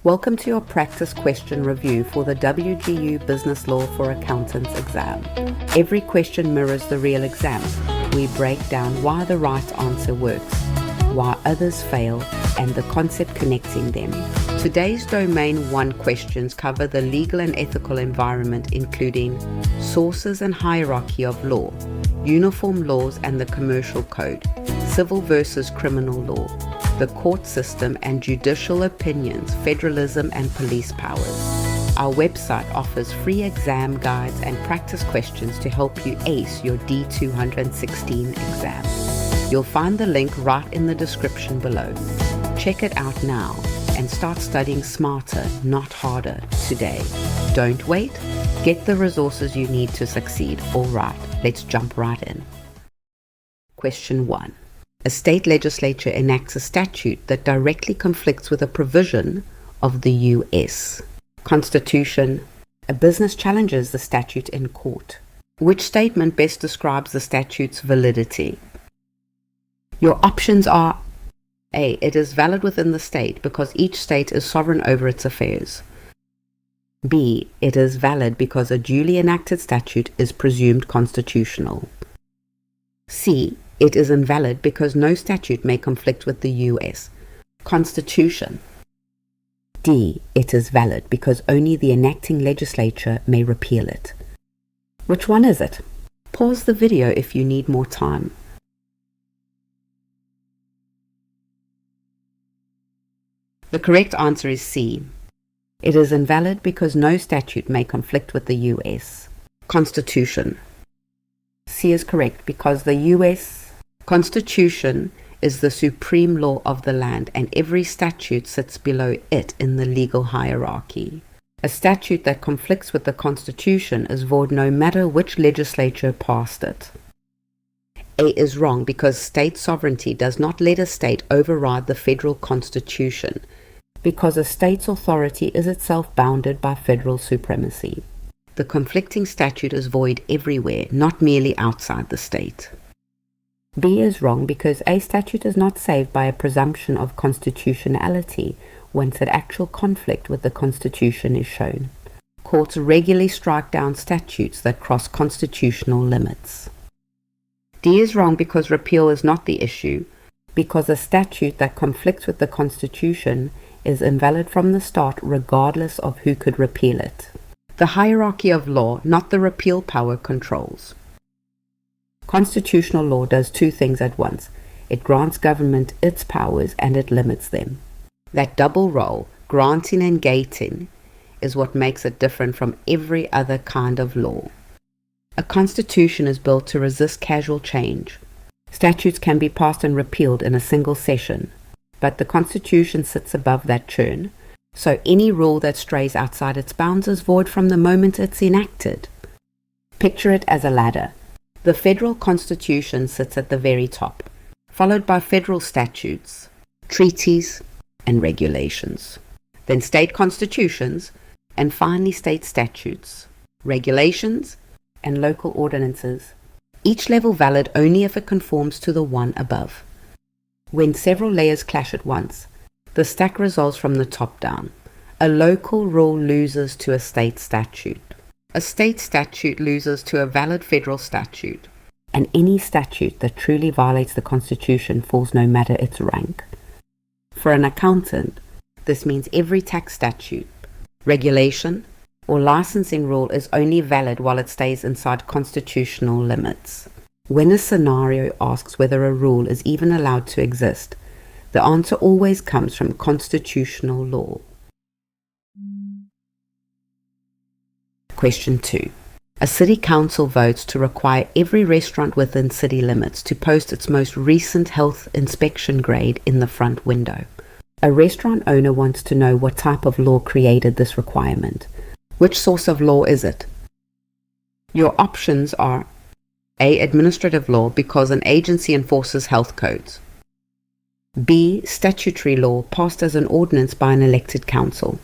Welcome to your practice question review for the WGU Business Law for Accountants exam. Every question mirrors the real exam. We break down why the right answer works, why others fail, and the concept connecting them. Today's Domain 1 questions cover the legal and ethical environment, including sources and hierarchy of law, uniform laws and the commercial code, civil versus criminal law, the court system and judicial opinions, federalism and police powers. Our website offers free exam guides and practice questions to help you ace your D216 exam. You'll find the link right in the description below. Check it out now and start studying smarter, not harder, today. Don't wait. Get the resources you need to succeed. All right, let's jump right in. Question 1. A state legislature enacts a statute that directly conflicts with a provision of the U.S. Constitution. A business challenges the statute in court. Which statement best describes the statute's validity? Your options are: A. It is valid within the state because each state is sovereign over its affairs. B. It is valid because a duly enacted statute is presumed constitutional. C. It is invalid because no statute may conflict with the U.S. Constitution. D. It is valid because only the enacting legislature may repeal it. Which one is it? Pause the video if you need more time. The correct answer is C. It is invalid because no statute may conflict with the U.S. Constitution. C is correct because the U.S. Constitution is the supreme law of the land, and every statute sits below it in the legal hierarchy. A statute that conflicts with the Constitution is void no matter which legislature passed it. A is wrong because state sovereignty does not let a state override the federal Constitution, because a state's authority is itself bounded by federal supremacy. The conflicting statute is void everywhere, not merely outside the state. B is wrong because a statute is not saved by a presumption of constitutionality once an actual conflict with the Constitution is shown. Courts regularly strike down statutes that cross constitutional limits. D is wrong because repeal is not the issue, because a statute that conflicts with the Constitution is invalid from the start regardless of who could repeal it. The hierarchy of law, not the repeal power, controls. Constitutional law does two things at once. It grants government its powers and it limits them. That double role, granting and gating, is what makes it different from every other kind of law. A constitution is built to resist casual change. Statutes can be passed and repealed in a single session, but the Constitution sits above that churn, so any rule that strays outside its bounds is void from the moment it's enacted. Picture it as a ladder. The federal Constitution sits at the very top, followed by federal statutes, treaties, and regulations. Then state constitutions, and finally state statutes, regulations, and local ordinances, each level valid only if it conforms to the one above. When several layers clash at once, the stack resolves from the top down. A local rule loses to a state statute. A state statute loses to a valid federal statute. And any statute that truly violates the Constitution falls no matter its rank. For an accountant, this means every tax statute, regulation, or licensing rule is only valid while it stays inside constitutional limits. When a scenario asks whether a rule is even allowed to exist, the answer always comes from constitutional law. Question 2. A city council votes to require every restaurant within city limits to post its most recent health inspection grade in the front window. A restaurant owner wants to know what type of law created this requirement. Which source of law is it? Your options are: A. Administrative law because an agency enforces health codes. B. Statutory law passed as an ordinance by an elected council.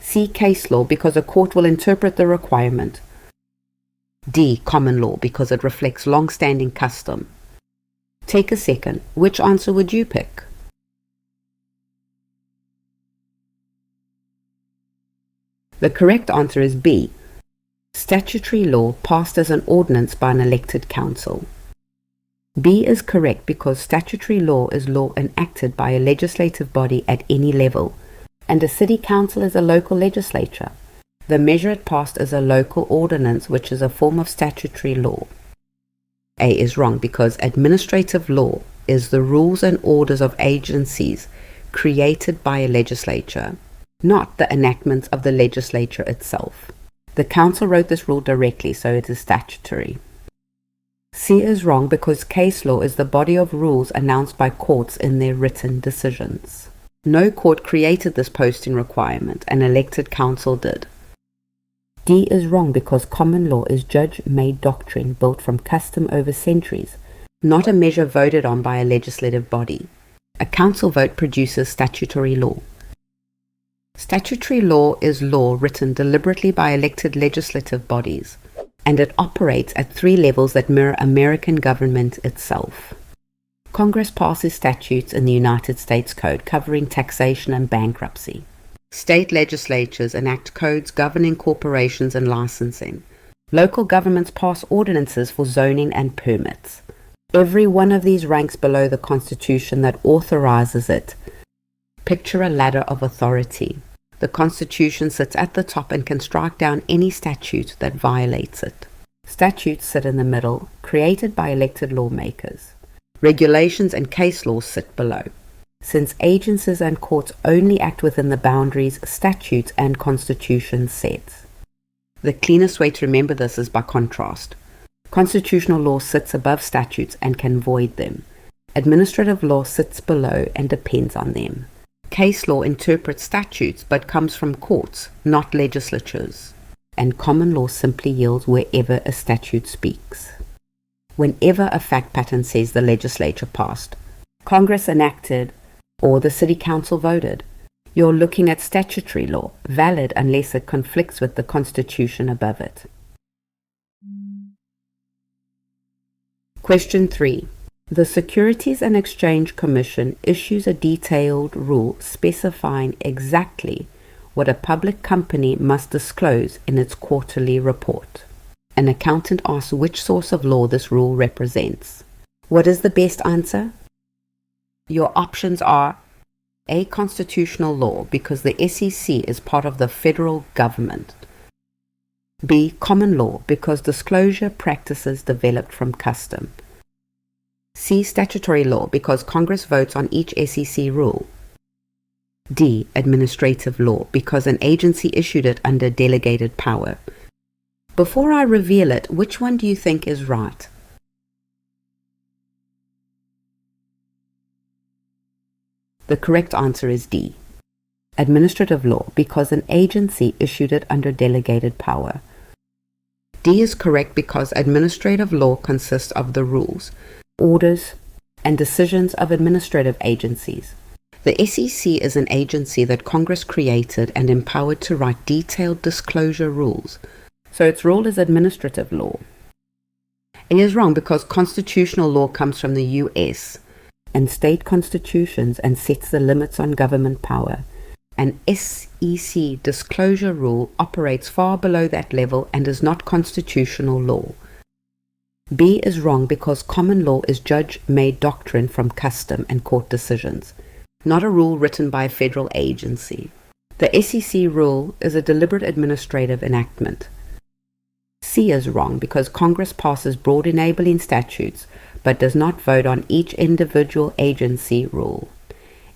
C. Case law because a court will interpret the requirement. D. Common law because it reflects long-standing custom. Take a second. Which answer would you pick? The correct answer is B. Statutory law passed as an ordinance by an elected council. B is correct because statutory law is law enacted by a legislative body at any level, and a city council is a local legislature. The measure it passed is a local ordinance, which is a form of statutory law. A is wrong because administrative law is the rules and orders of agencies created by a legislature, not the enactments of the legislature itself. The council wrote this rule directly, so it is statutory. C is wrong because case law is the body of rules announced by courts in their written decisions. No court created this posting requirement, an elected council did. D is wrong because common law is judge-made doctrine built from custom over centuries, not a measure voted on by a legislative body. A council vote produces statutory law. Statutory law is law written deliberately by elected legislative bodies, and it operates at 3 levels that mirror American government itself. Congress passes statutes in the United States Code covering taxation and bankruptcy. State legislatures enact codes governing corporations and licensing. Local governments pass ordinances for zoning and permits. Every one of these ranks below the Constitution that authorizes it. Picture a ladder of authority. The Constitution sits at the top and can strike down any statute that violates it. Statutes sit in the middle, created by elected lawmakers. Regulations and case laws sit below. Since agencies and courts only act within the boundaries statutes and constitutions set. The cleanest way to remember this is by contrast. Constitutional law sits above statutes and can void them. Administrative law sits below and depends on them. Case law interprets statutes but comes from courts, not legislatures. And common law simply yields wherever a statute speaks. Whenever a fact pattern says the legislature passed, Congress enacted, or the city council voted, you're looking at statutory law, valid unless it conflicts with the Constitution above it. Question 3. The Securities and Exchange Commission issues a detailed rule specifying exactly what a public company must disclose in its quarterly report. An accountant asks which source of law this rule represents. What is the best answer? Your options are A. Constitutional law, because the SEC is part of the federal government. B. Common law, because disclosure practices developed from custom. C. Statutory law, because Congress votes on each SEC rule. D. Administrative law, because an agency issued it under delegated power. Before I reveal it, which one do you think is right? The correct answer is D. Administrative law, because an agency issued it under delegated power. D is correct because administrative law consists of the rules, orders, and decisions of administrative agencies. The SEC is an agency that Congress created and empowered to write detailed disclosure rules, so its role is administrative law. A is wrong because constitutional law comes from the U.S. and state constitutions and sets the limits on government power. An SEC disclosure rule operates far below that level and is not constitutional law. B is wrong because common law is judge-made doctrine from custom and court decisions, not a rule written by a federal agency. The SEC rule is a deliberate administrative enactment. C is wrong because Congress passes broad enabling statutes but does not vote on each individual agency rule.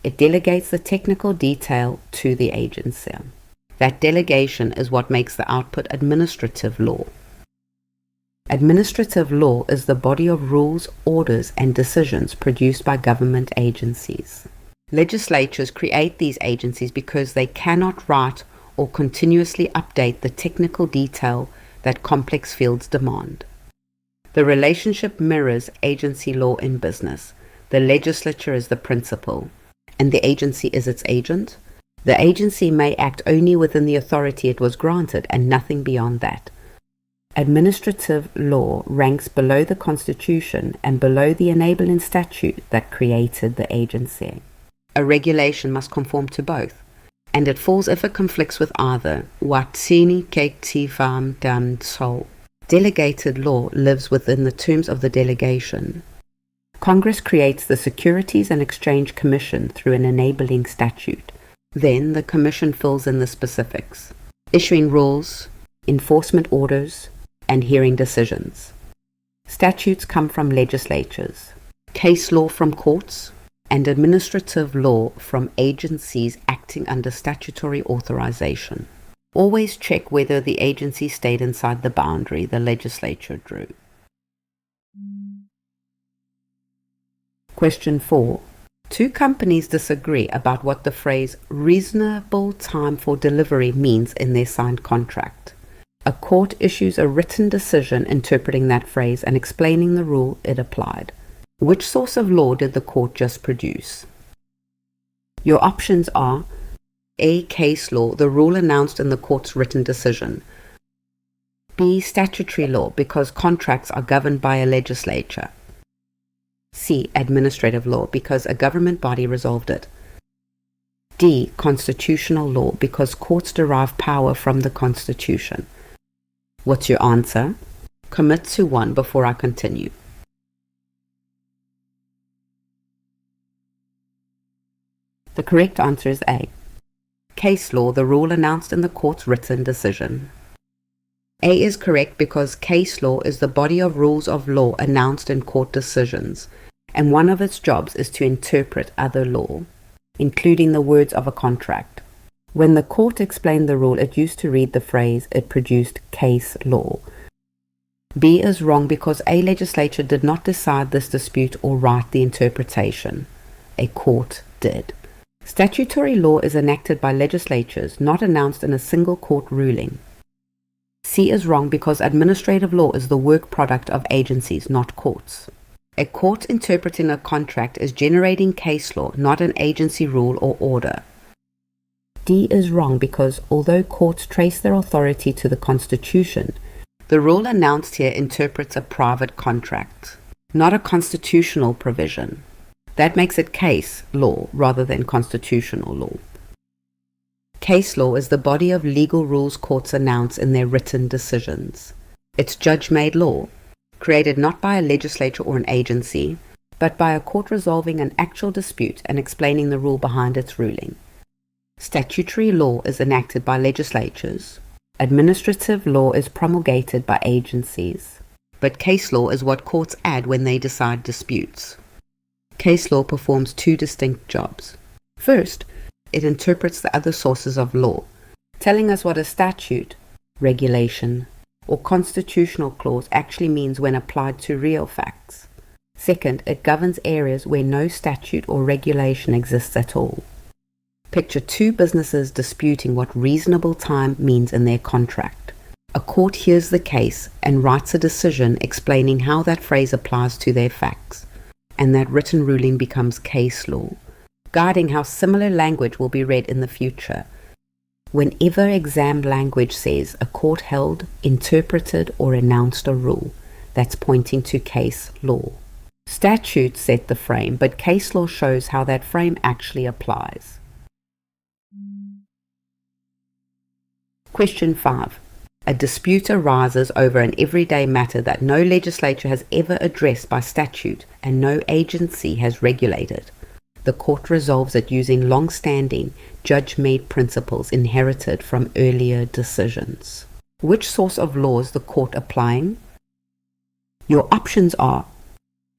It delegates the technical detail to the agency. That delegation is what makes the output administrative law. Administrative law is the body of rules, orders, and decisions produced by government agencies. Legislatures create these agencies because they cannot write or continuously update the technical detail that complex fields demand. The relationship mirrors agency law in business. The legislature is the principal, and the agency is its agent. The agency may act only within the authority it was granted and nothing beyond that. Administrative law ranks below the Constitution and below the enabling statute that created the agency. A regulation must conform to both. and it falls if it conflicts with either Watini Kektifam Dan Sol. Delegated law lives within the terms of the delegation. Congress creates the Securities and Exchange Commission through an enabling statute. Then the Commission fills in the specifics, issuing rules, enforcement orders, and hearing decisions. Statutes come from legislatures, case law from courts, and administrative law from agencies acting under statutory authorization. Always check whether the agency stayed inside the boundary the legislature drew. Question 4. Two companies disagree about what the phrase reasonable time for delivery means in their signed contract. A court issues a written decision interpreting that phrase and explaining the rule it applied. Which source of law did the court just produce? Your options are A. Case law, the rule announced in the court's written decision. B. Statutory law, because contracts are governed by a legislature. C. Administrative law, because a government body resolved it. D. Constitutional law, because courts derive power from the Constitution. What's your answer? Commit to one before I continue. The correct answer is A. Case law, the rule announced in the court's written decision. A is correct because case law is the body of rules of law announced in court decisions, and one of its jobs is to interpret other law, including the words of a contract. When the court explained the rule, it used to read the phrase, it produced case law. B is wrong because a legislature did not decide this dispute or write the interpretation. A court did. Statutory law is enacted by legislatures, not announced in a single court ruling. C is wrong because administrative law is the work product of agencies, not courts. A court interpreting a contract is generating case law, not an agency rule or order. D is wrong because although courts trace their authority to the Constitution, the rule announced here interprets a private contract, not a constitutional provision. That makes it case law rather than constitutional law. Case law is the body of legal rules courts announce in their written decisions. It's judge-made law, created not by a legislature or an agency, but by a court resolving an actual dispute and explaining the rule behind its ruling. Statutory law is enacted by legislatures. Administrative law is promulgated by agencies. But case law is what courts add when they decide disputes. Case law performs two distinct jobs. First, it interprets the other sources of law, telling us what a statute, regulation, or constitutional clause actually means when applied to real facts. Second, it governs areas where no statute or regulation exists at all. Picture two businesses disputing what reasonable time means in their contract. A court hears the case and writes a decision explaining how that phrase applies to their facts, and that written ruling becomes case law, guiding how similar language will be read in the future. Whenever exam language says a court held, interpreted, or announced a rule, that's pointing to case law. Statutes set the frame, but case law shows how that frame actually applies. Question 5. A dispute arises over an everyday matter that no legislature has ever addressed by statute and no agency has regulated. The court resolves it using long-standing, judge-made principles inherited from earlier decisions. Which source of law is the court applying? Your options are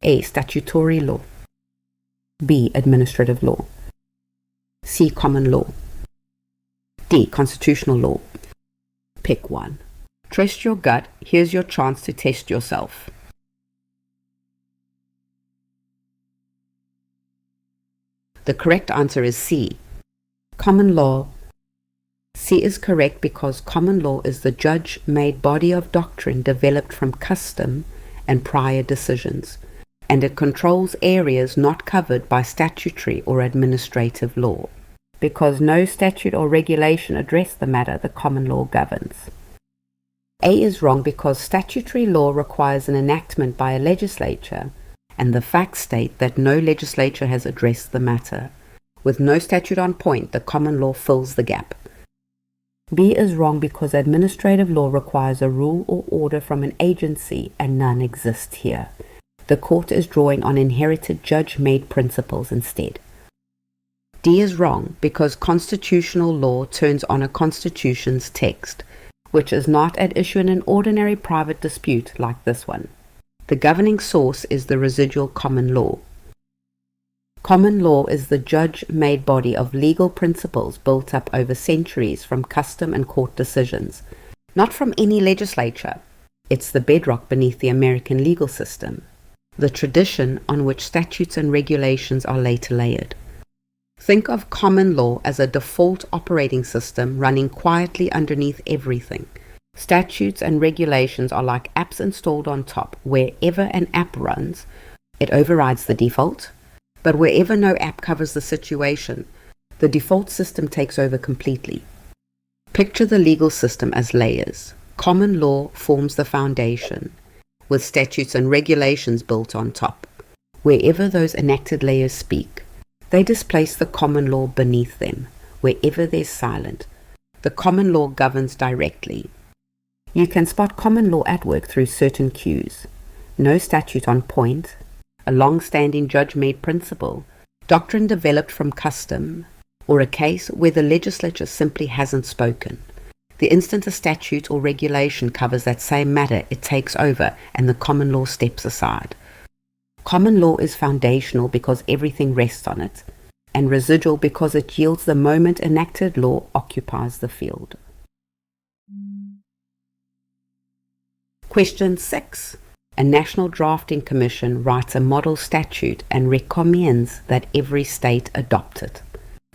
A. Statutory law, B. Administrative law, C. Common law, D. Constitutional law. Pick one. Trust your gut. Here's your chance to test yourself. The correct answer is C. Common law. C is correct because common law is the judge-made body of doctrine developed from custom and prior decisions, and it controls areas not covered by statutory or administrative law. Because no statute or regulation address the matter, the common law governs. A is wrong because statutory law requires an enactment by a legislature, and the facts state that no legislature has addressed the matter. With no statute on point, the common law fills the gap. B is wrong because administrative law requires a rule or order from an agency and none exist here. The court is drawing on inherited judge-made principles instead. D is wrong because constitutional law turns on a constitution's text, which is not at issue in an ordinary private dispute like this one. The governing source is the residual common law. Common law is the judge-made body of legal principles built up over centuries from custom and court decisions, not from any legislature. It's the bedrock beneath the American legal system, the tradition on which statutes and regulations are later layered. Think of common law as a default operating system running quietly underneath everything. Statutes and regulations are like apps installed on top. Wherever an app runs, it overrides the default. But wherever no app covers the situation, the default system takes over completely. Picture the legal system as layers. Common law forms the foundation, with statutes and regulations built on top. Wherever those enacted layers speak, they displace the common law beneath them. Wherever there's silent, the common law governs directly. You can spot common law at work through certain cues. No statute on point, a long-standing judge-made principle, doctrine developed from custom, or a case where the legislature simply hasn't spoken. The instant a statute or regulation covers that same matter, it takes over and the common law steps aside. Common law is foundational because everything rests on it, and residual because it yields the moment enacted law occupies the field. Question 6. A National Drafting Commission writes a model statute and recommends that every state adopt it.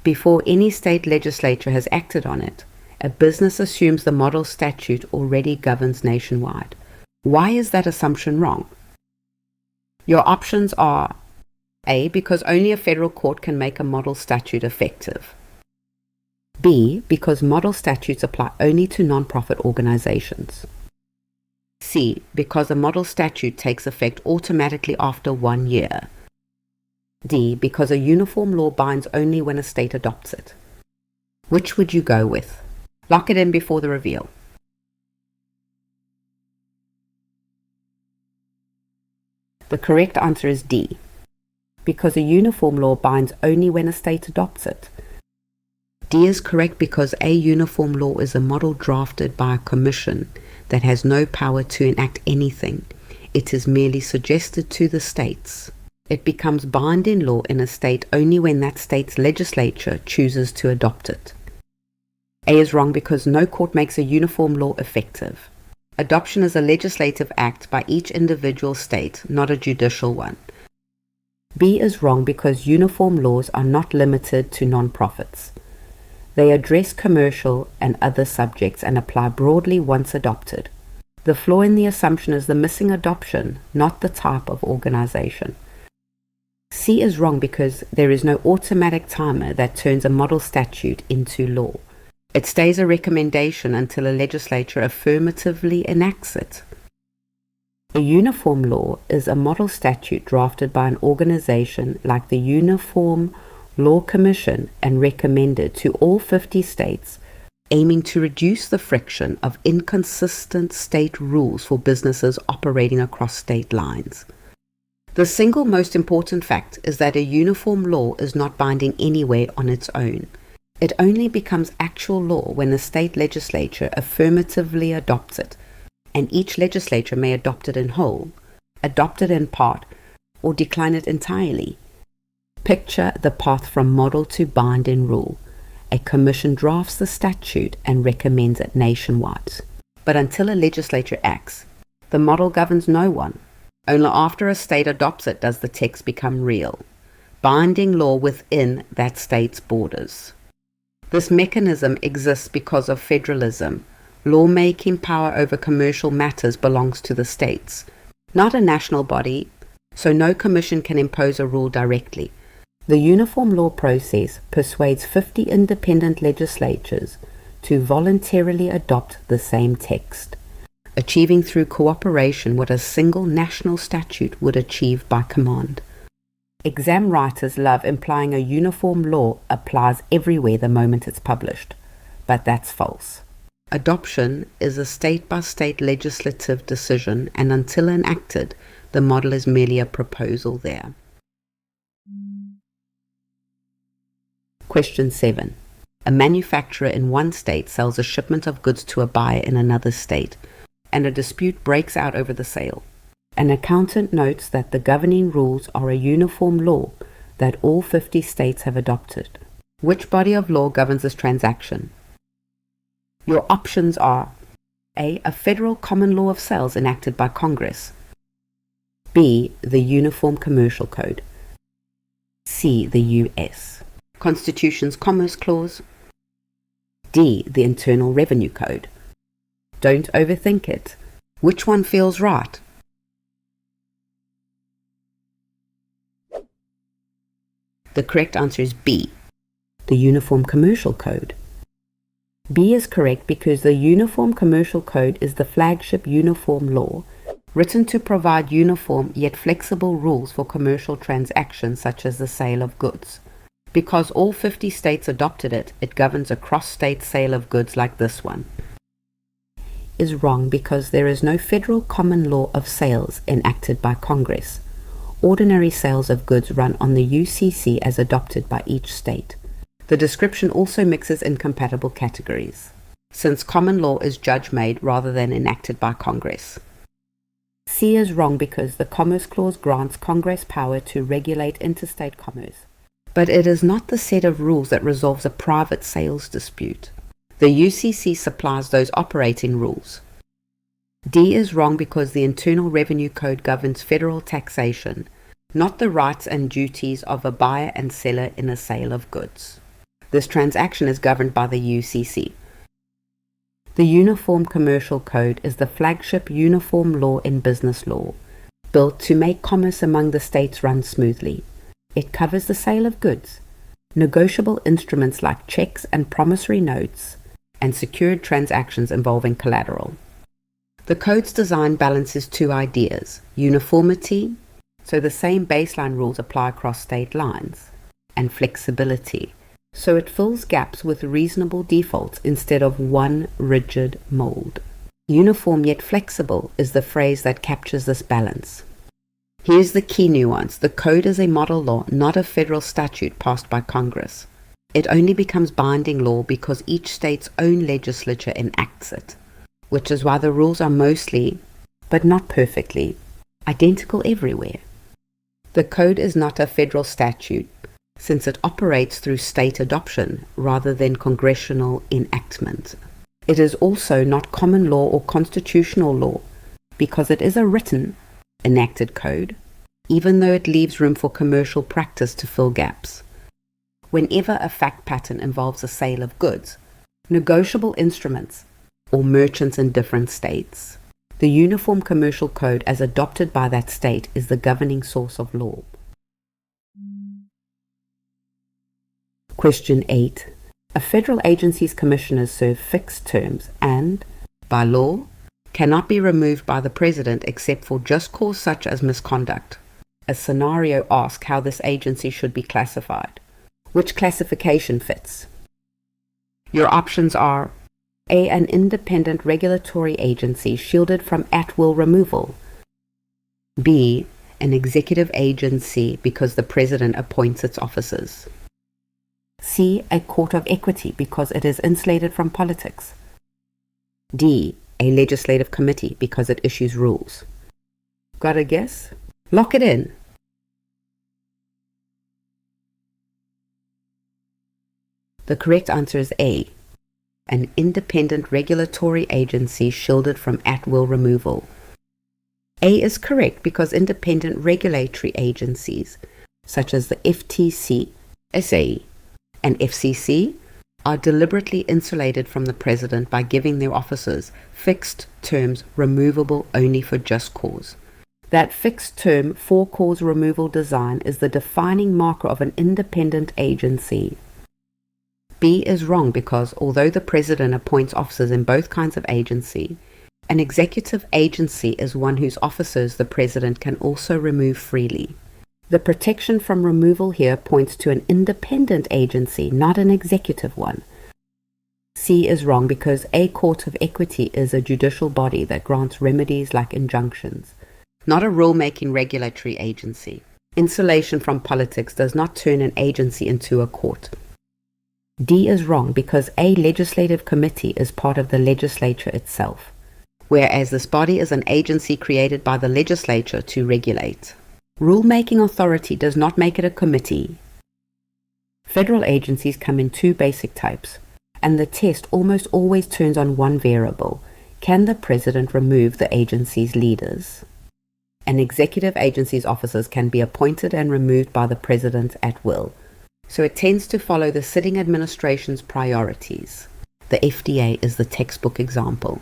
Before any state legislature has acted on it, a business assumes the model statute already governs nationwide. Why is that assumption wrong? Your options are A, because only a federal court can make a model statute effective. B, because model statutes apply only to non-profit organizations. C, because a model statute takes effect automatically after 1 year. D, because a uniform law binds only when a state adopts it. Which would you go with? Lock it in before the reveal. The correct answer is D, because a uniform law binds only when a state adopts it. D is correct because a uniform law is a model drafted by a commission that has no power to enact anything. It is merely suggested to the states. It becomes binding law in a state only when that state's legislature chooses to adopt it. A is wrong because no court makes a uniform law effective. Adoption is a legislative act by each individual state, not a judicial one. B is wrong because uniform laws are not limited to non-profits. They address commercial and other subjects and apply broadly once adopted. The flaw in the assumption is the missing adoption, not the type of organization. C is wrong because there is no automatic timer that turns a model statute into law. It stays a recommendation until a legislature affirmatively enacts it. A uniform law is a model statute drafted by an organization like the Uniform Law Commission and recommended to all 50 states, aiming to reduce the friction of inconsistent state rules for businesses operating across state lines. The single most important fact is that a uniform law is not binding anywhere on its own. It only becomes actual law when the state legislature affirmatively adopts it, and each legislature may adopt it in whole, adopt it in part, or decline it entirely. Picture the path from model to binding rule. A commission drafts the statute and recommends it nationwide. But until a legislature acts, the model governs no one. Only after a state adopts it does the text become real, binding law within that state's borders. This mechanism exists because of federalism. Lawmaking power over commercial matters belongs to the states, not a national body, so no commission can impose a rule directly. The uniform law process persuades 50 independent legislatures to voluntarily adopt the same text, achieving through cooperation what a single national statute would achieve by command. Exam writers love implying a uniform law applies everywhere the moment it's published, but that's false. Adoption is a state-by-state legislative decision, and until enacted, the model is merely a proposal there. Question 7. A manufacturer in one state sells a shipment of goods to a buyer in another state, and a dispute breaks out over the sale. An accountant notes that the governing rules are a uniform law that all 50 states have adopted. Which body of law governs this transaction? Your options are A. A federal common law of sales enacted by Congress. B. The Uniform Commercial Code. C. The U.S. Constitution's Commerce Clause. D. The Internal Revenue Code. Don't overthink it. Which one feels right? The correct answer is B, the Uniform Commercial Code. B is correct because the Uniform Commercial Code is the flagship uniform law written to provide uniform yet flexible rules for commercial transactions such as the sale of goods. Because all 50 states adopted it, it governs a cross-state sale of goods like this one. Is wrong because there is no federal common law of sales enacted by Congress. Ordinary sales of goods run on the UCC as adopted by each state. The description also mixes incompatible categories, since common law is judge-made rather than enacted by Congress. C is wrong because the Commerce Clause grants Congress power to regulate interstate commerce, but it is not the set of rules that resolves a private sales dispute. The UCC supplies those operating rules. D is wrong because the Internal Revenue Code governs federal taxation, not the rights and duties of a buyer and seller in a sale of goods. This transaction is governed by the UCC. The Uniform Commercial Code is the flagship uniform law in business law, built to make commerce among the states run smoothly. It covers the sale of goods, negotiable instruments like checks and promissory notes, and secured transactions involving collateral. The code's design balances two ideas: uniformity, so the same baseline rules apply across state lines, and flexibility, so it fills gaps with reasonable defaults instead of one rigid mold. Uniform yet flexible is the phrase that captures this balance. Here's the key nuance: the code is a model law, not a federal statute passed by Congress. It only becomes binding law because each state's own legislature enacts it, which is why the rules are mostly, but not perfectly, identical everywhere. The code is not a federal statute, since it operates through state adoption rather than congressional enactment. It is also not common law or constitutional law, because it is a written, enacted code, even though it leaves room for commercial practice to fill gaps. Whenever a fact pattern involves a sale of goods, negotiable instruments, or merchants in different states, the Uniform Commercial Code as adopted by that state is the governing source of law. Question 8. A federal agency's commissioners serve fixed terms and, by law, cannot be removed by the President except for just cause such as misconduct. A scenario asks how this agency should be classified. Which classification fits? Your options are A. An independent regulatory agency shielded from at-will removal. B. An executive agency because the President appoints its officers. C. A court of equity because it is insulated from politics. D. A legislative committee because it issues rules. Got a guess? Lock it in. The correct answer is A. An independent regulatory agency shielded from at-will removal. A is correct because independent regulatory agencies, such as the FTC, SAE, and FCC, are deliberately insulated from the President by giving their officers fixed terms removable only for just cause. That fixed term for-cause removal design is the defining marker of an independent agency. B is wrong because although the President appoints officers in both kinds of agency, an executive agency is one whose officers the President can also remove freely. The protection from removal here points to an independent agency, not an executive one. C is wrong because a court of equity is a judicial body that grants remedies like injunctions, not a rule-making regulatory agency. Insulation from politics does not turn an agency into a court. D is wrong because a legislative committee is part of the legislature itself, whereas this body is an agency created by the legislature to regulate. Rule-making authority does not make it a committee. Federal agencies come in two basic types, and the test almost always turns on one variable. Can the president remove the agency's leaders? An executive agency's officers can be appointed and removed by the president at will, so it tends to follow the sitting administration's priorities. The FDA is the textbook example.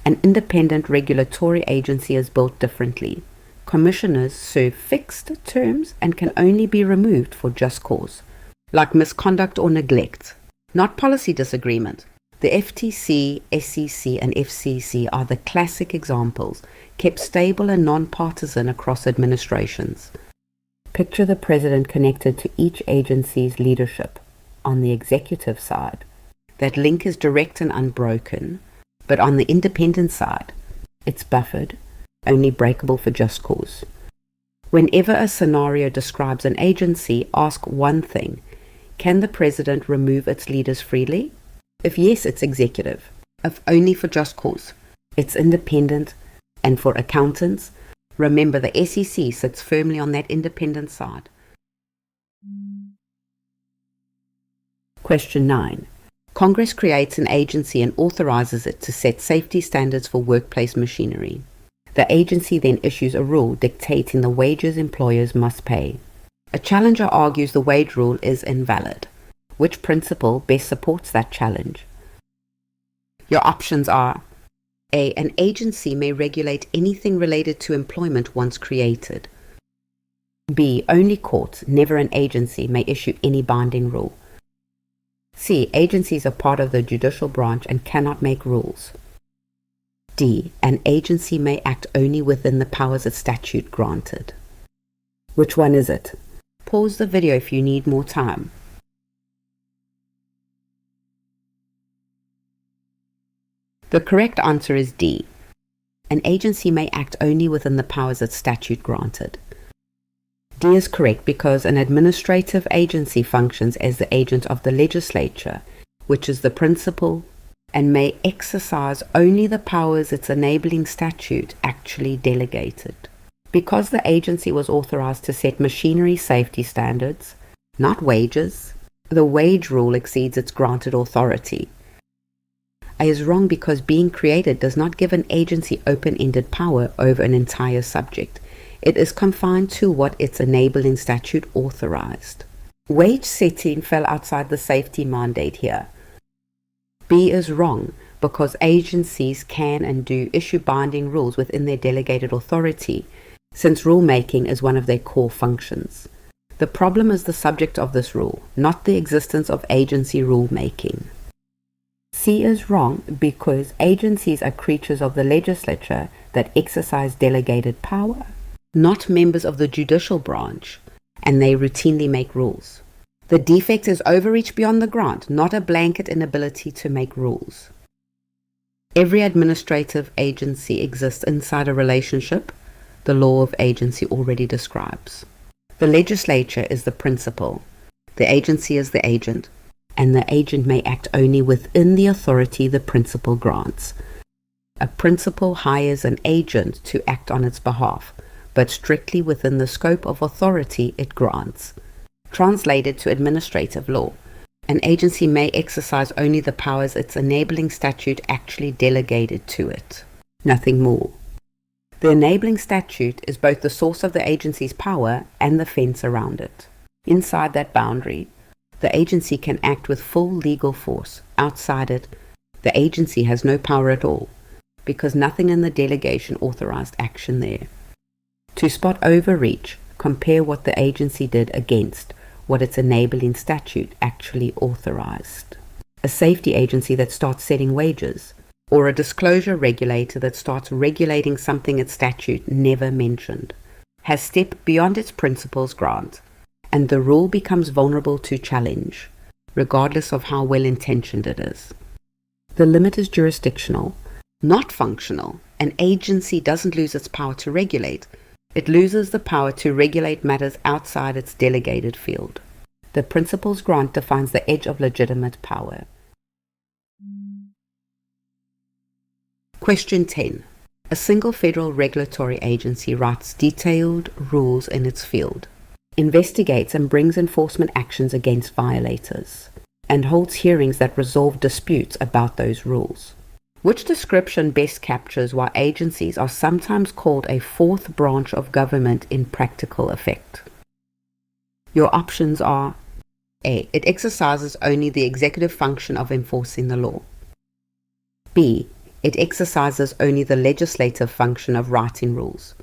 An independent regulatory agency is built differently. Commissioners serve fixed terms and can only be removed for just cause, like misconduct or neglect, not policy disagreement. The FTC, SEC, and FCC are the classic examples, kept stable and non-partisan across administrations. Picture the president connected to each agency's leadership. On the executive side, that link is direct and unbroken, but on the independent side, it's buffered, only breakable for just cause. Whenever a scenario describes an agency, ask one thing: can the president remove its leaders freely? If yes, it's executive. If only for just cause, it's independent. And for accountants, remember the SEC sits firmly on that independent side. Question 9. Congress creates an agency and authorizes it to set safety standards for workplace machinery. The agency then issues a rule dictating the wages employers must pay. A challenger argues the wage rule is invalid. Which principle best supports that challenge? Your options are: A. An agency may regulate anything related to employment once created. B. Only courts, never an agency, may issue any binding rule. C. Agencies are part of the judicial branch and cannot make rules. D. An agency may act only within the powers of statute granted. Which one is it? Pause the video if you need more time. The correct answer is D. An agency may act only within the powers of statute granted. D is correct because an administrative agency functions as the agent of the legislature, which is the principal, and may exercise only the powers its enabling statute actually delegated. Because the agency was authorized to set machinery safety standards, not wages, the wage rule exceeds its granted authority. A is wrong because being created does not give an agency open-ended power over an entire subject. It is confined to what its enabling statute authorized. Wage setting fell outside the safety mandate here. B is wrong because agencies can and do issue binding rules within their delegated authority, since rulemaking is one of their core functions. The problem is the subject of this rule, not the existence of agency rulemaking. C is wrong because agencies are creatures of the legislature that exercise delegated power, not members of the judicial branch, and they routinely make rules. The defect is overreach beyond the grant, not a blanket inability to make rules. Every administrative agency exists inside a relationship the law of agency already describes. The legislature is the principal, the agency is the agent, and the agent may act only within the authority the principal grants. A principal hires an agent to act on its behalf, but strictly within the scope of authority it grants. Translated to administrative law, an agency may exercise only the powers its enabling statute actually delegated to it. Nothing more. The enabling statute is both the source of the agency's power and the fence around it. Inside that boundary, the agency can act with full legal force. Outside it, the agency has no power at all, because nothing in the delegation authorized action there. To spot overreach, compare what the agency did against what its enabling statute actually authorized. A safety agency that starts setting wages, or a disclosure regulator that starts regulating something its statute never mentioned. has stepped beyond its principal's grant, and the rule becomes vulnerable to challenge, regardless of how well-intentioned it is. The limit is jurisdictional, not functional. An agency doesn't lose its power to regulate. It loses the power to regulate matters outside its delegated field. The principal's grant defines the edge of legitimate power. Question 10. A single federal regulatory agency writes detailed rules in its field, investigates and brings enforcement actions against violators, and holds hearings that resolve disputes about those rules. Which description best captures why agencies are sometimes called a fourth branch of government in practical effect? Your options are: A. It exercises only the executive function of enforcing the law. B. It exercises only the legislative function of writing rules.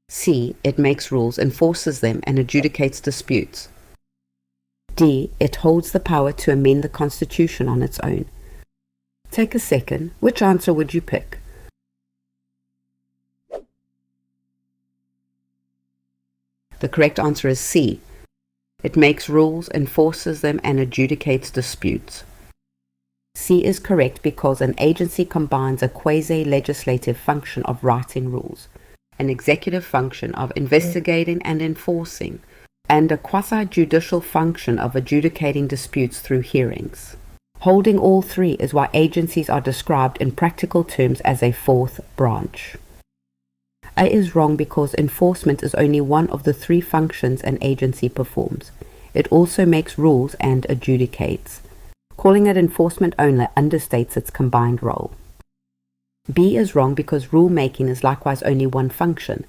C. It makes rules, enforces them, and adjudicates disputes. D. It holds the power to amend the Constitution on its own. Take a second. Which answer would you pick? The correct answer is C. It makes rules, enforces them, and adjudicates disputes. C is correct because an agency combines a quasi-legislative function of writing rules, an executive function of investigating and enforcing, and a quasi-judicial function of adjudicating disputes through hearings. Holding all three is why agencies are described in practical terms as a fourth branch. A is wrong because enforcement is only one of the three functions an agency performs. It also makes rules and adjudicates. Calling it enforcement only understates its combined role. B is wrong because rulemaking is likewise only one function.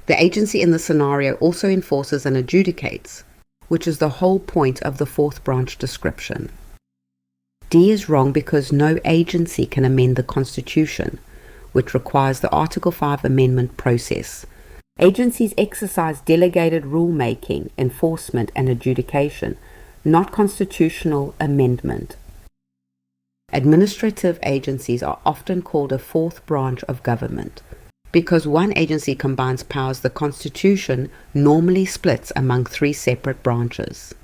The agency in the scenario also enforces and adjudicates, which is the whole point of the fourth branch description. D is wrong because no agency can amend the Constitution, which requires the Article 5 amendment process. Agencies exercise delegated rulemaking, enforcement, and adjudication, not constitutional amendment. Administrative agencies are often called a fourth branch of government because one agency combines powers the Constitution normally splits among three separate branches.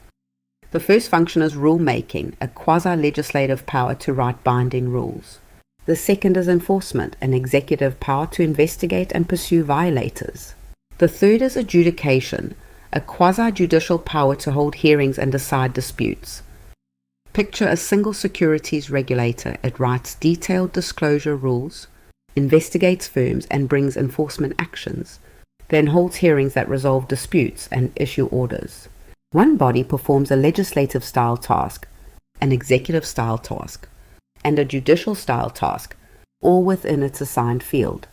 The first function is rulemaking, a quasi-legislative power to write binding rules. The second is enforcement, an executive power to investigate and pursue violators. The third is adjudication, a quasi-judicial power to hold hearings and decide disputes. Picture a single securities regulator. It writes detailed disclosure rules, investigates firms and brings enforcement actions, then holds hearings that resolve disputes and issue orders. One body performs a legislative style task, an executive style task, and a judicial style task, all within its assigned field.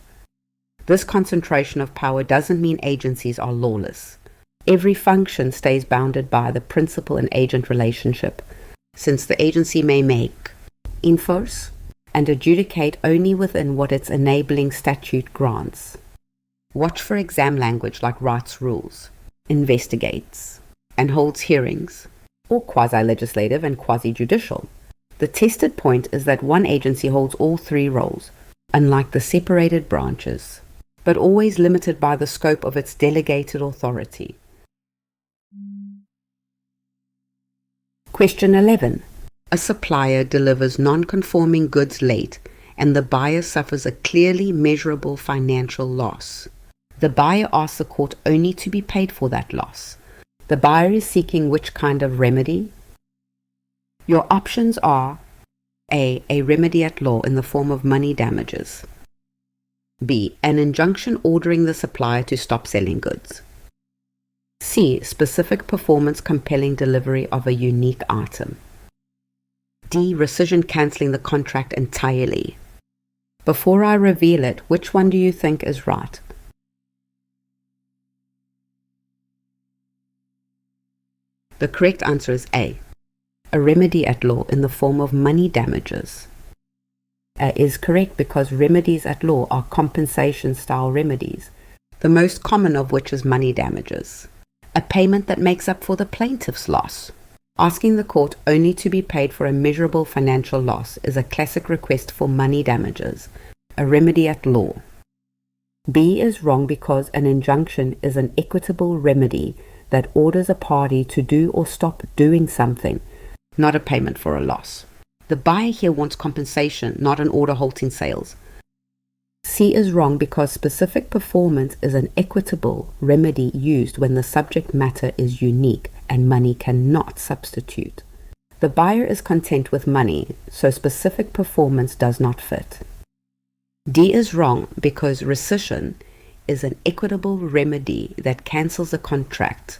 This concentration of power doesn't mean agencies are lawless. Every function stays bounded by the principal and agent relationship, since the agency may make, enforce, and adjudicate only within what its enabling statute grants. Watch for exam language like writes rules, investigates, and holds hearings, or quasi-legislative and quasi-judicial. The tested point is that one agency holds all three roles, unlike the separated branches, but always limited by the scope of its delegated authority. Question 11. A supplier delivers non-conforming goods late and the buyer suffers a clearly measurable financial loss. The buyer asks the court only to be paid for that loss. The buyer is seeking which kind of remedy? Your options are A. A remedy at law in the form of money damages. B. An injunction ordering the supplier to stop selling goods. C. Specific performance compelling delivery of a unique item. D. Rescission cancelling the contract entirely. Before I reveal it, which one do you think is right? The correct answer is A. A remedy at law in the form of money damages. A is correct because remedies at law are compensation-style remedies, the most common of which is money damages, a payment that makes up for the plaintiff's loss. Asking the court only to be paid for a measurable financial loss is a classic request for money damages, a remedy at law. B is wrong because an injunction is an equitable remedy that orders a party to do or stop doing something, not a payment for a loss. The buyer here wants compensation, not an order halting sales. C is wrong because specific performance is an equitable remedy used when the subject matter is unique and money cannot substitute. The buyer is content with money, so specific performance does not fit. D is wrong because rescission is an equitable remedy that cancels a contract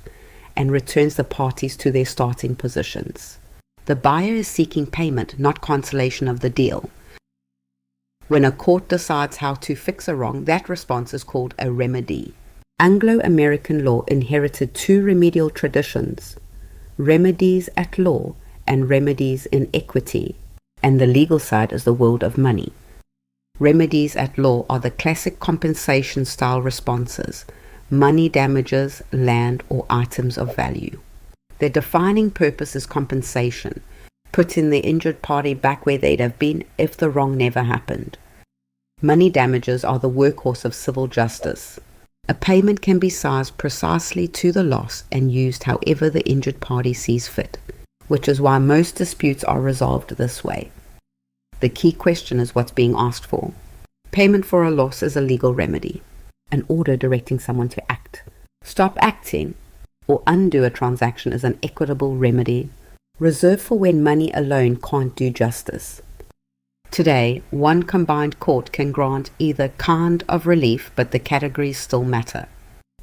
and returns the parties to their starting positions. The buyer is seeking payment, not cancellation of the deal. When a court decides how to fix a wrong, that response is called a remedy. Anglo-American law inherited two remedial traditions, remedies at law and remedies in equity, and the legal side is the world of money. Remedies at law are the classic compensation style responses, money damages, land, or items of value. Their defining purpose is compensation, putting the injured party back where they'd have been if the wrong never happened. Money damages are the workhorse of civil justice. A payment can be sized precisely to the loss and used however the injured party sees fit, which is why most disputes are resolved this way. The key question is what's being asked for. Payment for a loss is a legal remedy, an order directing someone to act. Stop acting or undo a transaction is an equitable remedy, reserved for when money alone can't do justice. Today, one combined court can grant either kind of relief, but the categories still matter.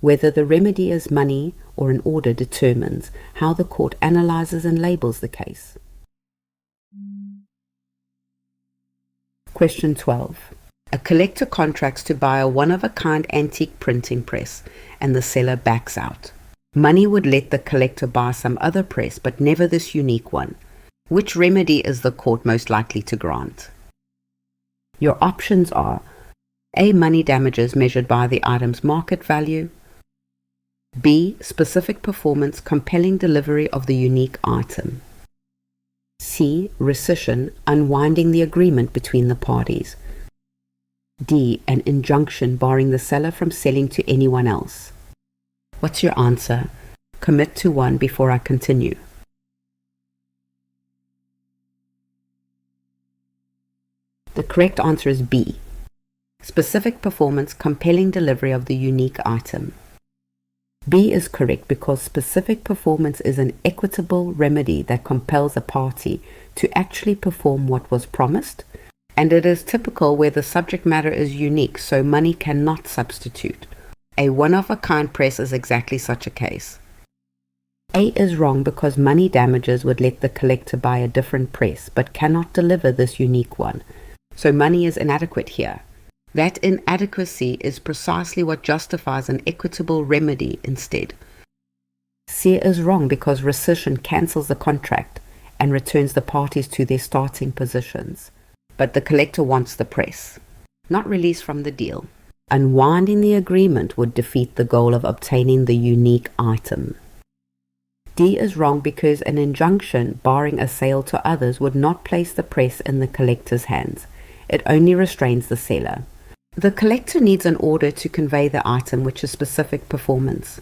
Whether the remedy is money or an order determines how the court analyzes and labels the case. Question 12. A collector contracts to buy a one-of-a-kind antique printing press, and the seller backs out. Money would let the collector buy some other press, but never this unique one. Which remedy is the court most likely to grant? Your options are A. Money damages measured by the item's market value. B. Specific performance compelling delivery of the unique item. C. Rescission, unwinding the agreement between the parties. D. An injunction barring the seller from selling to anyone else. What's your answer? Commit to one before I continue. The correct answer is B. Specific performance compelling delivery of the unique item. B is correct because specific performance is an equitable remedy that compels a party to actually perform what was promised, and it is typical where the subject matter is unique, so money cannot substitute. A one-of-a-kind press is exactly such a case. A is wrong because money damages would let the collector buy a different press, but cannot deliver this unique one, so money is inadequate here. That inadequacy is precisely what justifies an equitable remedy instead. C is wrong because rescission cancels the contract and returns the parties to their starting positions. But the collector wants the press, not release from the deal. Unwinding the agreement would defeat the goal of obtaining the unique item. D is wrong because an injunction barring a sale to others would not place the press in the collector's hands. It only restrains the seller. The collector needs an order to convey the item, which is specific performance.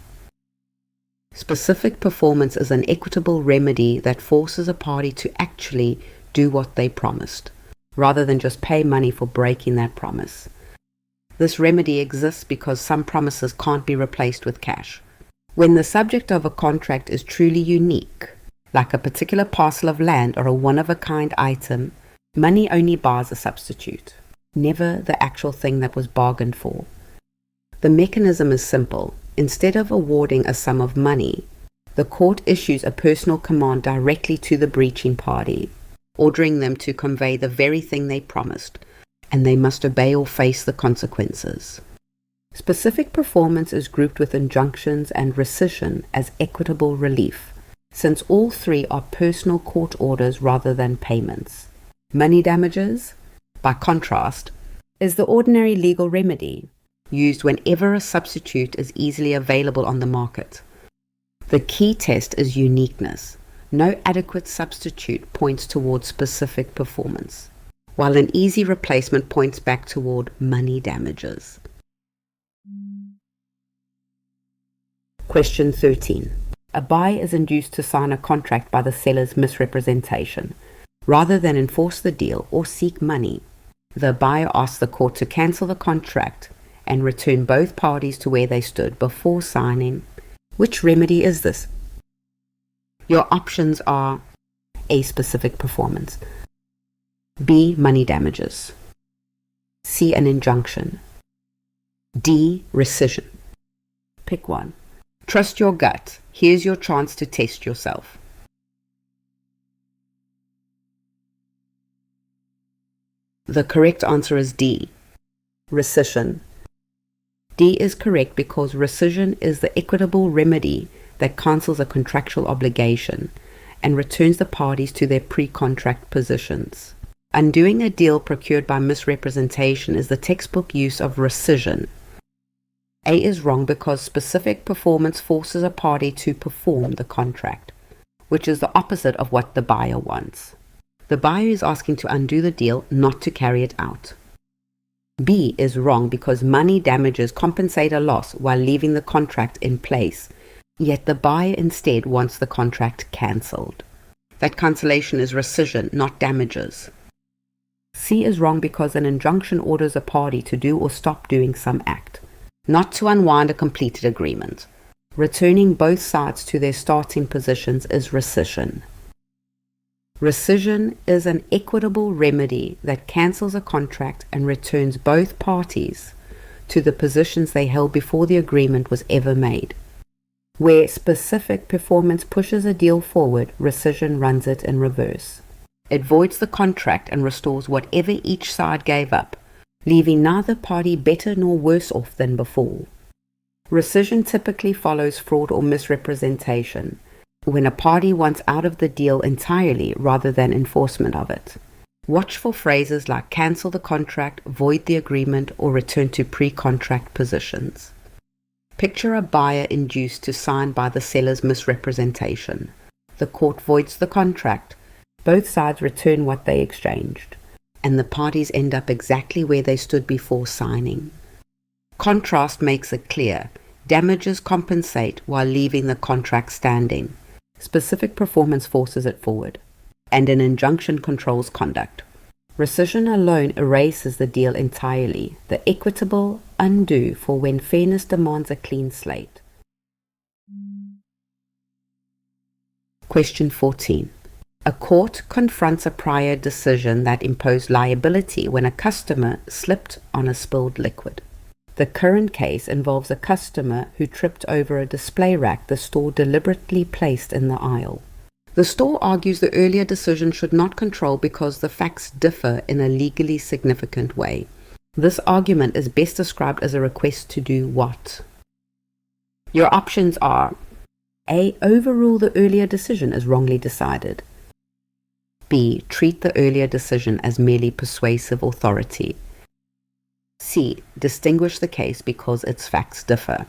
Specific performance is an equitable remedy that forces a party to actually do what they promised, rather than just pay money for breaking that promise. This remedy exists because some promises can't be replaced with cash. When the subject of a contract is truly unique, like a particular parcel of land or a one-of-a-kind item, money only buys a substitute, never the actual thing that was bargained for. The mechanism is simple. Instead of awarding a sum of money, the court issues a personal command directly to the breaching party, ordering them to convey the very thing they promised, and they must obey or face the consequences. Specific performance is grouped with injunctions and rescission as equitable relief, since all three are personal court orders rather than payments. Money damages, by contrast, is the ordinary legal remedy, used whenever a substitute is easily available on the market. The key test is uniqueness. No adequate substitute points towards specific performance, while an easy replacement points back toward money damages. Question 13. A buyer is induced to sign a contract by the seller's misrepresentation. Rather than enforce the deal or seek money, the buyer asks the court to cancel the contract and return both parties to where they stood before signing. Which remedy is this? Your options are A. Specific performance, B. Money damages, C. An injunction, D. Rescission. Pick one. Trust your gut. Here's your chance to test yourself. The correct answer is D. Rescission. D is correct because rescission is the equitable remedy that cancels a contractual obligation and returns the parties to their pre-contract positions. Undoing a deal procured by misrepresentation is the textbook use of rescission. A is wrong because specific performance forces a party to perform the contract, which is the opposite of what the buyer wants. The buyer is asking to undo the deal, not to carry it out. B is wrong because money damages compensate a loss while leaving the contract in place, yet the buyer instead wants the contract cancelled. That cancellation is rescission, not damages. C is wrong because an injunction orders a party to do or stop doing some act, not to unwind a completed agreement. Returning both sides to their starting positions is rescission. Rescission is an equitable remedy that cancels a contract and returns both parties to the positions they held before the agreement was ever made. Where specific performance pushes a deal forward, rescission runs it in reverse. It voids the contract and restores whatever each side gave up, leaving neither party better nor worse off than before. Rescission typically follows fraud or misrepresentation, when a party wants out of the deal entirely rather than enforcement of it. Watch for phrases like cancel the contract, void the agreement, or return to pre-contract positions. Picture a buyer induced to sign by the seller's misrepresentation. The court voids the contract. Both sides return what they exchanged, and the parties end up exactly where they stood before signing. Contrast makes it clear. Damages compensate while leaving the contract standing. Specific performance forces it forward, and an injunction controls conduct. Rescission alone erases the deal entirely, the equitable undo for when fairness demands a clean slate. Question 14. A court confronts a prior decision that imposed liability when a customer slipped on a spilled liquid. The current case involves a customer who tripped over a display rack the store deliberately placed in the aisle. The store argues the earlier decision should not control because the facts differ in a legally significant way. This argument is best described as a request to do what? Your options are A. Overrule the earlier decision as wrongly decided. B. Treat the earlier decision as merely persuasive authority. C. Distinguish the case because its facts differ.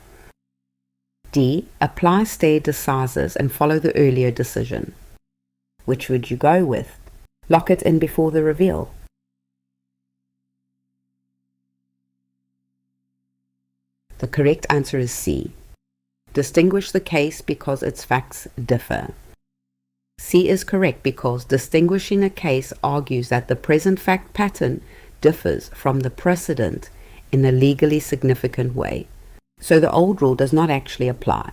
D. Apply stare decisis and follow the earlier decision. Which would you go with? Lock it in before the reveal. The correct answer is C. Distinguish the case because its facts differ. C is correct because distinguishing a case argues that the present fact pattern differs from the precedent in a legally significant way, so the old rule does not actually apply.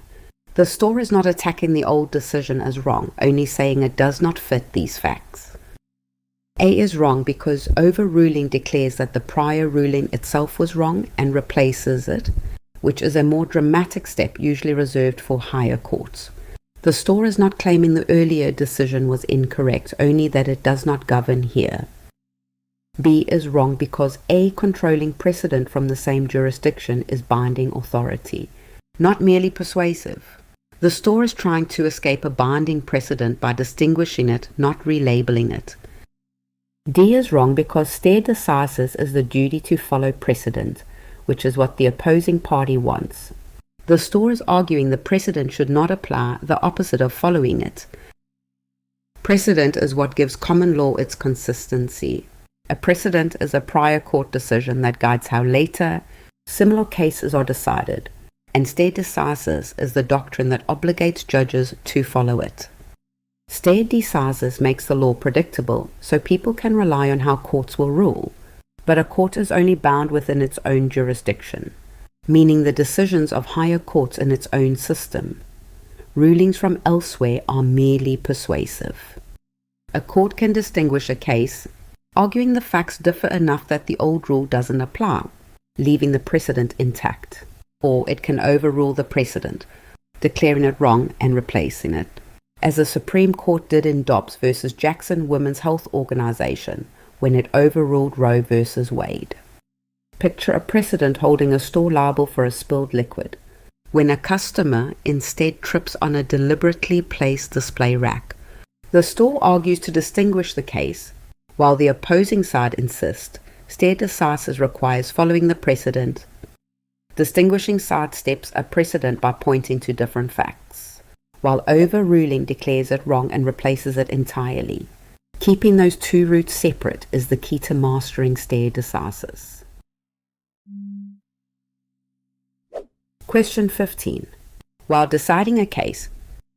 The store is not attacking the old decision as wrong, only saying it does not fit these facts. A is wrong because overruling declares that the prior ruling itself was wrong and replaces it, which is a more dramatic step usually reserved for higher courts. The store is not claiming the earlier decision was incorrect, only that it does not govern here. B is wrong because a controlling precedent from the same jurisdiction is binding authority, not merely persuasive. The store is trying to escape a binding precedent by distinguishing it, not relabeling it. D is wrong because stare decisis is the duty to follow precedent, which is what the opposing party wants. The store is arguing the precedent should not apply, the opposite of following it. Precedent is what gives common law its consistency. A precedent is a prior court decision that guides how later, similar cases are decided, and stare decisis is the doctrine that obligates judges to follow it. Stare decisis makes the law predictable, so people can rely on how courts will rule, but a court is only bound within its own jurisdiction, meaning the decisions of higher courts in its own system. Rulings from elsewhere are merely persuasive. A court can distinguish a case, arguing the facts differ enough that the old rule doesn't apply, leaving the precedent intact, or it can overrule the precedent, declaring it wrong and replacing it, as the Supreme Court did in Dobbs versus Jackson Women's Health Organization when it overruled Roe versus Wade. Picture a precedent holding a store liable for a spilled liquid, when a customer instead trips on a deliberately placed display rack. The store argues to distinguish the case, while the opposing side insists stare decisis requires following the precedent. Distinguishing side steps a precedent by pointing to different facts, while overruling declares it wrong and replaces it entirely. Keeping those two routes separate is the key to mastering stare decisis. Question 15. While deciding a case,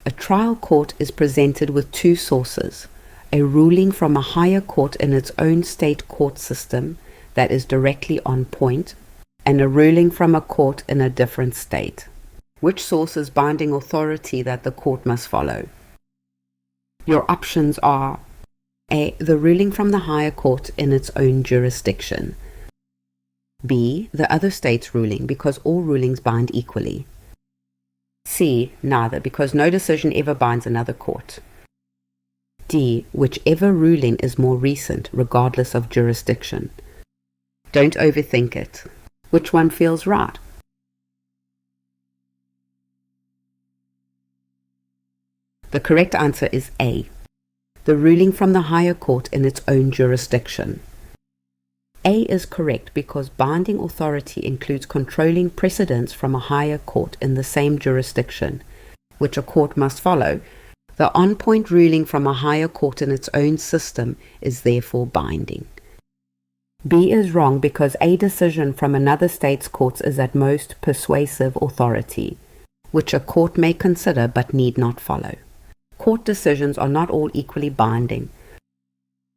a trial court is presented with two sources: a ruling from a higher court in its own state court system that is directly on point, and a ruling from a court in a different state. Which source is binding authority that the court must follow? Your options are: A. The ruling from the higher court in its own jurisdiction. B. The other state's ruling, because all rulings bind equally. C. Neither, because no decision ever binds another court. D. Whichever ruling is more recent, regardless of jurisdiction. Don't overthink it. Which one feels right? The correct answer is A. The ruling from the higher court in its own jurisdiction. A is correct because binding authority includes controlling precedents from a higher court in the same jurisdiction, which a court must follow. The on-point ruling from a higher court in its own system is therefore binding. B is wrong because a decision from another state's courts is at most persuasive authority, which a court may consider but need not follow. Court decisions are not all equally binding.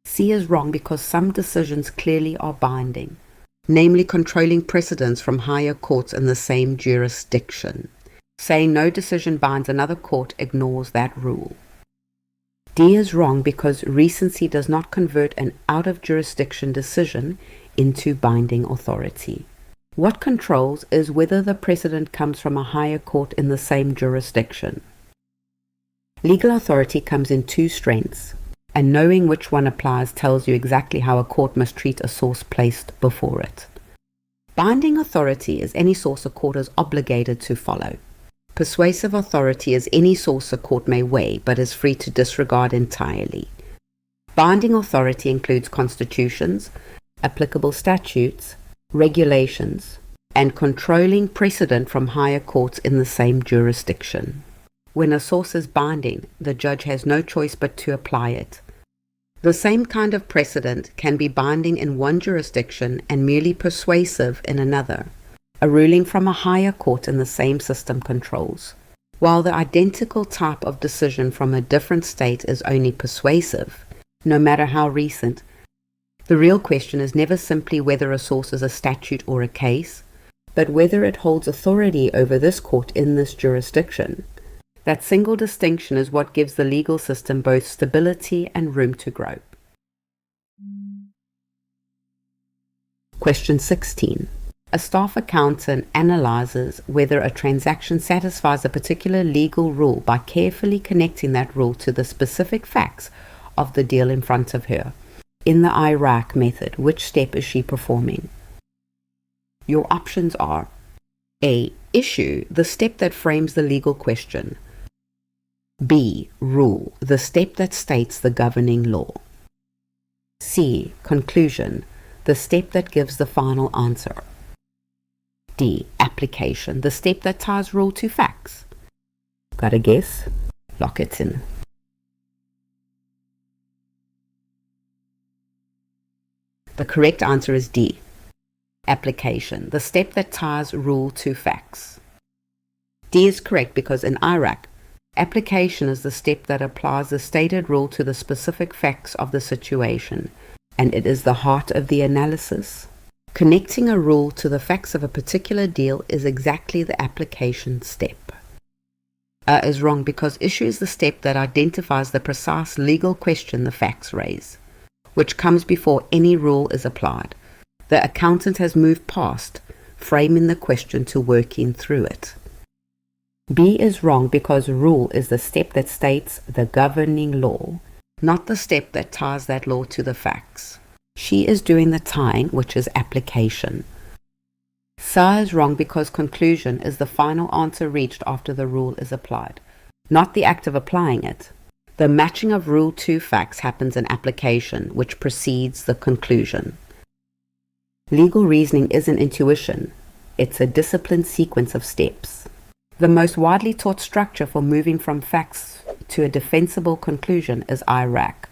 C is wrong because some decisions clearly are binding, namely controlling precedents from higher courts in the same jurisdiction. Saying no decision binds another court ignores that rule. D is wrong because recency does not convert an out-of-jurisdiction decision into binding authority. What controls is whether the precedent comes from a higher court in the same jurisdiction. Legal authority comes in two strengths, and knowing which one applies tells you exactly how a court must treat a source placed before it. Binding authority is any source a court is obligated to follow. Persuasive authority is any source a court may weigh but is free to disregard entirely. Binding authority includes constitutions, applicable statutes, regulations, and controlling precedent from higher courts in the same jurisdiction. When a source is binding, the judge has no choice but to apply it. The same kind of precedent can be binding in one jurisdiction and merely persuasive in another. A ruling from a higher court in the same system controls, while the identical type of decision from a different state is only persuasive, no matter how recent. The real question is never simply whether a source is a statute or a case, but whether it holds authority over this court in this jurisdiction. That single distinction is what gives the legal system both stability and room to grow. Question 16. A staff accountant analyzes whether a transaction satisfies a particular legal rule by carefully connecting that rule to the specific facts of the deal in front of her. In the IRAC method, which step is she performing? Your options are: A. Issue, the step that frames the legal question. B. Rule, the step that states the governing law. C. Conclusion, the step that gives the final answer. D. Application, the step that ties rule to facts. Got a guess? Lock it in. The correct answer is D. Application, the step that ties rule to facts. D is correct because in IRAC, application is the step that applies the stated rule to the specific facts of the situation, and it is the heart of the analysis. Connecting a rule to the facts of a particular deal is exactly the application step. Is wrong because issue is the step that identifies the precise legal question the facts raise, which comes before any rule is applied. The accountant has moved past framing the question to working through it. B is wrong because rule is the step that states the governing law, not the step that ties that law to the facts. She is doing the tying, which is application. Sa is wrong because conclusion is the final answer reached after the rule is applied, not the act of applying it. The matching of rule to facts happens in application, which precedes the conclusion. Legal reasoning isn't intuition, it's a disciplined sequence of steps. The most widely taught structure for moving from facts to a defensible conclusion is IRAC: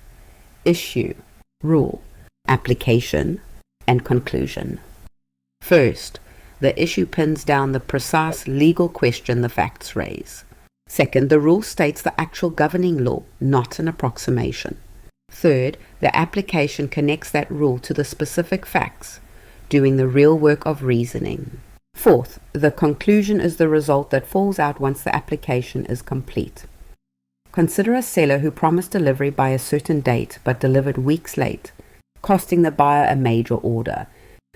issue, rule, application, and conclusion. First, the issue pins down the precise legal question the facts raise. Second, the rule states the actual governing law, not an approximation. Third, the application connects that rule to the specific facts, doing the real work of reasoning. Fourth, the conclusion is the result that falls out once the application is complete. Consider a seller who promised delivery by a certain date but delivered weeks late, costing the buyer a major order.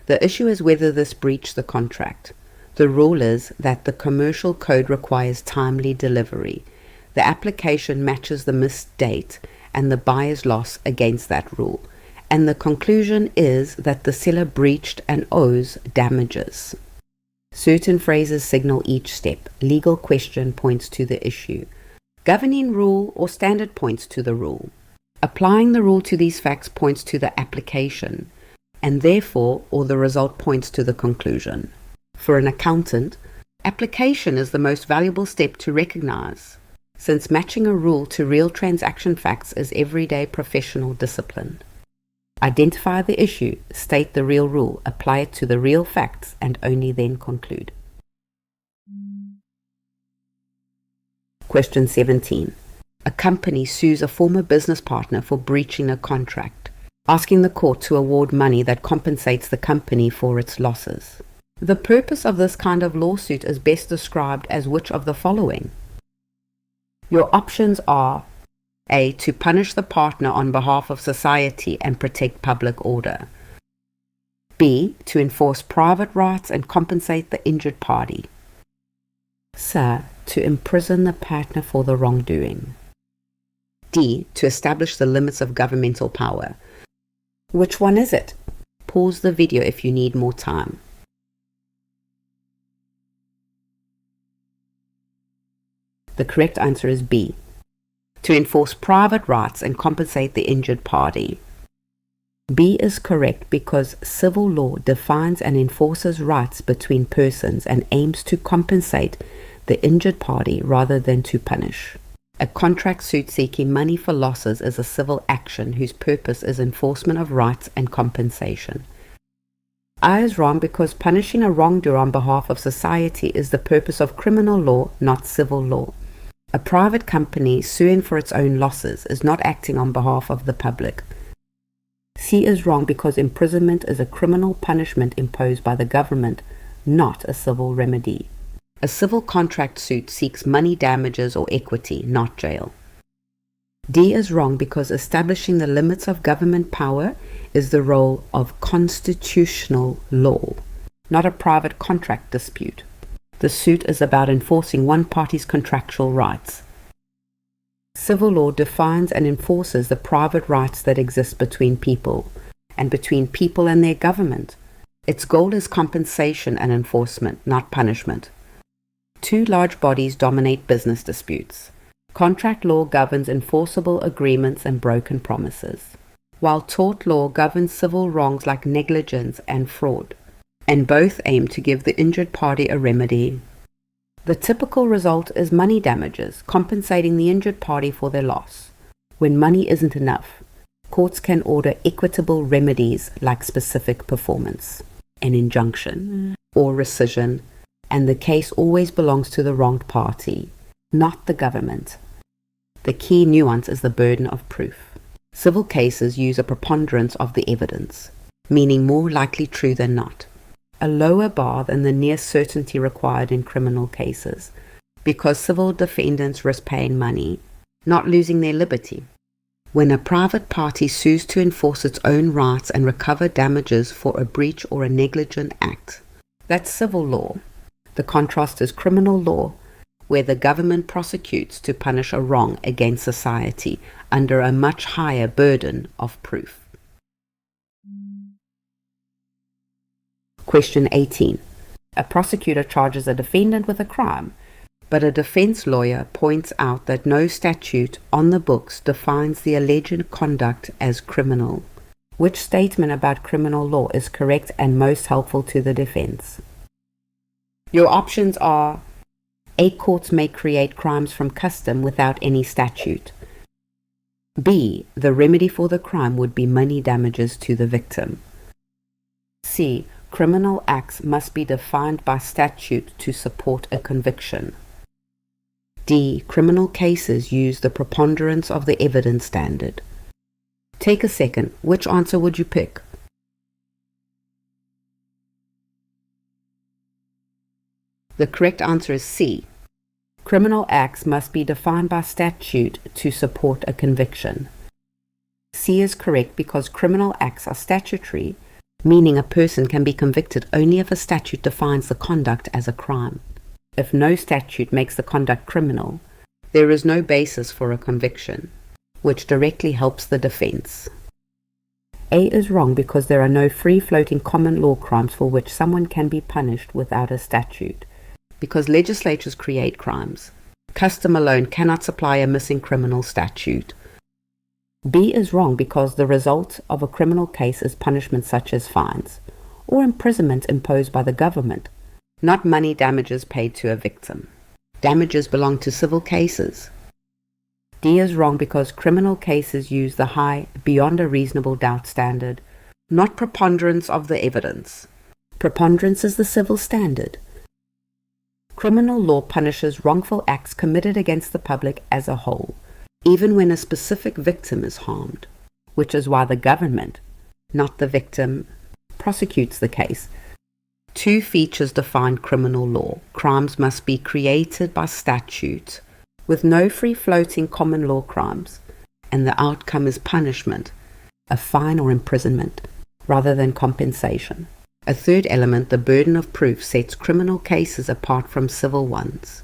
The issue is whether this breached the contract. The rule is that the commercial code requires timely delivery. The application matches the missed date and the buyer's loss against that rule. And the conclusion is that the seller breached and owes damages. Certain phrases signal each step. Legal question points to the issue. Governing rule or standard points to the rule. Applying the rule to these facts points to the application, and therefore, or the result points to the conclusion. For an accountant, application is the most valuable step to recognize, since matching a rule to real transaction facts is everyday professional discipline. Identify the issue, state the real rule, apply it to the real facts, and only then conclude. Question 17. A company sues a former business partner for breaching a contract, asking the court to award money that compensates the company for its losses. The purpose of this kind of lawsuit is best described as which of the following? Your options are A. To punish the partner on behalf of society and protect public order. B. To enforce private rights and compensate the injured party. C. To imprison the partner for the wrongdoing. D. To establish the limits of governmental power. Which one is it? Pause the video if you need more time. The correct answer is B. To enforce private rights and compensate the injured party. B is correct because civil law defines and enforces rights between persons and aims to compensate the injured party rather than to punish. A contract suit seeking money for losses is a civil action whose purpose is enforcement of rights and compensation. I is wrong because punishing a wrongdoer on behalf of society is the purpose of criminal law, not civil law. A private company suing for its own losses is not acting on behalf of the public. C is wrong because imprisonment is a criminal punishment imposed by the government, not a civil remedy. A civil contract suit seeks money damages or equity, not jail. D is wrong because establishing the limits of government power is the role of constitutional law, not a private contract dispute. The suit is about enforcing one party's contractual rights. Civil law defines and enforces the private rights that exist between people, and between people and their government. Its goal is compensation and enforcement, not punishment. Two large bodies dominate business disputes. Contract law governs enforceable agreements and broken promises, while tort law governs civil wrongs like negligence and fraud, and both aim to give the injured party a remedy. The typical result is money damages, compensating the injured party for their loss. When money isn't enough, courts can order equitable remedies like specific performance, an injunction, or rescission, and the case always belongs to the wronged party, not the government. The key nuance is the burden of proof. Civil cases use a preponderance of the evidence, meaning more likely true than not, a lower bar than the near certainty required in criminal cases, because civil defendants risk paying money, not losing their liberty. When a private party sues to enforce its own rights and recover damages for a breach or a negligent act, that's civil law. The contrast is criminal law, where the government prosecutes to punish a wrong against society under a much higher burden of proof. Question 18. A prosecutor charges a defendant with a crime, but a defense lawyer points out that no statute on the books defines the alleged conduct as criminal. Which statement about criminal law is correct and most helpful to the defense? Your options are: A. Courts may create crimes from custom without any statute. B. The remedy for the crime would be money damages to the victim. C. Criminal acts must be defined by statute to support a conviction. D. Criminal cases use the preponderance of the evidence standard. Take a second. Which answer would you pick? The correct answer is C. Criminal acts must be defined by statute to support a conviction. C is correct because criminal acts are statutory, meaning a person can be convicted only if a statute defines the conduct as a crime. If no statute makes the conduct criminal, there is no basis for a conviction, which directly helps the defense. A is wrong because there are no free-floating common law crimes for which someone can be punished without a statute, because legislatures create crimes. Custom alone cannot supply a missing criminal statute. B is wrong because the result of a criminal case is punishment such as fines or imprisonment imposed by the government, not money damages paid to a victim. Damages belong to civil cases. D is wrong because criminal cases use the high beyond a reasonable doubt standard, not preponderance of the evidence. Preponderance is the civil standard. Criminal law punishes wrongful acts committed against the public as a whole, even when a specific victim is harmed, which is why the government, not the victim, prosecutes the case. Two features define criminal law. Crimes must be created by statute, with no free-floating common law crimes, and the outcome is punishment, a fine or imprisonment, rather than compensation. A third element, the burden of proof, sets criminal cases apart from civil ones.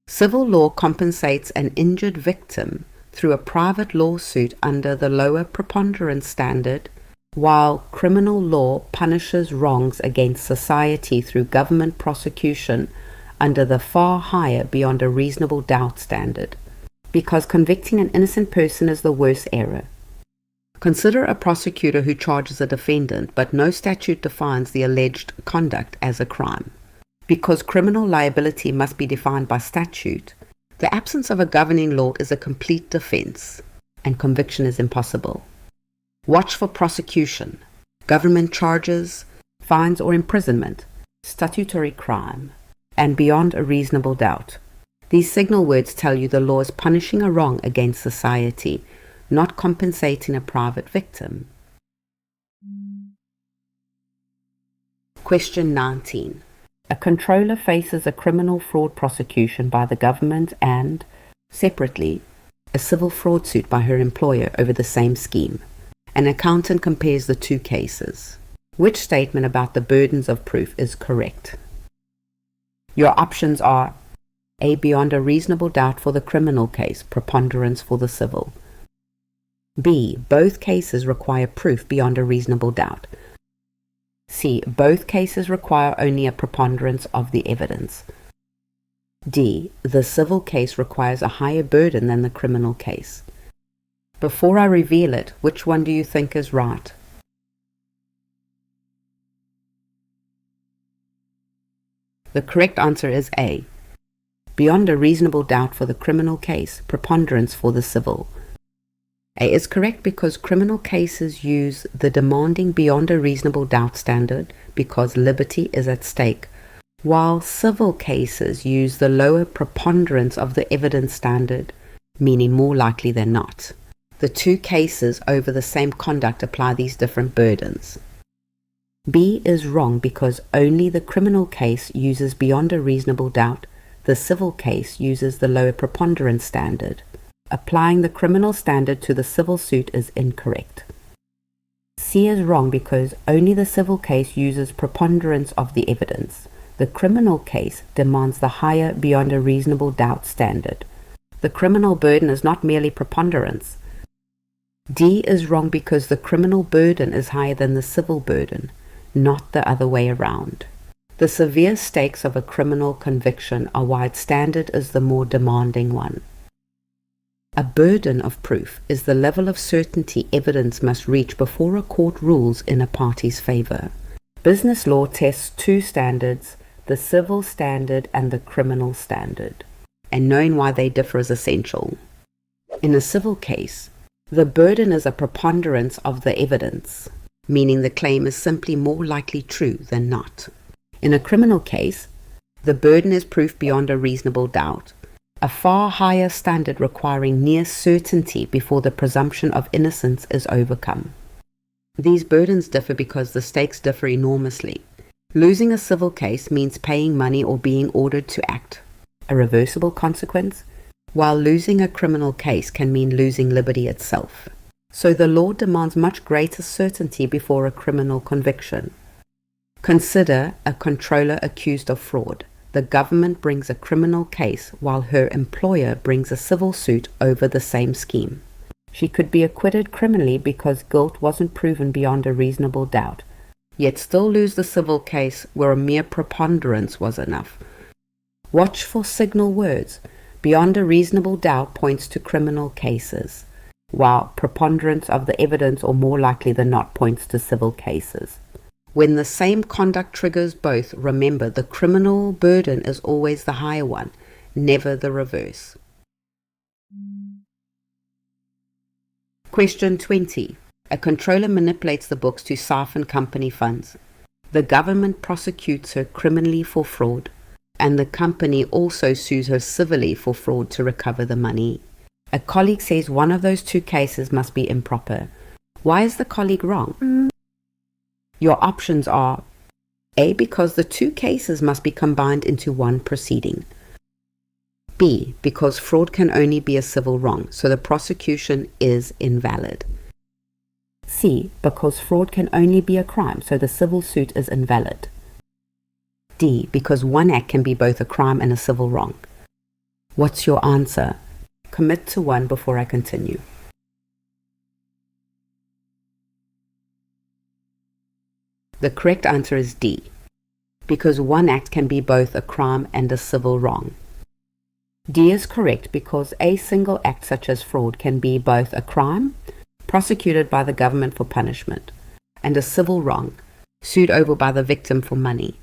Civil law compensates an injured victim through a private lawsuit under the lower preponderance standard, while criminal law punishes wrongs against society through government prosecution under the far higher beyond a reasonable doubt standard, because convicting an innocent person is the worst error. Consider a prosecutor who charges a defendant, but no statute defines the alleged conduct as a crime. Because criminal liability must be defined by statute, the absence of a governing law is a complete defense, and conviction is impossible. Watch for prosecution, government charges, fines or imprisonment, statutory crime, and beyond a reasonable doubt. These signal words tell you the law is punishing a wrong against society, not compensating a private victim. Question 19. A controller faces a criminal fraud prosecution by the government and, separately, a civil fraud suit by her employer over the same scheme. An accountant compares the two cases. Which statement about the burdens of proof is correct? Your options are: A. Beyond a reasonable doubt for the criminal case, preponderance for the civil. B. Both cases require proof beyond a reasonable doubt. C. Both cases require only a preponderance of the evidence. D. The civil case requires a higher burden than the criminal case. Before I reveal it, which one do you think is right? The correct answer is A. Beyond a reasonable doubt for the criminal case, preponderance for the civil. A is correct because criminal cases use the demanding beyond a reasonable doubt standard because liberty is at stake, while civil cases use the lower preponderance of the evidence standard, meaning more likely than not. The two cases over the same conduct apply these different burdens. B is wrong because only the criminal case uses beyond a reasonable doubt. The civil case uses the lower preponderance standard. Applying the criminal standard to the civil suit is incorrect. C is wrong because only the civil case uses preponderance of the evidence. The criminal case demands the higher beyond a reasonable doubt standard. The criminal burden is not merely preponderance. D is wrong because the criminal burden is higher than the civil burden, not the other way around. The severe stakes of a criminal conviction are why its standard is the more demanding one. A burden of proof is the level of certainty evidence must reach before a court rules in a party's favor. Business law tests two standards, the civil standard and the criminal standard, and knowing why they differ is essential. In a civil case, the burden is a preponderance of the evidence, meaning the claim is simply more likely true than not. In a criminal case, the burden is proof beyond a reasonable doubt, a far higher standard requiring near certainty before the presumption of innocence is overcome. These burdens differ because the stakes differ enormously. Losing a civil case means paying money or being ordered to act, a reversible consequence, while losing a criminal case can mean losing liberty itself. So the law demands much greater certainty before a criminal conviction. Consider a controller accused of fraud. The government brings a criminal case while her employer brings a civil suit over the same scheme. She could be acquitted criminally because guilt wasn't proven beyond a reasonable doubt, yet still lose the civil case where a mere preponderance was enough. Watch for signal words. Beyond a reasonable doubt points to criminal cases, while preponderance of the evidence or more likely than not points to civil cases. When the same conduct triggers both, remember the criminal burden is always the higher one, never the reverse. Question 20. A controller manipulates the books to siphon company funds. The government prosecutes her criminally for fraud, and the company also sues her civilly for fraud to recover the money. A colleague says one of those two cases must be improper. Why is the colleague wrong? Your options are A, because the two cases must be combined into one proceeding. B, because fraud can only be a civil wrong, so the prosecution is invalid. C, because fraud can only be a crime, so the civil suit is invalid. D, because one act can be both a crime and a civil wrong. What's your answer? Commit to one before I continue. The correct answer is D, because one act can be both a crime and a civil wrong. D is correct because a single act such as fraud can be both a crime, prosecuted by the government for punishment, and a civil wrong, sued over by the victim for money.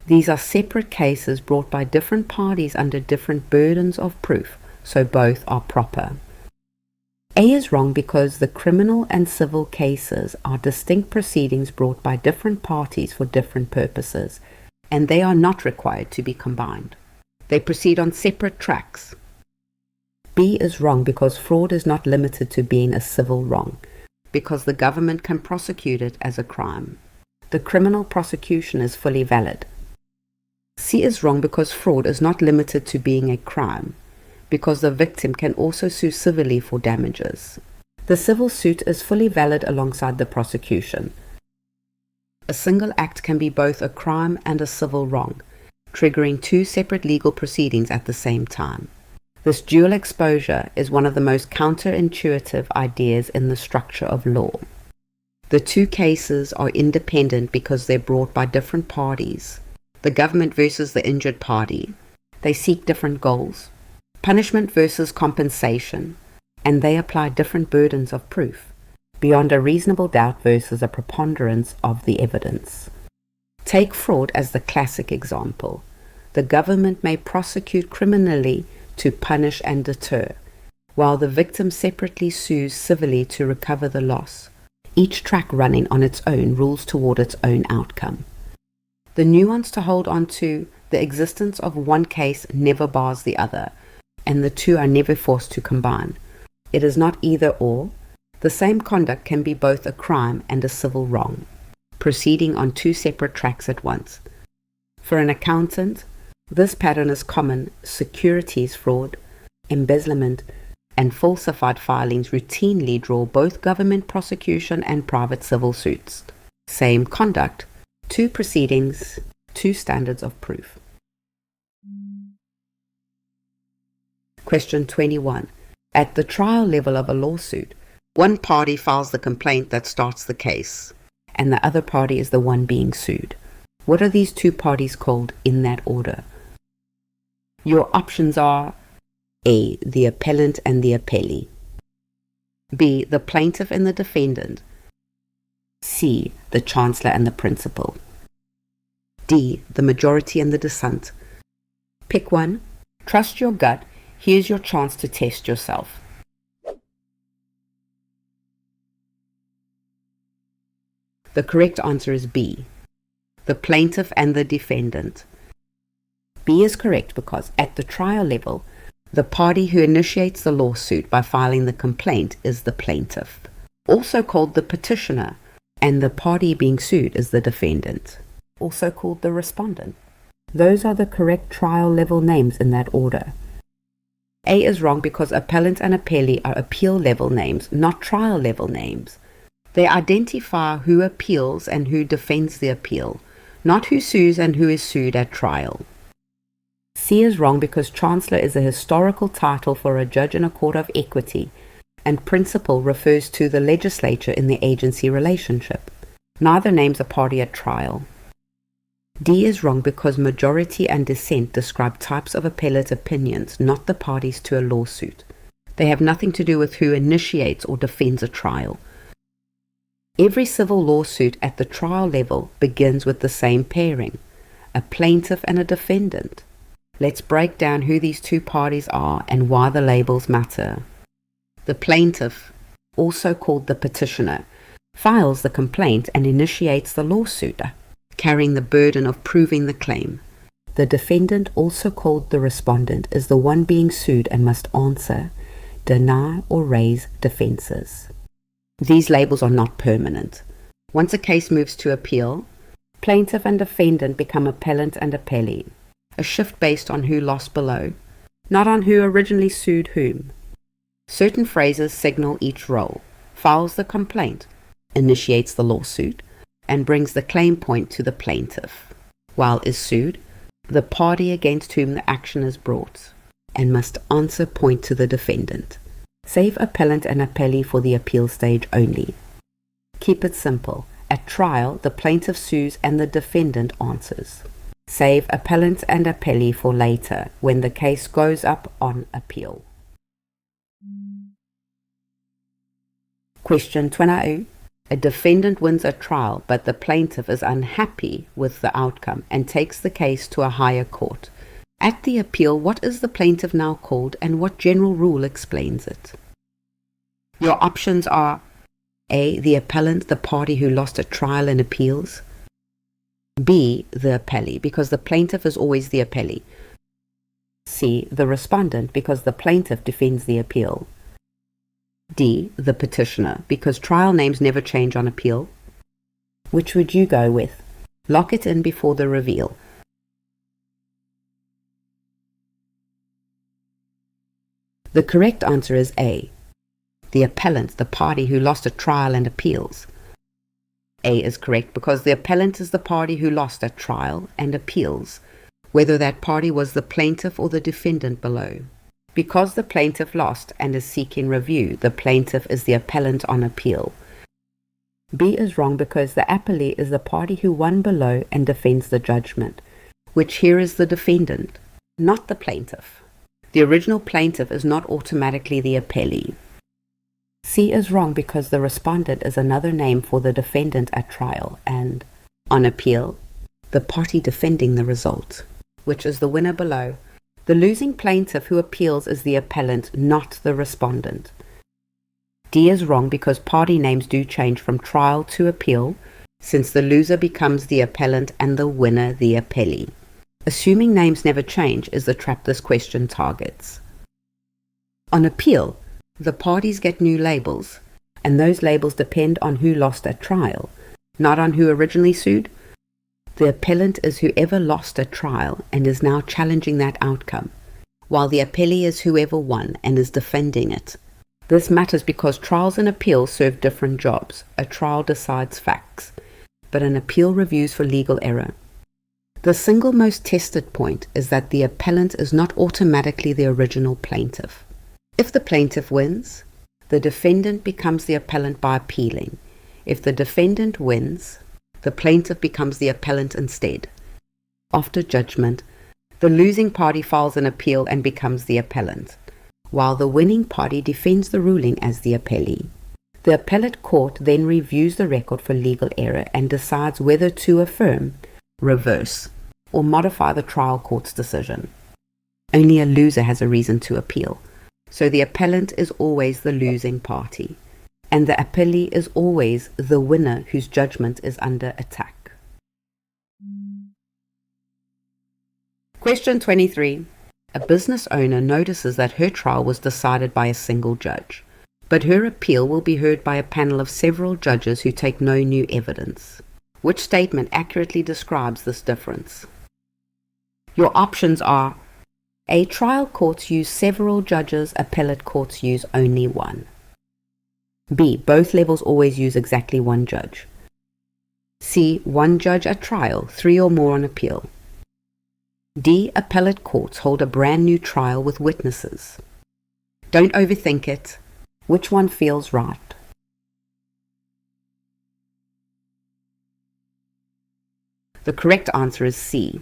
These are separate cases brought by different parties under different burdens of proof, so both are proper. A is wrong because the criminal and civil cases are distinct proceedings brought by different parties for different purposes, and they are not required to be combined. They proceed on separate tracks. B is wrong because fraud is not limited to being a civil wrong, because the government can prosecute it as a crime. The criminal prosecution is fully valid. C is wrong because fraud is not limited to being a crime, because the victim can also sue civilly for damages. The civil suit is fully valid alongside the prosecution. A single act can be both a crime and a civil wrong, triggering two separate legal proceedings at the same time. This dual exposure is one of the most counterintuitive ideas in the structure of law. The two cases are independent because they're brought by different parties. The government versus the injured party. They seek different goals. Punishment versus compensation, and they apply different burdens of proof, beyond a reasonable doubt versus a preponderance of the evidence. Take fraud as the classic example. The government may prosecute criminally to punish and deter, while the victim separately sues civilly to recover the loss. Each track running on its own rules toward its own outcome. The nuance to hold on to: the existence of one case never bars the other, and the two are never forced to combine. It is not either or. The same conduct can be both a crime and a civil wrong, proceeding on two separate tracks at once. For an accountant, this pattern is common. Securities fraud, embezzlement, and falsified filings routinely draw both government prosecution and private civil suits. Same conduct, two proceedings, two standards of proof. Question 21. At the trial level of a lawsuit, one party files the complaint that starts the case, and the other party is the one being sued. What are these two parties called in that order? Your options are: A, the appellant and the appellee; B, the plaintiff and the defendant; C, the chancellor and the principal; D, the majority and the dissent. Pick one. Trust your gut. Here's your chance to test yourself. The correct answer is B, the plaintiff and the defendant. B is correct because at the trial level, the party who initiates the lawsuit by filing the complaint is the plaintiff, also called the petitioner, and the party being sued is the defendant, also called the respondent. Those are the correct trial level names in that order. A is wrong because appellant and appellee are appeal level names, not trial level names. They identify who appeals and who defends the appeal, not who sues and who is sued at trial. C is wrong because chancellor is a historical title for a judge in a court of equity, and principal refers to the legislature in the agency relationship. Neither names a party at trial. D is wrong because majority and dissent describe types of appellate opinions, not the parties to a lawsuit. They have nothing to do with who initiates or defends a trial. Every civil lawsuit at the trial level begins with the same pairing, a plaintiff and a defendant. Let's break down who these two parties are and why the labels matter. The plaintiff, also called the petitioner, files the complaint and initiates the lawsuit, carrying the burden of proving the claim. The defendant, also called the respondent, is the one being sued and must answer, deny, or raise defenses. These labels are not permanent. Once a case moves to appeal, plaintiff and defendant become appellant and appellee, a shift based on who lost below, not on who originally sued whom. Certain phrases signal each role: files the complaint, initiates the lawsuit, and brings the claim point to the plaintiff, while is sued, the party against whom the action is brought, and must answer point to the defendant. Save appellant and appellee for the appeal stage only. Keep it simple. At trial, the plaintiff sues and the defendant answers. Save appellant and appellee for later, when the case goes up on appeal. Question 22. A defendant wins a trial, but the plaintiff is unhappy with the outcome and takes the case to a higher court. At the appeal, what is the plaintiff now called, and what general rule explains it? Your options are: A, the appellant, the party who lost a trial in appeals; B, the appellee, because the plaintiff is always the appellee; C, the respondent, because the plaintiff defends the appeal; D, the petitioner, because trial names never change on appeal. Which would you go with? Lock it in before the reveal. The correct answer is A, the appellant, the party who lost a trial and appeals. A is correct because the appellant is the party who lost at trial and appeals, whether that party was the plaintiff or the defendant below. Because the plaintiff lost and is seeking review, the plaintiff is the appellant on appeal. B is wrong because the appellee is the party who won below and defends the judgment, which here is the defendant, not the plaintiff. The original plaintiff is not automatically the appellee. C is wrong because the respondent is another name for the defendant at trial and, on appeal, the party defending the result, which is the winner below. The losing plaintiff who appeals is the appellant, not the respondent. D is wrong because party names do change from trial to appeal, since the loser becomes the appellant and the winner the appellee. Assuming names never change is the trap this question targets. On appeal, the parties get new labels, and those labels depend on who lost at trial, not on who originally sued. The appellant is whoever lost at trial and is now challenging that outcome, while the appellee is whoever won and is defending it. This matters because trials and appeals serve different jobs. A trial decides facts, but an appeal reviews for legal error. The single most tested point is that the appellant is not automatically the original plaintiff. If the plaintiff wins, the defendant becomes the appellant by appealing. If the defendant wins, the plaintiff becomes the appellant instead. After judgment, the losing party files an appeal and becomes the appellant, while the winning party defends the ruling as the appellee. The appellate court then reviews the record for legal error and decides whether to affirm, reverse, or modify the trial court's decision. Only a loser has a reason to appeal, so the appellant is always the losing party, and the appellee is always the winner whose judgment is under attack. Question 23. A business owner notices that her trial was decided by a single judge, but her appeal will be heard by a panel of several judges who take no new evidence. Which statement accurately describes this difference? Your options are: A. Trial courts use several judges, appellate courts use only one. B. Both levels always use exactly one judge. C. One judge at trial, 3 or more on appeal. D. Appellate courts hold a brand new trial with witnesses. Don't overthink it. Which one feels right? The correct answer is C.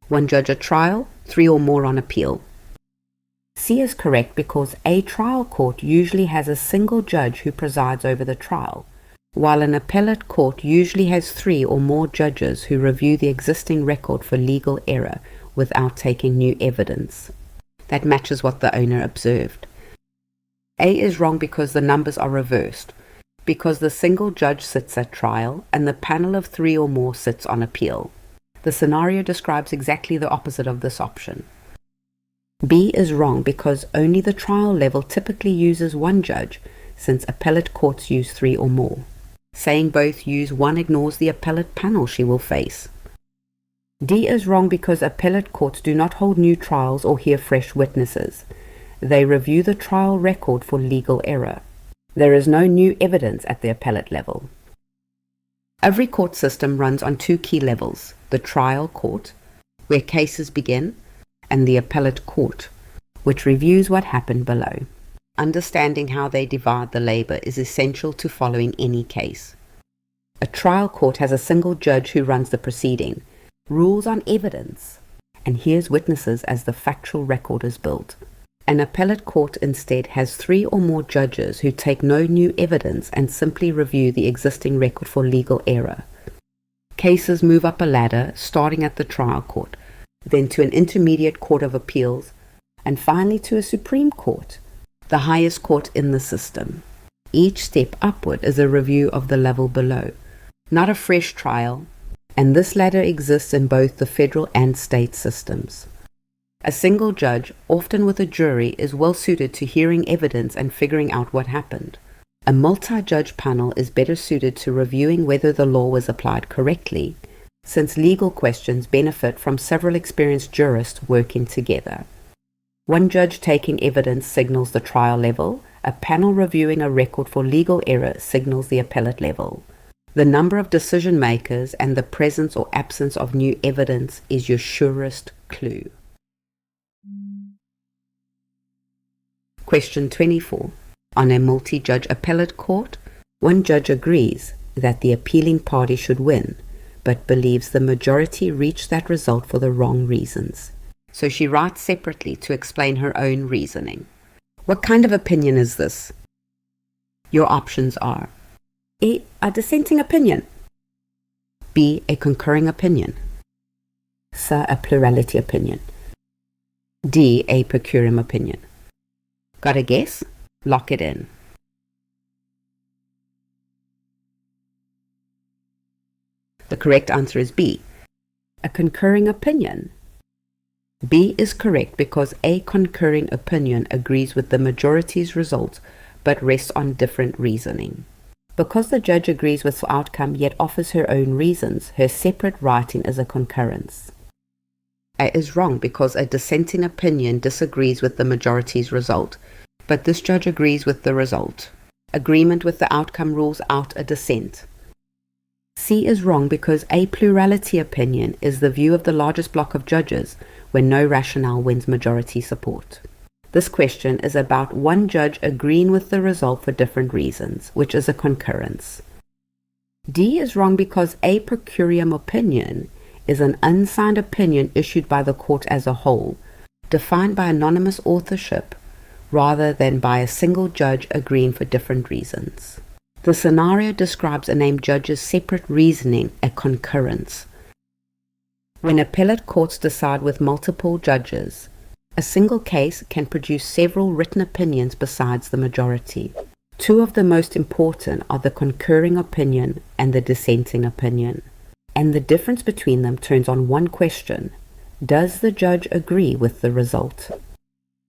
One judge at trial, 3 or more on appeal. C is correct because a trial court usually has a single judge who presides over the trial, while an appellate court usually has 3 or more judges who review the existing record for legal error without taking new evidence. That matches what the owner observed. A is wrong because the numbers are reversed, because the single judge sits at trial and the panel of 3 or more sits on appeal. The scenario describes exactly the opposite of this option. B is wrong because only the trial level typically uses one judge, since appellate courts use 3 or more. Saying both use one ignores the appellate panel she will face. D is wrong because appellate courts do not hold new trials or hear fresh witnesses. They review the trial record for legal error. There is no new evidence at the appellate level. Every court system runs on 2 key levels: the trial court, where cases begin, and the appellate court, which reviews what happened below. Understanding how they divide the labor is essential to following any case. A trial court has a single judge who runs the proceeding, rules on evidence, and hears witnesses as the factual record is built. An appellate court instead has 3 or more judges who take no new evidence and simply review the existing record for legal error. Cases move up a ladder, starting at the trial court, then to an intermediate court of appeals, and finally to a Supreme Court, the highest court in the system. Each step upward is a review of the level below, not a fresh trial, and this ladder exists in both the federal and state systems. A single judge, often with a jury, is well suited to hearing evidence and figuring out what happened. A multi-judge panel is better suited to reviewing whether the law was applied correctly, since legal questions benefit from several experienced jurists working together. One judge taking evidence signals the trial level. A panel reviewing a record for legal error signals the appellate level. The number of decision makers and the presence or absence of new evidence is your surest clue. Question 24. On a multi-judge appellate court, one judge agrees that the appealing party should win, but believes the majority reached that result for the wrong reasons. So she writes separately to explain her own reasoning. What kind of opinion is this? Your options are: A. A dissenting opinion. B. A concurring opinion. C. A plurality opinion. D. A per curiam opinion. Got a guess? Lock it in. The correct answer is B, a concurring opinion. B is correct because a concurring opinion agrees with the majority's result but rests on different reasoning. Because the judge agrees with the outcome yet offers her own reasons, her separate writing is a concurrence. A is wrong because a dissenting opinion disagrees with the majority's result, but this judge agrees with the result. Agreement with the outcome rules out a dissent. C is wrong because a plurality opinion is the view of the largest block of judges when no rationale wins majority support. This question is about one judge agreeing with the result for different reasons, which is a concurrence. D is wrong because a per curiam opinion is an unsigned opinion issued by the court as a whole, defined by anonymous authorship rather than by a single judge agreeing for different reasons. The scenario describes a named judge's separate reasoning, a concurrence. When appellate courts decide with multiple judges, a single case can produce several written opinions besides the majority. Two of the most important are the concurring opinion and the dissenting opinion, and the difference between them turns on one question: does the judge agree with the result?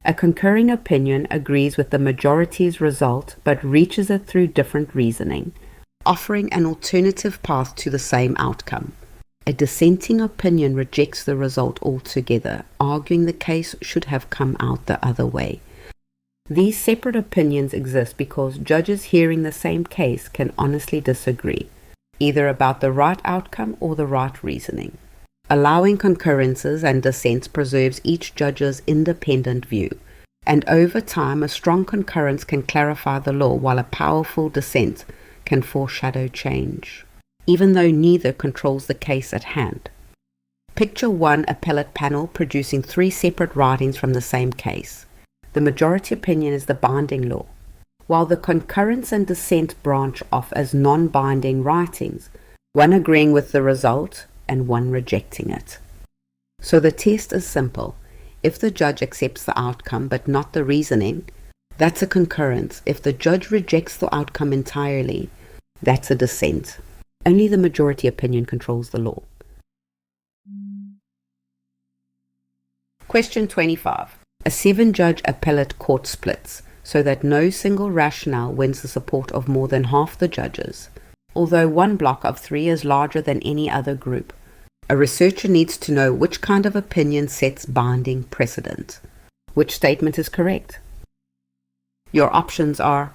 A concurring opinion agrees with the majority's result but reaches it through different reasoning, offering an alternative path to the same outcome. A dissenting opinion rejects the result altogether, arguing the case should have come out the other way. These separate opinions exist because judges hearing the same case can honestly disagree, either about the right outcome or the right reasoning. Allowing concurrences and dissents preserves each judge's independent view, and over time a strong concurrence can clarify the law while a powerful dissent can foreshadow change, even though neither controls the case at hand. Picture one appellate panel producing three separate writings from the same case. The majority opinion is the binding law, while the concurrence and dissent branch off as non-binding writings, one agreeing with the result and one rejecting it. So the test is simple. If the judge accepts the outcome but not the reasoning, that's a concurrence. If the judge rejects the outcome entirely, that's a dissent. Only the majority opinion controls the law. Question 25. A 7-judge appellate court splits so that no single rationale wins the support of more than half the judges. Although one block of 3 is larger than any other group, a researcher needs to know which kind of opinion sets binding precedent. Which statement is correct? Your options are: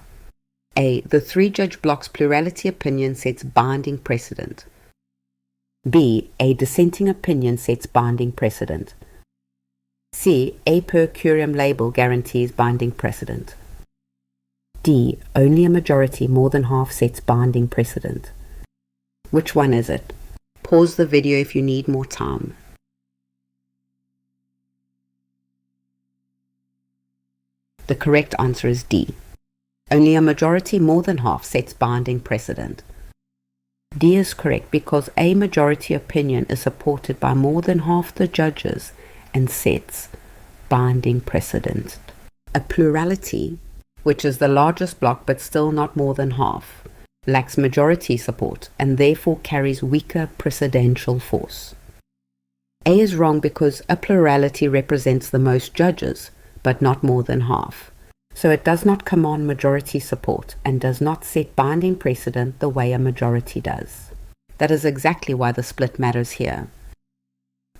A. The 3-judge block's plurality opinion sets binding precedent. B. A dissenting opinion sets binding precedent. C. A per curiam label guarantees binding precedent. D. Only a majority more than half sets binding precedent. Which one is it? Pause the video if you need more time. The correct answer is D. Only a majority more than half sets binding precedent. D is correct because a majority opinion is supported by more than half the judges and sets binding precedent. A plurality, which is the largest block but still not more than half, lacks majority support and therefore carries weaker precedential force. A is wrong because a plurality represents the most judges but not more than half, so it does not command majority support and does not set binding precedent the way a majority does. That is exactly why the split matters here.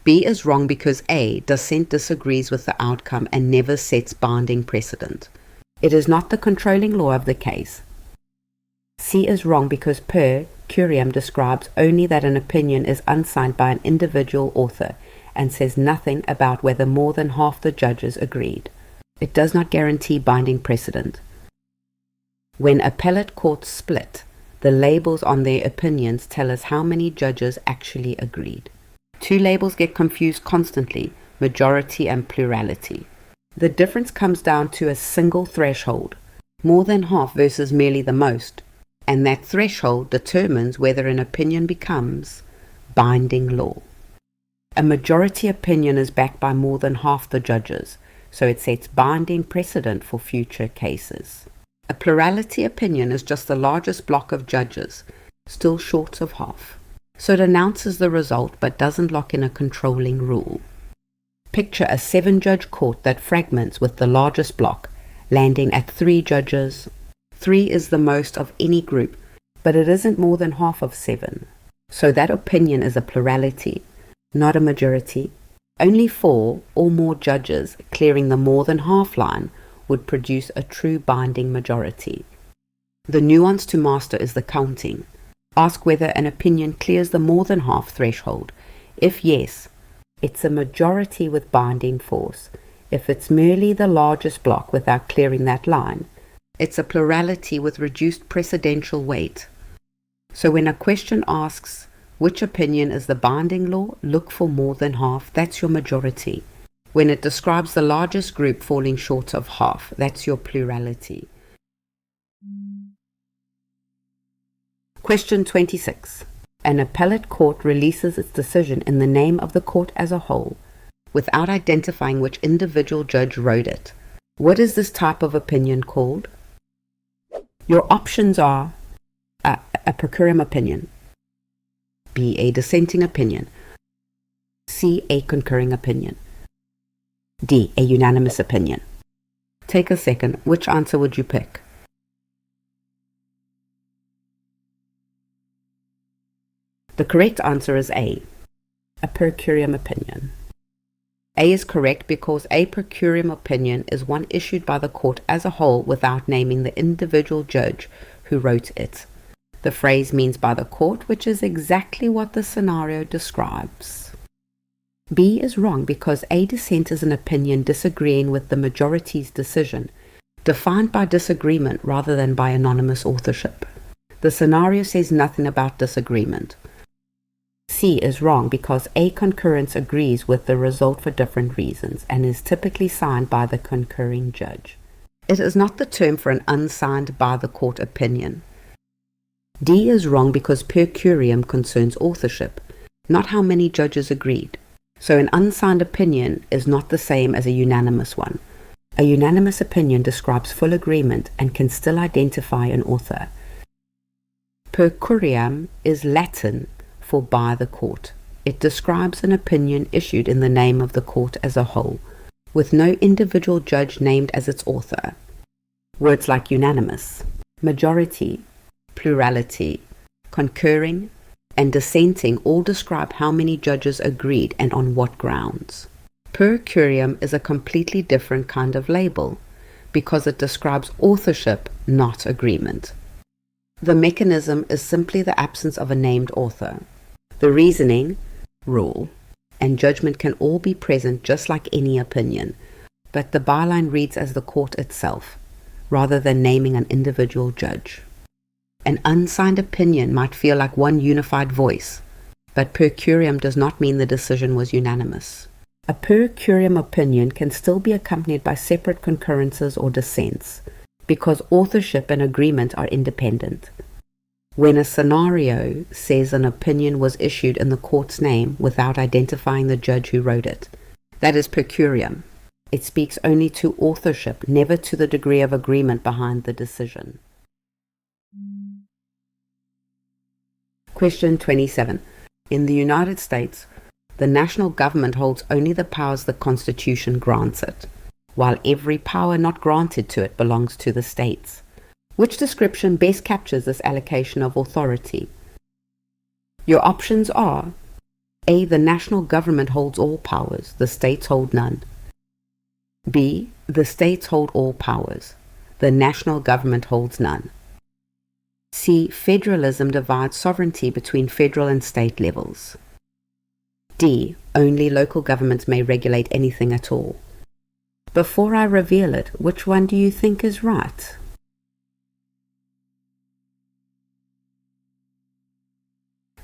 B is wrong because A, dissent disagrees with the outcome and never sets binding precedent. It is not the controlling law of the case. C is wrong because per curiam describes only that an opinion is unsigned by an individual author and says nothing about whether more than half the judges agreed. It does not guarantee binding precedent. When appellate courts split, the labels on their opinions tell us how many judges actually agreed. Two labels get confused constantly: majority and plurality. The difference comes down to a single threshold, more than half versus merely the most, and that threshold determines whether an opinion becomes binding law. A majority opinion is backed by more than half the judges, so it sets binding precedent for future cases. A plurality opinion is just the largest block of judges, still short of half, so it announces the result but doesn't lock in a controlling rule. Picture a 7-judge court that fragments with the largest block, landing at 3 judges. 3 is the most of any group, but it isn't more than half of 7. So that opinion is a plurality, not a majority. Only 4 or more judges clearing the more than half line would produce a true binding majority. The nuance to master is the counting. Ask whether an opinion clears the more than half threshold. If yes, it's a majority with binding force. If it's merely the largest block without clearing that line, it's a plurality with reduced precedential weight. So when a question asks, which opinion is the binding law, look for more than half, that's your majority. When it describes the largest group falling short of half, that's your plurality. Question 26. An appellate court releases its decision in the name of the court as a whole, without identifying which individual judge wrote it. What is this type of opinion called? Your options are a per curiam opinion, B, a dissenting opinion, C, a concurring opinion, D, a unanimous opinion. Take a second. Which answer would you pick? The correct answer is A, a per curiam opinion. A is correct because a per curiam opinion is one issued by the court as a whole without naming the individual judge who wrote it. The phrase means by the court, which is exactly what the scenario describes. B is wrong because a dissent is an opinion disagreeing with the majority's decision, defined by disagreement rather than by anonymous authorship. The scenario says nothing about disagreement. C is wrong because a concurrence agrees with the result for different reasons and is typically signed by the concurring judge. It is not the term for an unsigned by the court opinion. D is wrong because per curiam concerns authorship, not how many judges agreed. So an unsigned opinion is not the same as a unanimous one. A unanimous opinion describes full agreement and can still identify an author. Per curiam is Latin for by the court. It describes an opinion issued in the name of the court as a whole, with no individual judge named as its author. Words like unanimous, majority, plurality, concurring, and dissenting all describe how many judges agreed and on what grounds. Per curiam is a completely different kind of label because it describes authorship, not agreement. The mechanism is simply the absence of a named author. The reasoning, rule, and judgment can all be present just like any opinion, but the byline reads as the court itself, rather than naming an individual judge. An unsigned opinion might feel like one unified voice, but per curiam does not mean the decision was unanimous. A per curiam opinion can still be accompanied by separate concurrences or dissents, because authorship and agreement are independent. When a scenario says an opinion was issued in the court's name without identifying the judge who wrote it, that is per curiam. It speaks only to authorship, never to the degree of agreement behind the decision. Question 27. In the United States, the national government holds only the powers the Constitution grants it, while every power not granted to it belongs to the states. Which description best captures this allocation of authority? Your options are A. The national government holds all powers, the states hold none. B. The states hold all powers, the national government holds none. C. Federalism divides sovereignty between federal and state levels. D. Only local governments may regulate anything at all. Before I reveal it, which one do you think is right?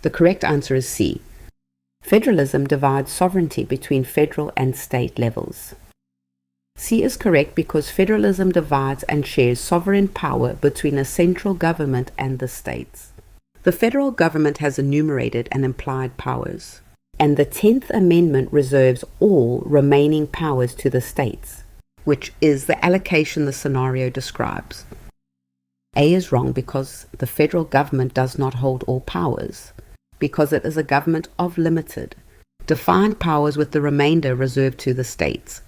The correct answer is C. Federalism divides sovereignty between federal and state levels. C is correct because federalism divides and shares sovereign power between a central government and the states. The federal government has enumerated and implied powers, and the 10th Amendment reserves all remaining powers to the states, which is the allocation the scenario describes. A is wrong because the federal government does not hold all powers. because it is a government of limited, defined powers with the remainder reserved to the states.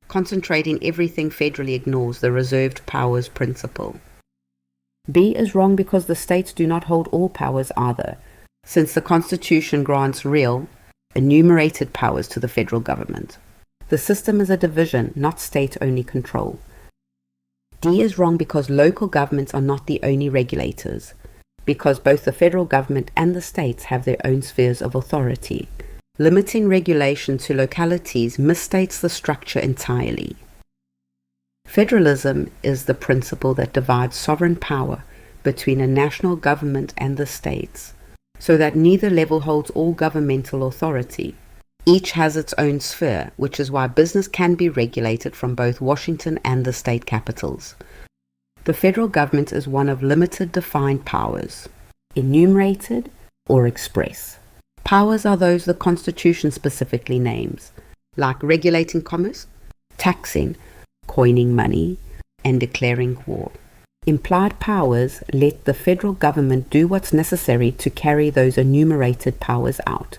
Concentrating everything federally ignores the reserved powers principle. B is wrong because the states do not hold all powers either, since the Constitution grants real, enumerated powers to the federal government. The system is a division, not state-only control. D is wrong because local governments are not the only regulators, because both the federal government and the states have their own spheres of authority. Limiting regulation to localities misstates the structure entirely. Federalism is the principle that divides sovereign power between a national government and the states, so that neither level holds all governmental authority. Each has its own sphere, which is why business can be regulated from both Washington and the state capitals. The federal government is one of limited defined powers, enumerated or express. Powers are those the Constitution specifically names, like regulating commerce, taxing, coining money, and declaring war. Implied powers let the federal government do what's necessary to carry those enumerated powers out.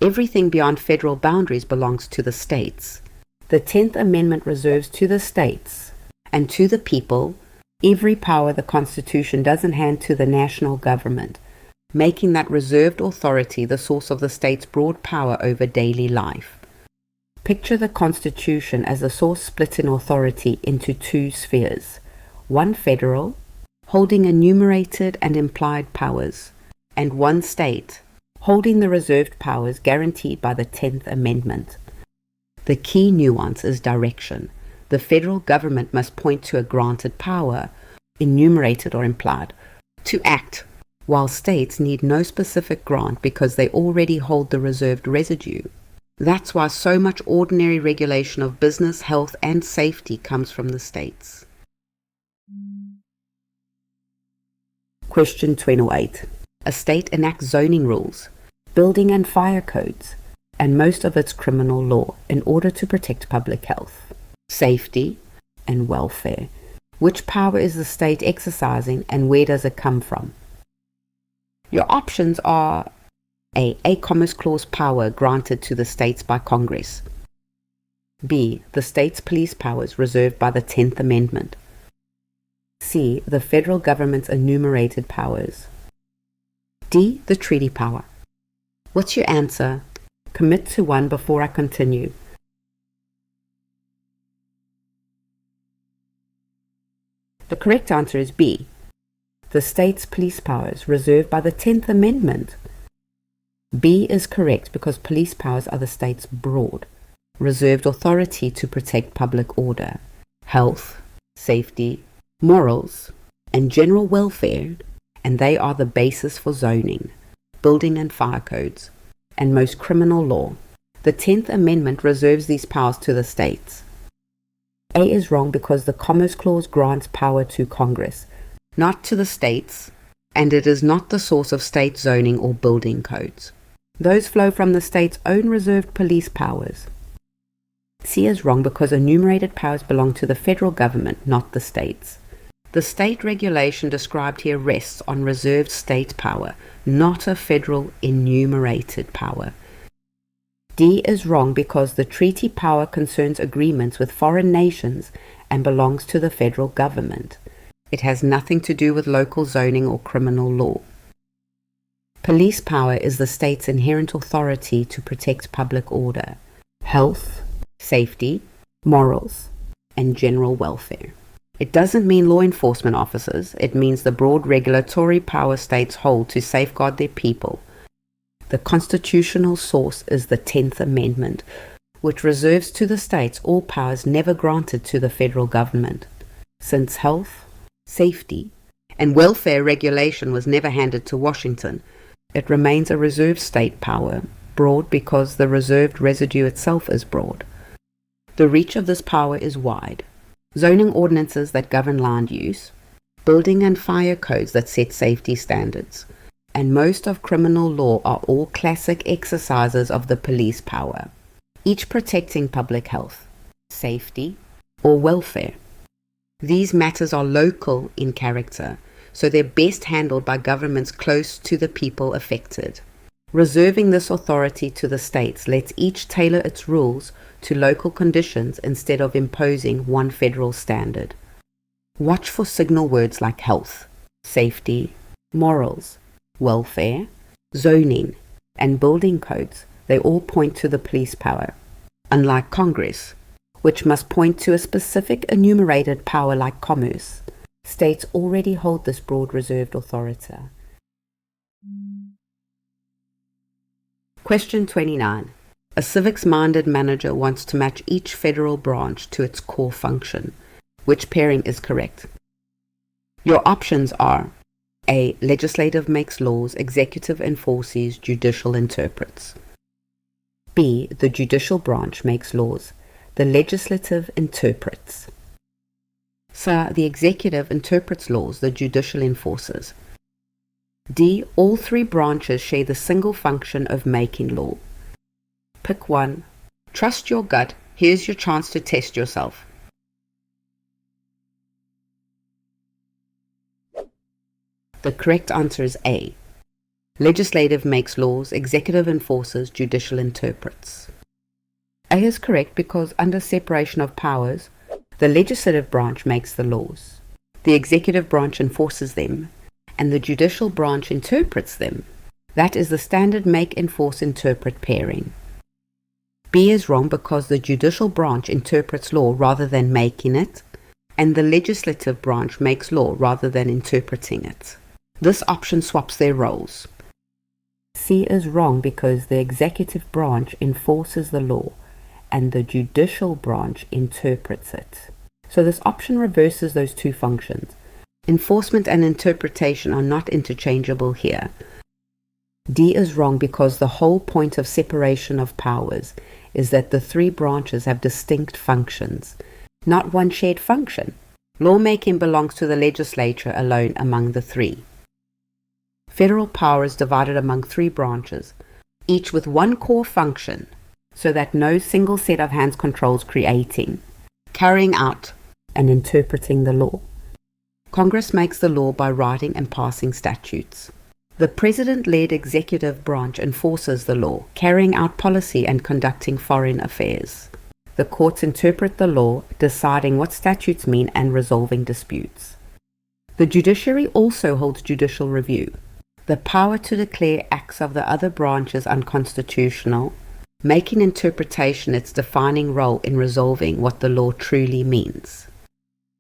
Everything beyond federal boundaries belongs to the states. The 10th Amendment reserves to the states and to the people every power the Constitution doesn't hand to the national government, making that reserved authority the source of the state's broad power over daily life. Picture the Constitution as a source split in authority into two spheres, one federal, holding enumerated and implied powers, and one state, holding the reserved powers guaranteed by the 10th Amendment. The key nuance is direction. The federal government must point to a granted power, enumerated or implied, to act, while states need no specific grant because they already hold the reserved residue. That's why so much ordinary regulation of business, health, and safety comes from the states. Question 28. A state enacts zoning rules, building and fire codes, and most of its criminal law in order to protect public health, safety, and welfare. Which power is the state exercising and where does it come from? Your options are A. Commerce Clause power granted to the states by Congress. B. The state's police powers reserved by the 10th Amendment. C. The federal government's enumerated powers. D. The treaty power. What's your answer? Commit to one before I continue. The correct answer is B. The state's police powers reserved by the 10th Amendment. B is correct because police powers are the state's broad, reserved authority to protect public order, health, safety, morals, and general welfare, and they are the basis for zoning, building and fire codes, and most criminal law. The 10th Amendment reserves these powers to the states. A is wrong because the Commerce Clause grants power to Congress, not to the states, and it is not the source of state zoning or building codes. Those flow from the state's own reserved police powers. C is wrong because enumerated powers belong to the federal government, not the states. The state regulation described here rests on reserved state power, not a federal enumerated power. D is wrong because the treaty power concerns agreements with foreign nations and belongs to the federal government. It has nothing to do with local zoning or criminal law. Police power is the state's inherent authority to protect public order, health, safety, morals, and general welfare. It doesn't mean law enforcement officers. It means the broad regulatory power states hold to safeguard their people. The constitutional source is the 10th Amendment, which reserves to the states all powers never granted to the federal government. Since health, safety, and welfare regulation was never handed to Washington, it remains a reserved state power, broad because the reserved residue itself is broad. The reach of this power is wide. Zoning ordinances that govern land use, building and fire codes that set safety standards, and most of criminal law are all classic exercises of the police power, each protecting public health, safety, or welfare. These matters are local in character, so they're best handled by governments close to the people affected. Reserving this authority to the states lets each tailor its rules to local conditions instead of imposing one federal standard. Watch for signal words like health, safety, morals, welfare, zoning, and building codes. They all point to the police power. Unlike Congress, which must point to a specific enumerated power like commerce, states already hold this broad reserved authority. Question 29. A civics-minded manager wants to match each federal branch to its core function. Which pairing is correct? Your options are A. Legislative makes laws, executive enforces, judicial interprets. B. The judicial branch makes laws, the legislative interprets. C. The executive interprets laws, the judicial enforces. D. All three branches share the single function of making law. Pick one. Trust your gut. Here's your chance to test yourself. The correct answer is A. Legislative makes laws, executive enforces, judicial interprets. A is correct because under separation of powers, the legislative branch makes the laws, the executive branch enforces them, and the judicial branch interprets them. That is the standard make, enforce, interpret pairing. B is wrong because the judicial branch interprets law rather than making it, and the legislative branch makes law rather than interpreting it. This option swaps their roles. C is wrong because the executive branch enforces the law and the judicial branch interprets it. So this option reverses those two functions. Enforcement and interpretation are not interchangeable here. D is wrong because the whole point of separation of powers is that the three branches have distinct functions, not one shared function. Lawmaking belongs to the legislature alone among the three. Federal power is divided among three branches, each with one core function, so that no single set of hands controls creating, carrying out, and interpreting the law. Congress makes the law by writing and passing statutes. The President-led executive branch enforces the law, carrying out policy and conducting foreign affairs. The courts interpret the law, deciding what statutes mean and resolving disputes. The judiciary also holds judicial review, the power to declare acts of the other branches unconstitutional, making interpretation its defining role in resolving what the law truly means.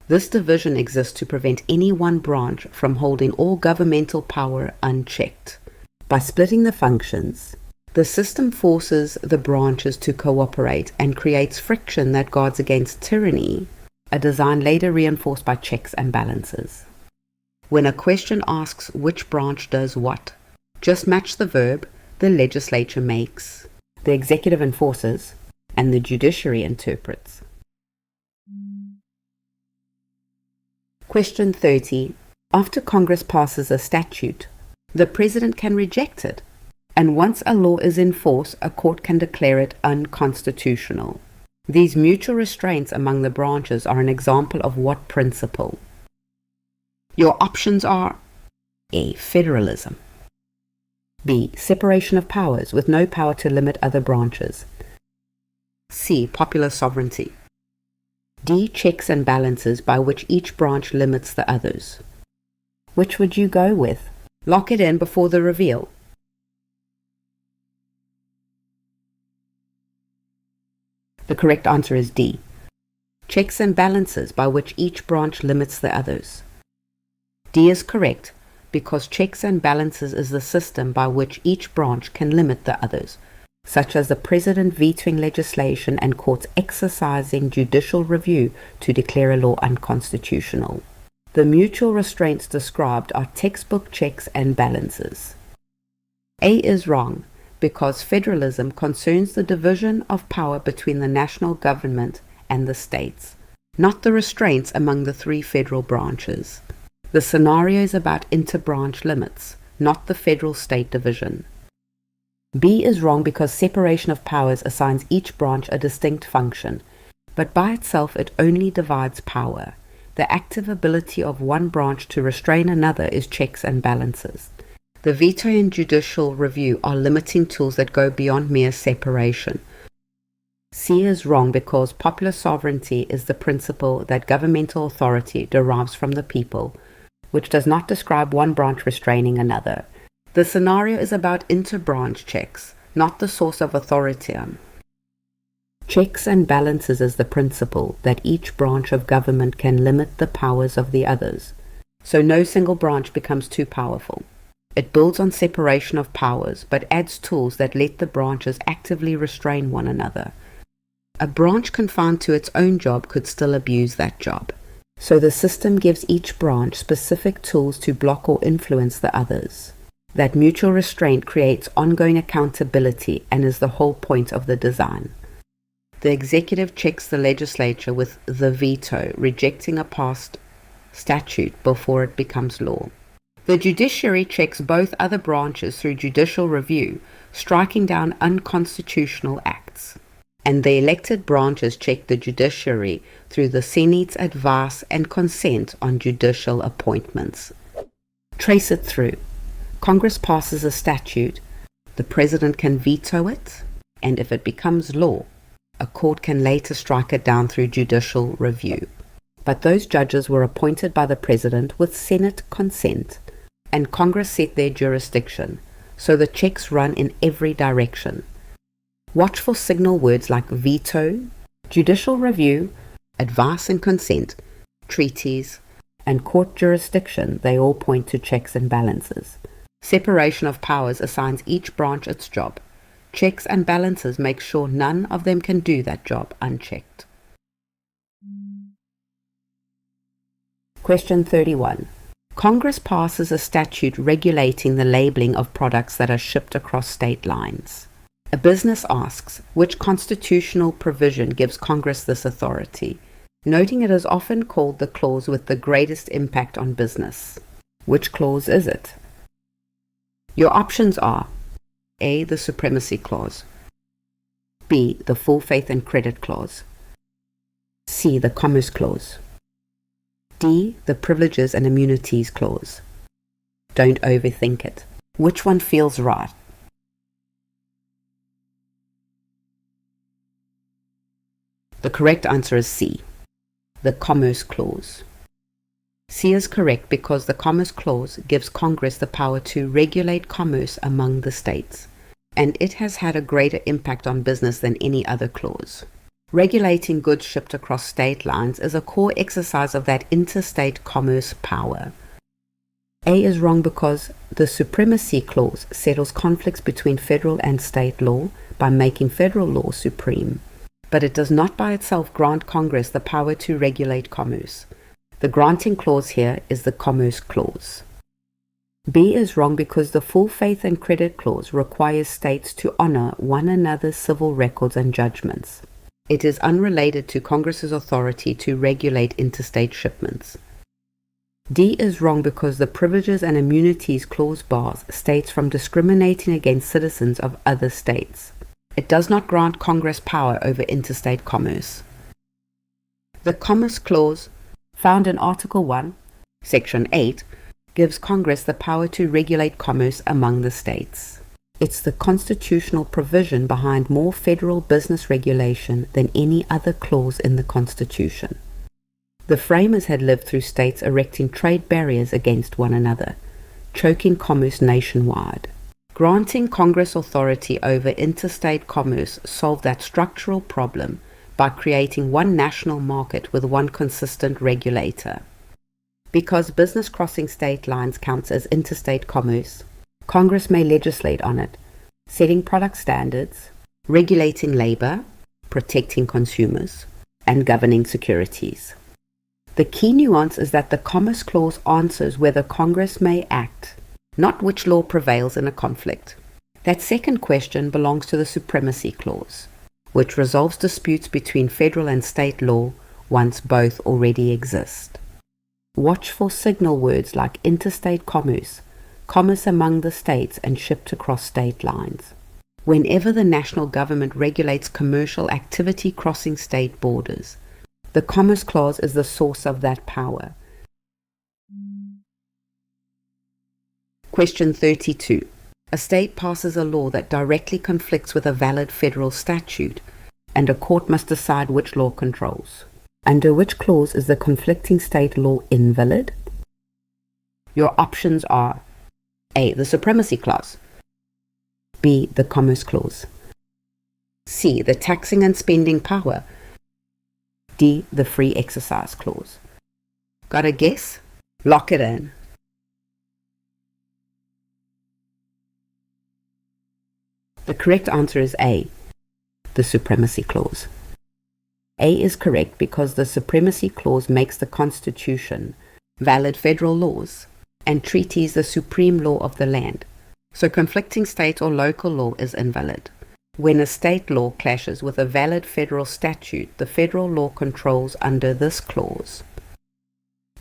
This division exists to prevent any one branch from holding all governmental power unchecked. By splitting the functions, the system forces the branches to cooperate and creates friction that guards against tyranny, a design later reinforced by checks and balances. When a question asks which branch does what, just match the verb the legislature makes, the executive enforces, and the judiciary interprets. Question 30. After Congress passes a statute, the President can reject it, and once a law is in force, a court can declare it unconstitutional. These mutual restraints among the branches are an example of what principle? Your options are A. Federalism, B. Separation of powers with no power to limit other branches, C. Popular sovereignty, D. Checks and balances by which each branch limits the others. Which would you go with? Lock it in before the reveal. The correct answer is D. Checks and balances by which each branch limits the others. D is correct because checks and balances is the system by which each branch can limit the others, such as the President vetoing legislation and courts exercising judicial review to declare a law unconstitutional. The mutual restraints described are textbook checks and balances. A is wrong because federalism concerns the division of power between the national government and the states, not the restraints among the three federal branches. The scenario is about inter-branch limits, not the federal-state division. B is wrong because separation of powers assigns each branch a distinct function, but by itself it only divides power. The active ability of one branch to restrain another is checks and balances. The veto and judicial review are limiting tools that go beyond mere separation. C is wrong because popular sovereignty is the principle that governmental authority derives from the people, which does not describe one branch restraining another. The scenario is about inter-branch checks, not the source of authority. Checks and balances is the principle that each branch of government can limit the powers of the others, so no single branch becomes too powerful. It builds on separation of powers, but adds tools that let the branches actively restrain one another. A branch confined to its own job could still abuse that job. So the system gives each branch specific tools to block or influence the others. That mutual restraint creates ongoing accountability and is the whole point of the design. The executive checks the legislature with the veto, rejecting a passed statute before it becomes law. The judiciary checks both other branches through judicial review, striking down unconstitutional acts. And the elected branches check the judiciary through the Senate's advice and consent on judicial appointments. Trace it through. Congress passes a statute, the President can veto it, and if it becomes law, a court can later strike it down through judicial review. But those judges were appointed by the President with Senate consent, and Congress set their jurisdiction, so the checks run in every direction. Watch for signal words like veto, judicial review, advice and consent, treaties, and court jurisdiction. They all point to checks and balances. Separation of powers assigns each branch its job. Checks and balances make sure none of them can do that job unchecked. Question 31. Congress passes a statute regulating the labeling of products that are shipped across state lines. A business asks, which constitutional provision gives Congress this authority, noting it is often called the clause with the greatest impact on business. Which clause is it? Your options are A. The Supremacy Clause, B. The Full Faith and Credit Clause, C. The Commerce Clause, D. The Privileges and Immunities Clause. Don't overthink it. Which one feels right? The correct answer is C, the Commerce Clause. C is correct because the Commerce Clause gives Congress the power to regulate commerce among the states, and it has had a greater impact on business than any other clause. Regulating goods shipped across state lines is a core exercise of that interstate commerce power. A is wrong because the Supremacy Clause settles conflicts between federal and state law by making federal law supreme. But it does not by itself grant Congress the power to regulate commerce. The granting clause here is the Commerce Clause. B is wrong because the Full Faith and Credit Clause requires states to honor one another's civil records and judgments. It is unrelated to Congress's authority to regulate interstate shipments. D is wrong because the Privileges and Immunities Clause bars states from discriminating against citizens of other states. It does not grant Congress power over interstate commerce. The Commerce Clause, found in Article 1, Section 8, gives Congress the power to regulate commerce among the states. It's the constitutional provision behind more federal business regulation than any other clause in the Constitution. The framers had lived through states erecting trade barriers against one another, choking commerce nationwide. Granting Congress authority over interstate commerce solved that structural problem by creating one national market with one consistent regulator. Because business crossing state lines counts as interstate commerce, Congress may legislate on it, setting product standards, regulating labor, protecting consumers, and governing securities. The key nuance is that the Commerce Clause answers whether Congress may act, not which law prevails in a conflict. That second question belongs to the Supremacy Clause, which resolves disputes between federal and state law once both already exist. Watch for signal words like interstate commerce, commerce among the states, and shipped across state lines. Whenever the national government regulates commercial activity crossing state borders, the Commerce Clause is the source of that power. Question 32. A state passes a law that directly conflicts with a valid federal statute, and a court must decide which law controls. Under which clause is the conflicting state law invalid? Your options are A. The Supremacy Clause, B. The Commerce Clause, C. The Taxing and Spending Power, D. The Free Exercise Clause. Got a guess? Lock it in. The correct answer is A. The Supremacy Clause. A is correct because the Supremacy Clause makes the Constitution valid federal laws and treaties the supreme law of the land. So conflicting state or local law is invalid. When a state law clashes with a valid federal statute, the federal law controls under this clause.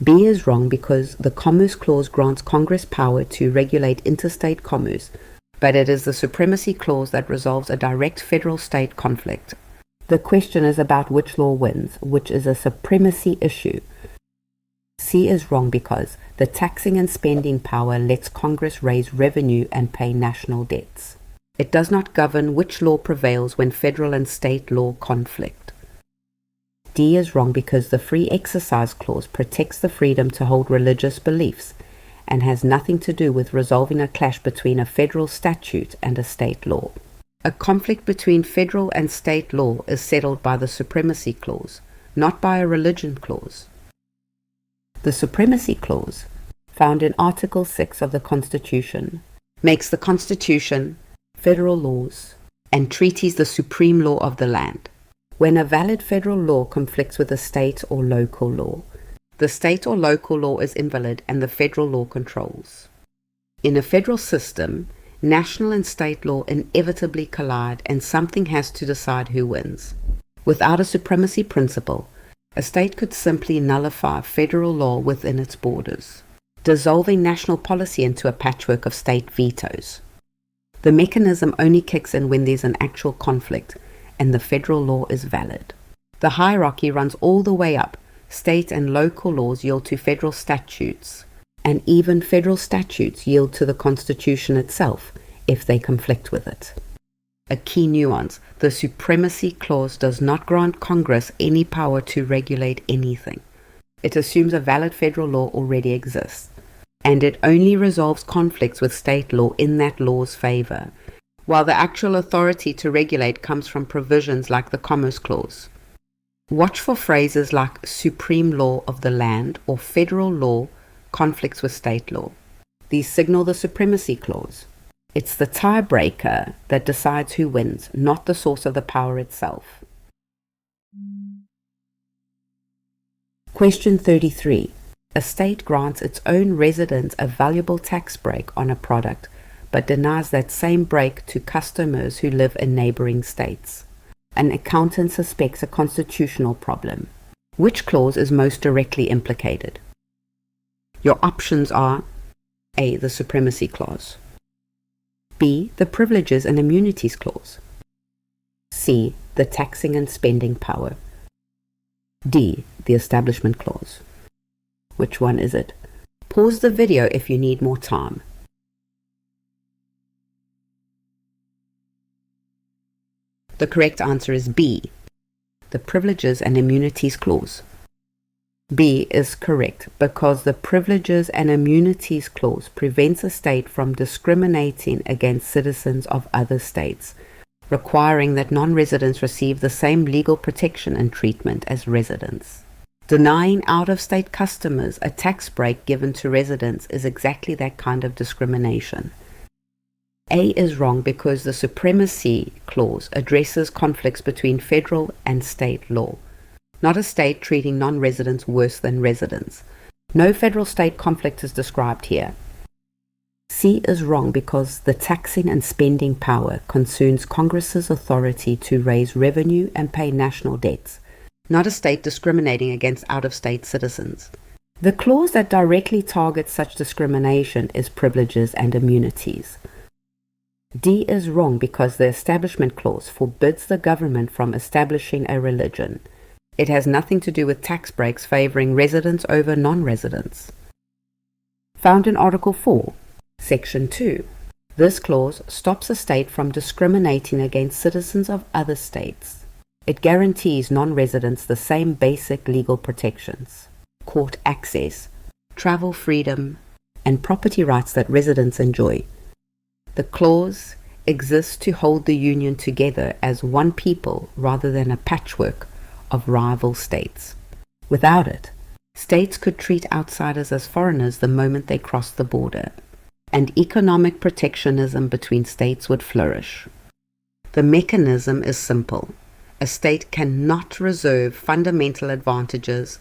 B is wrong because the Commerce Clause grants Congress power to regulate interstate commerce, but it is the Supremacy Clause that resolves a direct federal-state conflict. The question is about which law wins, which is a supremacy issue. C is wrong because the taxing and spending power lets Congress raise revenue and pay national debts. It does not govern which law prevails when federal and state law conflict. D is wrong because the Free Exercise Clause protects the freedom to hold religious beliefs and has nothing to do with resolving a clash between a federal statute and a state law. A conflict between federal and state law is settled by the Supremacy Clause, not by a religion clause. The Supremacy Clause, found in Article 6 of the Constitution, makes the Constitution, federal laws, and treaties the supreme law of the land. When a valid federal law conflicts with a state or local law, the state or local law is invalid and the federal law controls. In a federal system, national and state law inevitably collide and something has to decide who wins. Without a supremacy principle, a state could simply nullify federal law within its borders, dissolving national policy into a patchwork of state vetoes. The mechanism only kicks in when there's an actual conflict and the federal law is valid. The hierarchy runs all the way up. State and local laws yield to federal statutes, and even federal statutes yield to the Constitution itself if they conflict with it. A key nuance: the Supremacy Clause does not grant Congress any power to regulate anything. It assumes a valid federal law already exists, and it only resolves conflicts with state law in that law's favor, while the actual authority to regulate comes from provisions like the Commerce Clause. Watch for phrases like supreme law of the land or federal law conflicts with state law. These signal the Supremacy Clause. It's the tiebreaker that decides who wins, not the source of the power itself. Question 33. A state grants its own residents a valuable tax break on a product, but denies that same break to customers who live in neighboring states. An accountant suspects a constitutional problem. Which clause is most directly implicated? Your options are A. The Supremacy Clause, B. The Privileges and Immunities Clause, C. The Taxing and Spending Power, D. The Establishment Clause. Which one is it? Pause the video if you need more time. The correct answer is B. The Privileges and Immunities Clause. B is correct because the Privileges and Immunities Clause prevents a state from discriminating against citizens of other states, requiring that non-residents receive the same legal protection and treatment as residents. Denying out-of-state customers a tax break given to residents is exactly that kind of discrimination. A is wrong because the Supremacy Clause addresses conflicts between federal and state law, not a state treating non-residents worse than residents. No federal-state conflict is described here. C is wrong because the taxing and spending power concerns Congress's authority to raise revenue and pay national debts, not a state discriminating against out-of-state citizens. The clause that directly targets such discrimination is Privileges and Immunities. D is wrong because the Establishment Clause forbids the government from establishing a religion. It has nothing to do with tax breaks favoring residents over non-residents. Found in Article 4, Section 2. This clause stops a state from discriminating against citizens of other states. It guarantees non-residents the same basic legal protections: court access, travel freedom, and property rights that residents enjoy. The clause exists to hold the Union together as one people rather than a patchwork of rival states. Without it, states could treat outsiders as foreigners the moment they crossed the border, and economic protectionism between states would flourish. The mechanism is simple. A state cannot reserve fundamental advantages,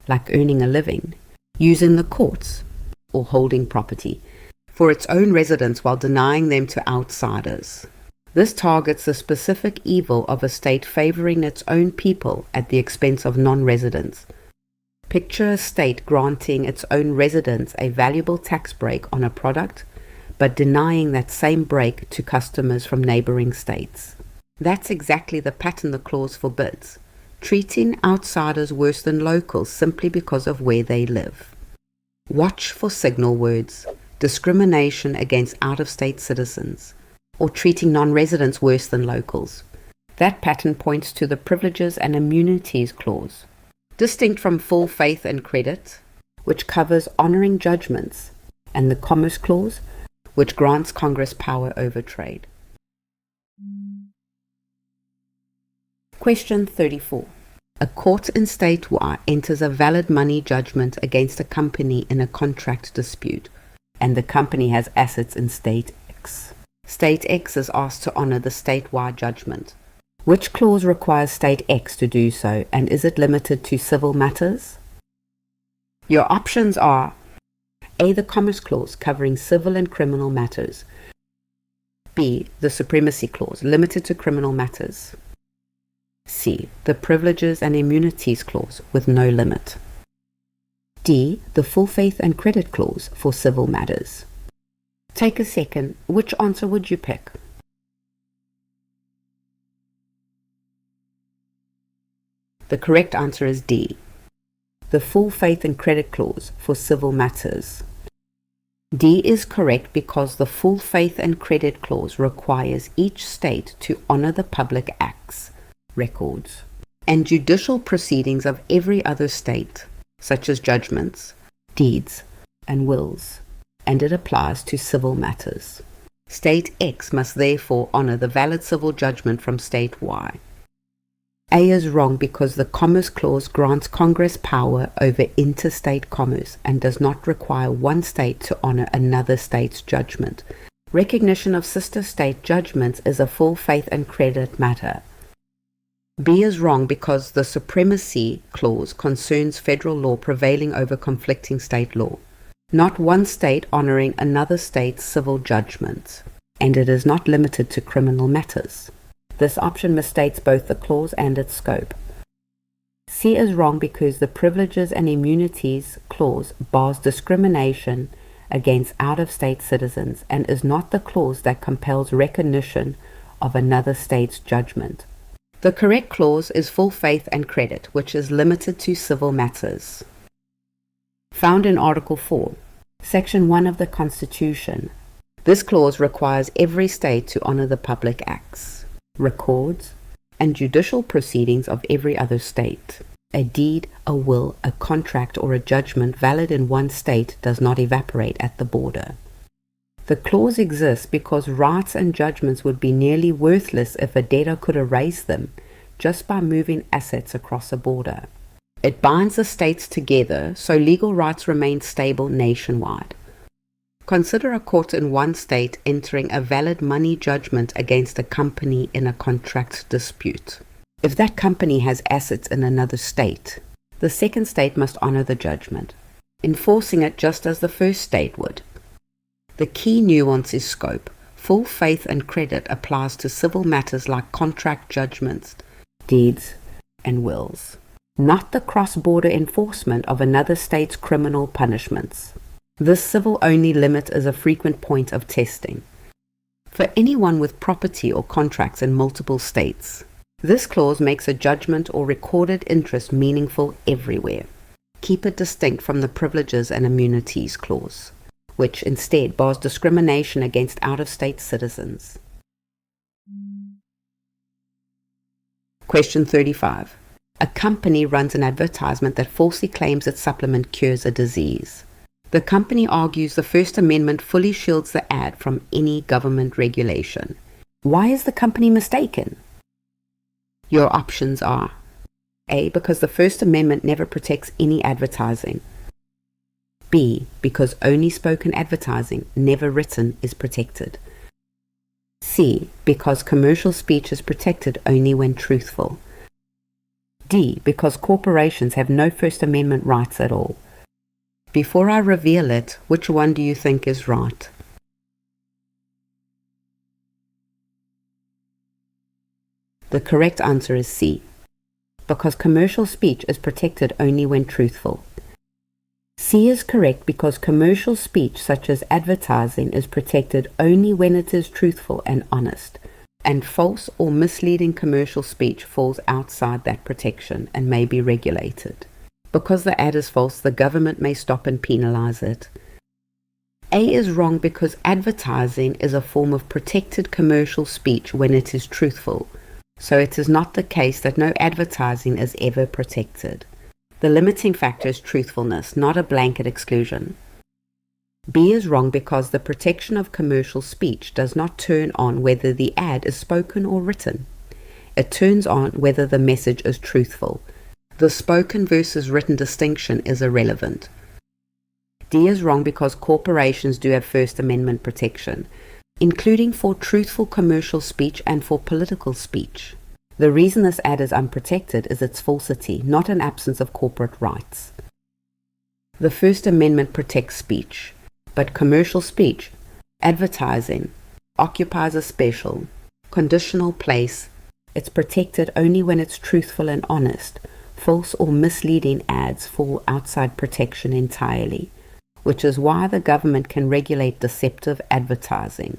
like earning a living, using the courts, or holding property, for its own residents while denying them to outsiders. This targets the specific evil of a state favoring its own people at the expense of non-residents. Picture a state granting its own residents a valuable tax break on a product, but denying that same break to customers from neighboring states. That's exactly the pattern the clause forbids, treating outsiders worse than locals simply because of where they live. Watch for signal words: discrimination against out-of-state citizens, or treating non-residents worse than locals. That pattern points to the Privileges and Immunities Clause, distinct from full faith and credit, which covers honoring judgments, and the Commerce Clause, which grants Congress power over trade. Question 34. A court in State Y enters a valid money judgment against a company in a contract dispute, and the company has assets in State X. State X is asked to honor the State Y judgment. Which clause requires State X to do so, and is it limited to civil matters? Your options are A. The Commerce Clause, covering civil and criminal matters. B. The Supremacy Clause, limited to criminal matters. C. The Privileges and Immunities Clause, with no limit. D. The Full Faith and Credit Clause for civil matters. Take a second. Which answer would you pick? The correct answer is D. The Full Faith and Credit Clause for civil matters. D is correct because the Full Faith and Credit Clause requires each state to honor the public acts, records, and judicial proceedings of every other state, such as judgments, deeds, and wills, and it applies to civil matters. State X must therefore honor the valid civil judgment from State Y. A is wrong because the Commerce Clause grants Congress power over interstate commerce and does not require one state to honor another state's judgment. Recognition of sister state judgments is a full faith and credit matter. B is wrong because the Supremacy Clause concerns federal law prevailing over conflicting state law, not one state honoring another state's civil judgment, and it is not limited to criminal matters. This option misstates both the clause and its scope. C is wrong because the Privileges and Immunities Clause bars discrimination against out-of-state citizens and is not the clause that compels recognition of another state's judgment. The correct clause is Full Faith and Credit, which is limited to civil matters. Found in Article 4, Section 1 of the Constitution. This clause requires every state to honor the public acts, records, and judicial proceedings of every other state. A deed, a will, a contract, or a judgment valid in one state does not evaporate at the border. The clause exists because rights and judgments would be nearly worthless if a debtor could erase them just by moving assets across a border. It binds the states together so legal rights remain stable nationwide. Consider a court in one state entering a valid money judgment against a company in a contract dispute. If that company has assets in another state, the second state must honor the judgment, enforcing it just as the first state would. The key nuance is scope. Full faith and credit applies to civil matters like contract judgments, deeds, and wills, not the cross-border enforcement of another state's criminal punishments. This civil-only limit is a frequent point of testing for anyone with property or contracts in multiple states. This clause makes a judgment or recorded interest meaningful everywhere. Keep it distinct from the Privileges and Immunities Clause, which instead bars discrimination against out-of-state citizens. Question 35. A company runs an advertisement that falsely claims its supplement cures a disease. The company argues the First Amendment fully shields the ad from any government regulation. Why is the company mistaken? Your options are: A, because the First Amendment never protects any advertising. B, because only spoken advertising, never written, is protected. C, because commercial speech is protected only when truthful. D, because corporations have no First Amendment rights at all. Before I reveal it, which one do you think is right? The correct answer is C, because commercial speech is protected only when truthful. C is correct because commercial speech such as advertising is protected only when it is truthful and honest, and false or misleading commercial speech falls outside that protection and may be regulated. Because the ad is false, the government may stop and penalize it. A is wrong because advertising is a form of protected commercial speech when it is truthful, so it is not the case that no advertising is ever protected. The limiting factor is truthfulness, not a blanket exclusion. B is wrong because the protection of commercial speech does not turn on whether the ad is spoken or written. It turns on whether the message is truthful. The spoken versus written distinction is irrelevant. D is wrong because corporations do have First Amendment protection, including for truthful commercial speech and for political speech. The reason this ad is unprotected is its falsity, not an absence of corporate rights. The First Amendment protects speech, but commercial speech, advertising, occupies a special, conditional place. It's protected only when it's truthful and honest. False or misleading ads fall outside protection entirely, which is why the government can regulate deceptive advertising.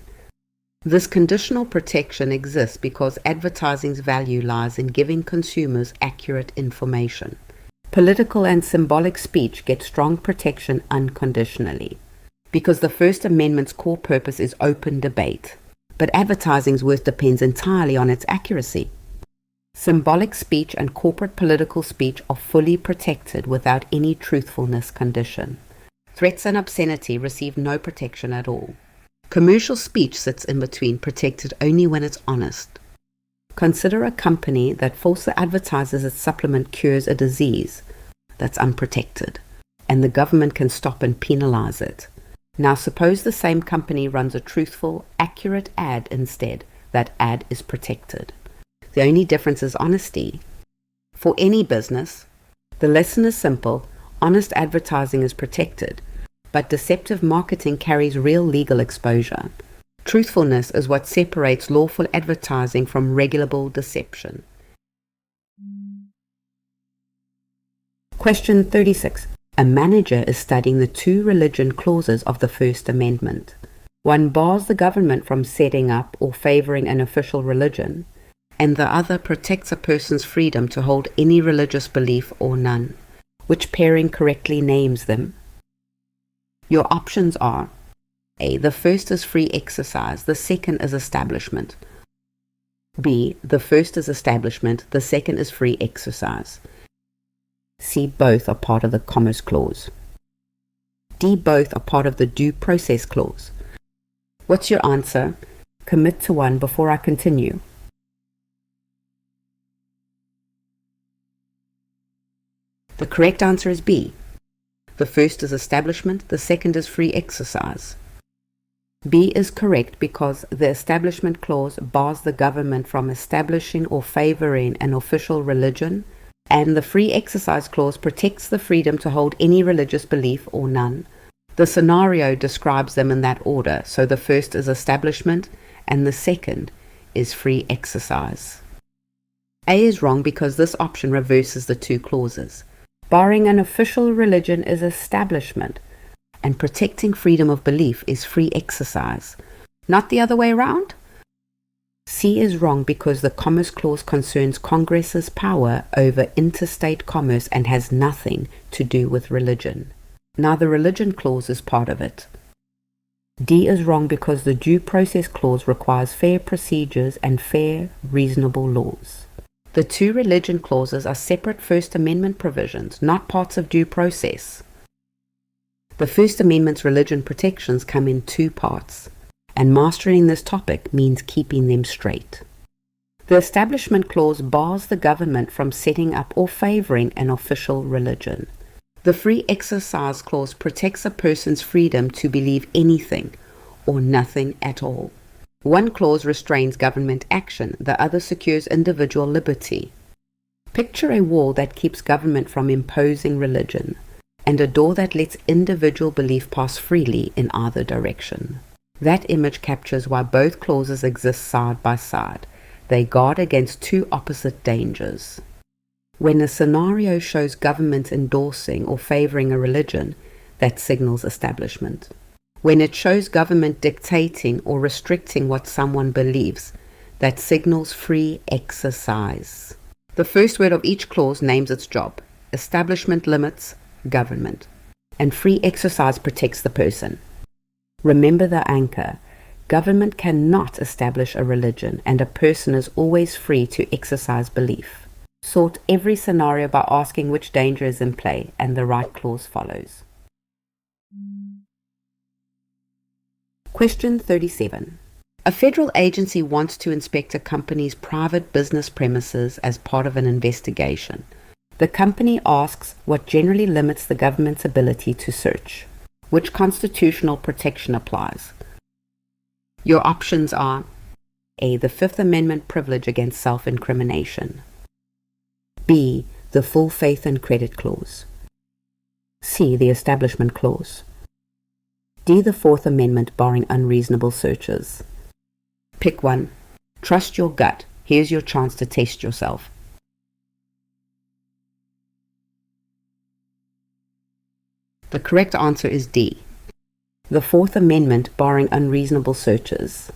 This conditional protection exists because advertising's value lies in giving consumers accurate information. Political and symbolic speech get strong protection unconditionally, because the First Amendment's core purpose is open debate, but advertising's worth depends entirely on its accuracy. Symbolic speech and corporate political speech are fully protected without any truthfulness condition. Threats and obscenity receive no protection at all. Commercial speech sits in between, protected only when it's honest. Consider a company that falsely advertises its supplement cures a disease. That's unprotected, and the government can stop and penalize it. Now suppose the same company runs a truthful, accurate ad instead. That ad is protected. The only difference is honesty. For any business, the lesson is simple: honest advertising is protected, but deceptive marketing carries real legal exposure. Truthfulness is what separates lawful advertising from regulable deception. Question 36. A manager is studying the two religion clauses of the First Amendment. One bars the government from setting up or favoring an official religion, and the other protects a person's freedom to hold any religious belief or none. Which pairing correctly names them? Your options are: A, the first is free exercise, the second is establishment. B, the first is establishment, the second is free exercise. C, both are part of the Commerce Clause. D, both are part of the Due Process Clause. What's your answer? Commit to one before I continue. The correct answer is B. The first is establishment, the second is free exercise. B is correct because the Establishment Clause bars the government from establishing or favoring an official religion, and the Free Exercise Clause protects the freedom to hold any religious belief or none. The scenario describes them in that order, so the first is establishment and the second is free exercise. A is wrong because this option reverses the two clauses. Barring an official religion is establishment, and protecting freedom of belief is free exercise. Not the other way around? C is wrong because the Commerce Clause concerns Congress's power over interstate commerce and has nothing to do with religion. Now the Religion Clause is part of it. D is wrong because the Due Process Clause requires fair procedures and fair, reasonable laws. The two religion clauses are separate First Amendment provisions, not parts of due process. The First Amendment's religion protections come in two parts, and mastering this topic means keeping them straight. The Establishment Clause bars the government from setting up or favoring an official religion. The Free Exercise Clause protects a person's freedom to believe anything or nothing at all. One clause restrains government action, the other secures individual liberty. Picture a wall that keeps government from imposing religion, and a door that lets individual belief pass freely in either direction. That image captures why both clauses exist side by side. They guard against two opposite dangers. When a scenario shows government endorsing or favoring a religion, that signals establishment. When it shows government dictating or restricting what someone believes, that signals free exercise. The first word of each clause names its job. Establishment limits government, and free exercise protects the person. Remember the anchor. Government cannot establish a religion, and a person is always free to exercise belief. Sort every scenario by asking which danger is in play, and the right clause follows. Question 37. A federal agency wants to inspect a company's private business premises as part of an investigation. The company asks what generally limits the government's ability to search. Which constitutional protection applies? Your options are A. The Fifth Amendment privilege against self-incrimination. B. The Full Faith and Credit Clause. C. The Establishment Clause. D. The Fourth Amendment barring unreasonable searches. Pick one. Trust your gut. Here's your chance to test yourself. The correct answer is D. The Fourth Amendment barring unreasonable searches.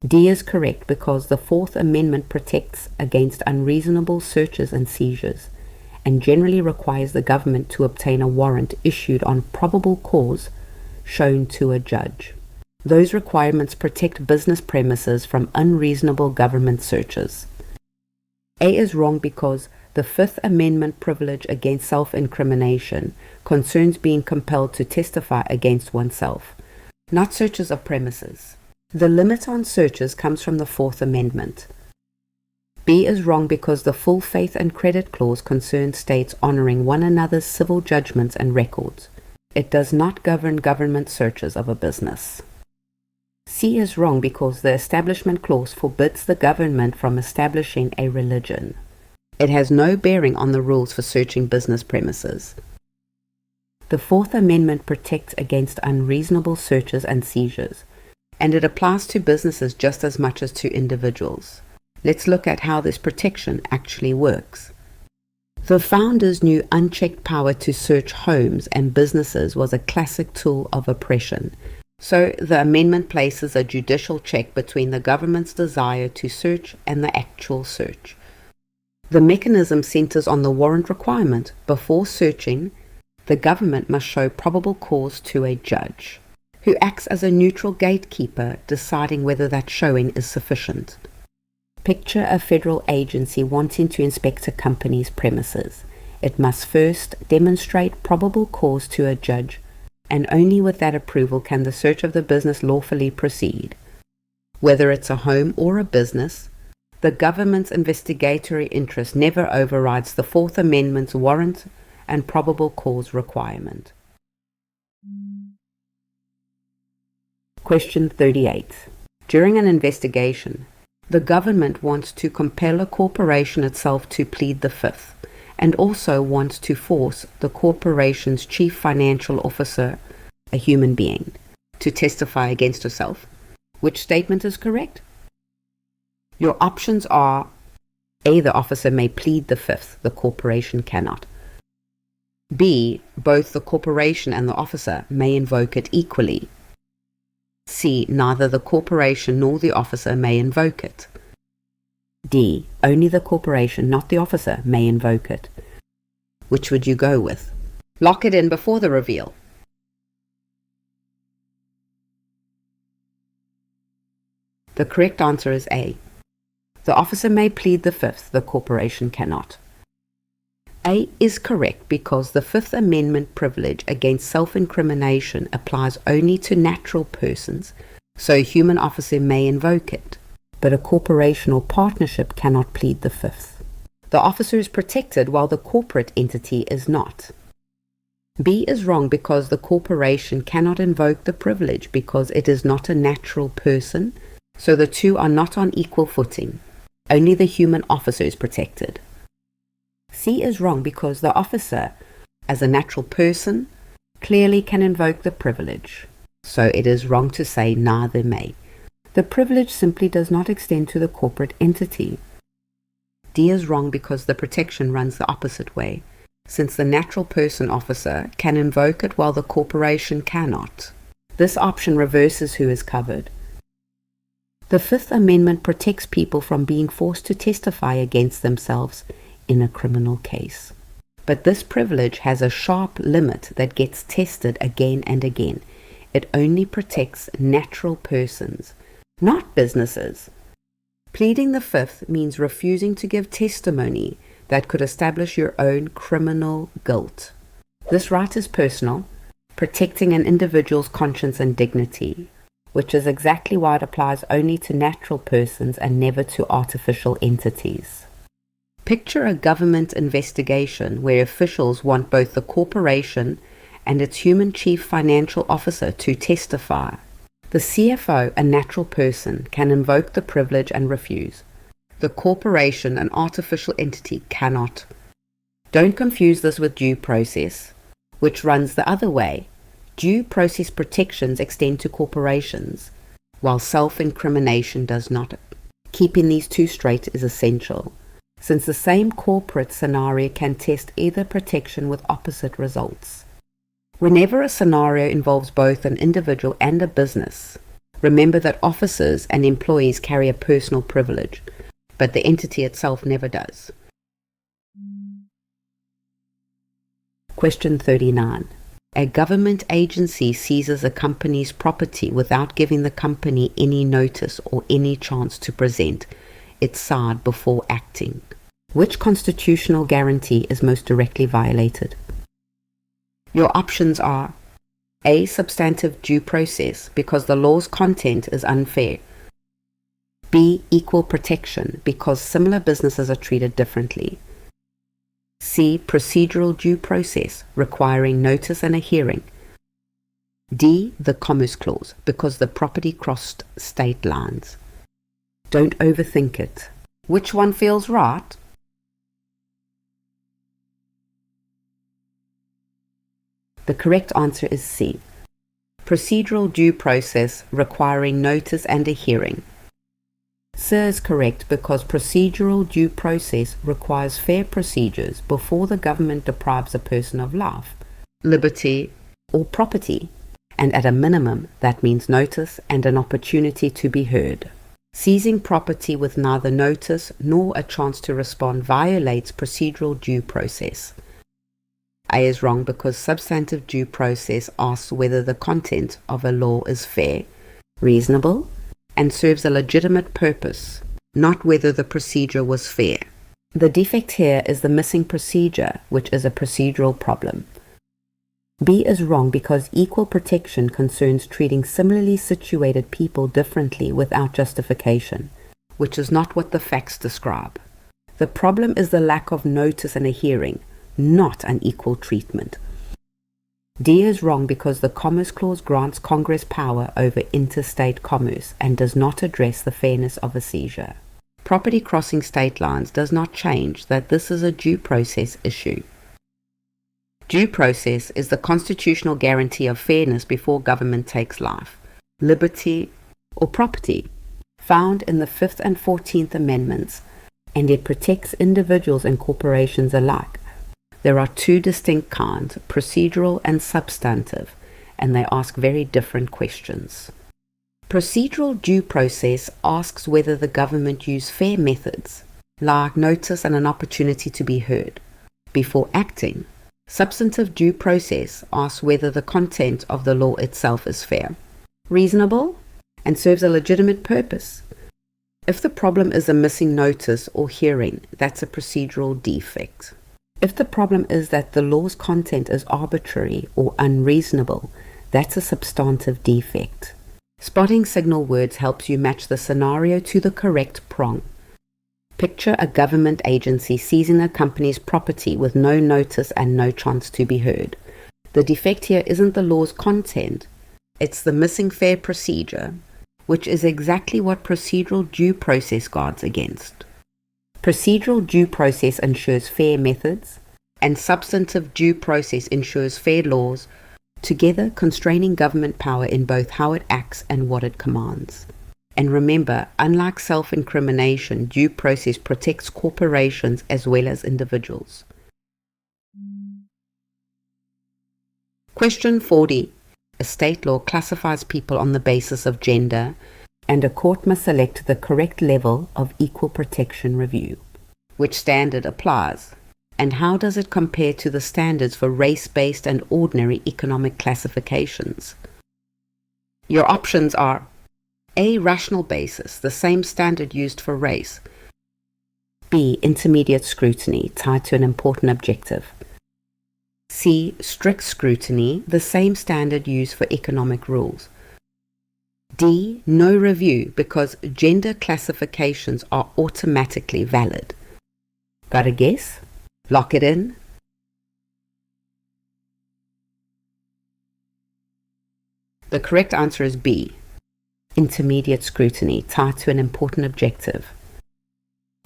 D is correct because the Fourth Amendment protects against unreasonable searches and seizures, and generally requires the government to obtain a warrant issued on probable cause shown to a judge. Those requirements protect business premises from unreasonable government searches. A is wrong because the Fifth Amendment privilege against self-incrimination concerns being compelled to testify against oneself, not searches of premises. The limit on searches comes from the Fourth Amendment. B is wrong because the Full Faith and Credit Clause concerns states honoring one another's civil judgments and records. It does not govern government searches of a business. C is wrong because the Establishment Clause forbids the government from establishing a religion. It has no bearing on the rules for searching business premises. The Fourth Amendment protects against unreasonable searches and seizures, and it applies to businesses just as much as to individuals. Let's look at how this protection actually works. The founders knew unchecked power to search homes and businesses was a classic tool of oppression. So the amendment places a judicial check between the government's desire to search and the actual search. The mechanism centers on the warrant requirement. Before searching, the government must show probable cause to a judge, who acts as a neutral gatekeeper, deciding whether that showing is sufficient. Picture a federal agency wanting to inspect a company's premises. It must first demonstrate probable cause to a judge, and only with that approval can the search of the business lawfully proceed. Whether it's a home or a business, the government's investigatory interest never overrides the Fourth Amendment's warrant and probable cause requirement. Question 38. During an investigation, the government wants to compel a corporation itself to plead the Fifth, and also wants to force the corporation's chief financial officer, a human being, to testify against herself. Which statement is correct? Your options are A. The officer may plead the Fifth, the corporation cannot. B. Both the corporation and the officer may invoke it equally. C. Neither the corporation nor the officer may invoke it. D. Only the corporation, not the officer, may invoke it. Which would you go with? Lock it in before the reveal. The correct answer is A. The officer may plead the fifth, the corporation cannot. A is correct because the Fifth Amendment privilege against self-incrimination applies only to natural persons, so a human officer may invoke it, but a corporation or partnership cannot plead the fifth. The officer is protected while the corporate entity is not. B is wrong because the corporation cannot invoke the privilege because it is not a natural person, so the two are not on equal footing. Only the human officer is protected. C is wrong because the officer, as a natural person, clearly can invoke the privilege, so it is wrong to say neither may. The privilege simply does not extend to the corporate entity. D is wrong because the protection runs the opposite way, since the natural person officer can invoke it while the corporation cannot. This option reverses who is covered. The Fifth Amendment protects people from being forced to testify against themselves in a criminal case. But this privilege has a sharp limit that gets tested again and again. It only protects natural persons, not businesses. Pleading the fifth means refusing to give testimony that could establish your own criminal guilt. This right is personal, protecting an individual's conscience and dignity, which is exactly why it applies only to natural persons and never to artificial entities. Picture a government investigation where officials want both the corporation and its human chief financial officer to testify. The CFO, a natural person, can invoke the privilege and refuse. The corporation, an artificial entity, cannot. Don't confuse this with due process, which runs the other way. Due process protections extend to corporations, while self-incrimination does not. Keeping these two straight is essential, since the same corporate scenario can test either protection with opposite results. Whenever a scenario involves both an individual and a business, remember that officers and employees carry a personal privilege, but the entity itself never does. Question 39. A government agency seizes a company's property without giving the company any notice or any chance to present its side before acting. Which constitutional guarantee is most directly violated? Your options are A. Substantive due process, because the law's content is unfair. B. Equal protection, because similar businesses are treated differently. C. Procedural due process, requiring notice and a hearing. D. The Commerce Clause, because the property crossed state lines. Don't overthink it. Which one feels right? The correct answer is C. Procedural due process, requiring notice and a hearing. C is correct because procedural due process requires fair procedures before the government deprives a person of life, liberty, or property, and at a minimum that means notice and an opportunity to be heard. Seizing property with neither notice nor a chance to respond violates procedural due process. A is wrong because substantive due process asks whether the content of a law is fair, reasonable, and serves a legitimate purpose, not whether the procedure was fair. The defect here is the missing procedure, which is a procedural problem. B is wrong because equal protection concerns treating similarly situated people differently without justification, which is not what the facts describe. The problem is the lack of notice and a hearing, not unequal treatment. D is wrong because the Commerce Clause grants Congress power over interstate commerce and does not address the fairness of a seizure. Property crossing state lines does not change that this is a due process issue. Due process is the constitutional guarantee of fairness before government takes life, liberty, or property, found in the 5th and 14th Amendments, and it protects individuals and corporations alike. There are two distinct kinds, procedural and substantive, and they ask very different questions. Procedural due process asks whether the government used fair methods, like notice and an opportunity to be heard, before acting. Substantive due process asks whether the content of the law itself is fair, reasonable, and serves a legitimate purpose. If the problem is a missing notice or hearing, that's a procedural defect. If the problem is that the law's content is arbitrary or unreasonable, that's a substantive defect. Spotting signal words helps you match the scenario to the correct prong. Picture a government agency seizing a company's property with no notice and no chance to be heard. The defect here isn't the law's content, it's the missing fair procedure, which is exactly what procedural due process guards against. Procedural due process ensures fair methods, and substantive due process ensures fair laws, together constraining government power in both how it acts and what it commands. And remember, unlike self-incrimination, due process protects corporations as well as individuals. Question 40. A state law classifies people on the basis of gender, and a court must select the correct level of equal protection review. Which standard applies? And how does it compare to the standards for race-based and ordinary economic classifications? Your options are A. Rational basis, the same standard used for race. B. Intermediate scrutiny, tied to an important objective. C. Strict scrutiny, the same standard used for economic rules. D. No review, because gender classifications are automatically valid. Got a guess? Lock it in. The correct answer is B. Intermediate scrutiny, tied to an important objective.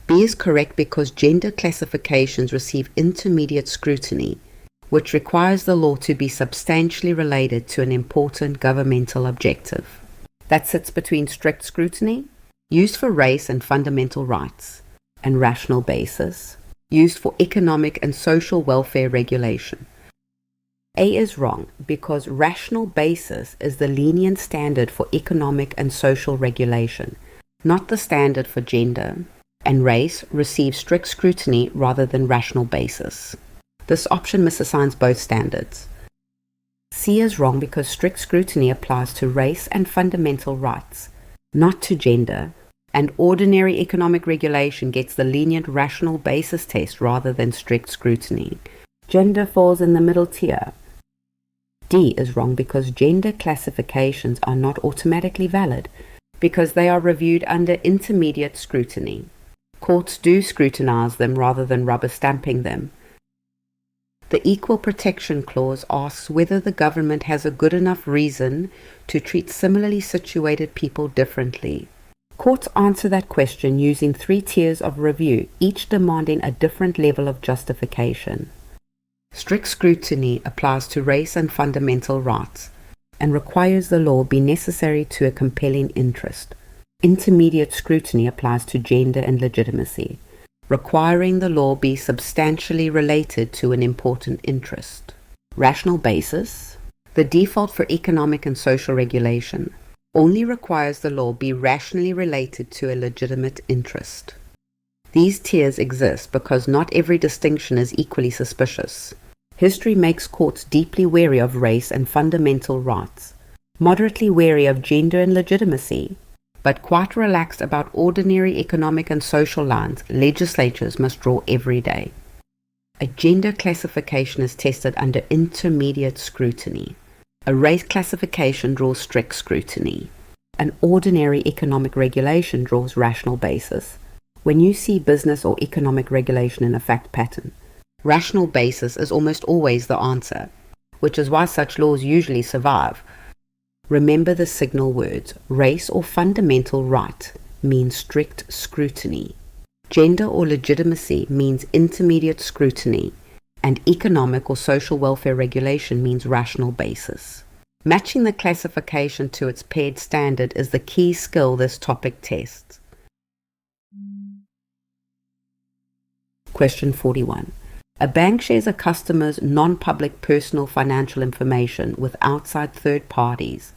B is correct because gender classifications receive intermediate scrutiny, which requires the law to be substantially related to an important governmental objective. That sits between strict scrutiny, used for race and fundamental rights, and rational basis, used for economic and social welfare regulation. A is wrong because rational basis is the lenient standard for economic and social regulation, not the standard for gender, and race receives strict scrutiny rather than rational basis. This option misassigns both standards. C is wrong because strict scrutiny applies to race and fundamental rights, not to gender, and ordinary economic regulation gets the lenient rational basis test rather than strict scrutiny. Gender falls in the middle tier. D is wrong because gender classifications are not automatically valid because they are reviewed under intermediate scrutiny. Courts do scrutinize them rather than rubber stamping them. The Equal Protection Clause asks whether the government has a good enough reason to treat similarly situated people differently. Courts answer that question using 3 tiers of review, each demanding a different level of justification. Strict scrutiny applies to race and fundamental rights and requires the law be necessary to a compelling interest. Intermediate scrutiny applies to gender and legitimacy, requiring the law be substantially related to an important interest. Rational basis, the default for economic and social regulation, only requires the law be rationally related to a legitimate interest. These tiers exist because not every distinction is equally suspicious. History makes courts deeply wary of race and fundamental rights, moderately wary of gender and legitimacy, but quite relaxed about ordinary economic and social lines legislatures must draw every day. A gender classification is tested under intermediate scrutiny. A race classification draws strict scrutiny. An ordinary economic regulation draws rational basis. When you see business or economic regulation in a fact pattern, rational basis is almost always the answer, which is why such laws usually survive. Remember the signal words. Race or fundamental right means strict scrutiny. Gender or legitimacy means intermediate scrutiny. And economic or social welfare regulation means rational basis. Matching the classification to its paired standard is the key skill this topic tests. Question 41. A bank shares a customer's non-public personal financial information with outside third parties,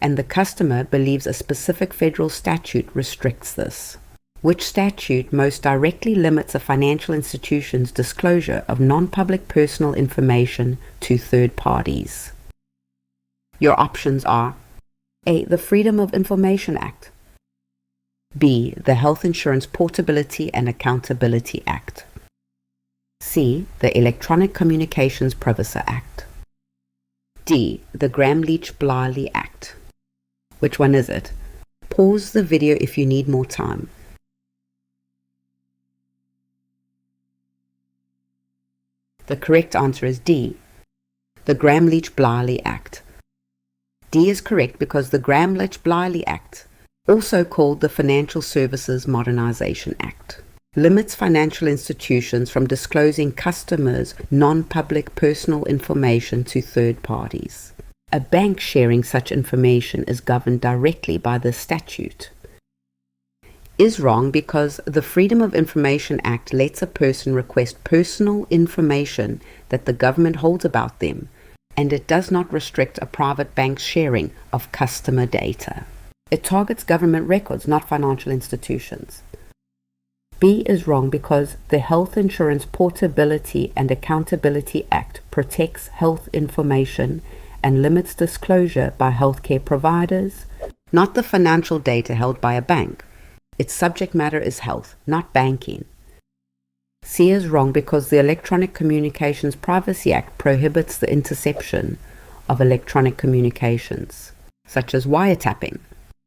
and the customer believes a specific federal statute restricts this. Which statute most directly limits a financial institution's disclosure of non-public personal information to third parties? Your options are A. The Freedom of Information Act. B. The Health Insurance Portability and Accountability Act. C. The Electronic Communications Privacy Act. D. The Gramm-Leach-Bliley Act. Which one is it? Pause the video if you need more time. The correct answer is D. The Gramm-Leach-Bliley Act. D is correct because the Gramm-Leach-Bliley Act, also called the Financial Services Modernization Act, limits financial institutions from disclosing customers' non-public personal information to third parties. A bank sharing such information is governed directly by the statute. Is wrong because the Freedom of Information Act lets a person request personal information that the government holds about them, and it does not restrict a private bank's sharing of customer data. It targets government records, not financial institutions. B is wrong because the Health Insurance Portability and Accountability Act protects health information and limits disclosure by healthcare providers, not the financial data held by a bank. Its subject matter is health, not banking. C is wrong because the Electronic Communications Privacy Act prohibits the interception of electronic communications, such as wiretapping.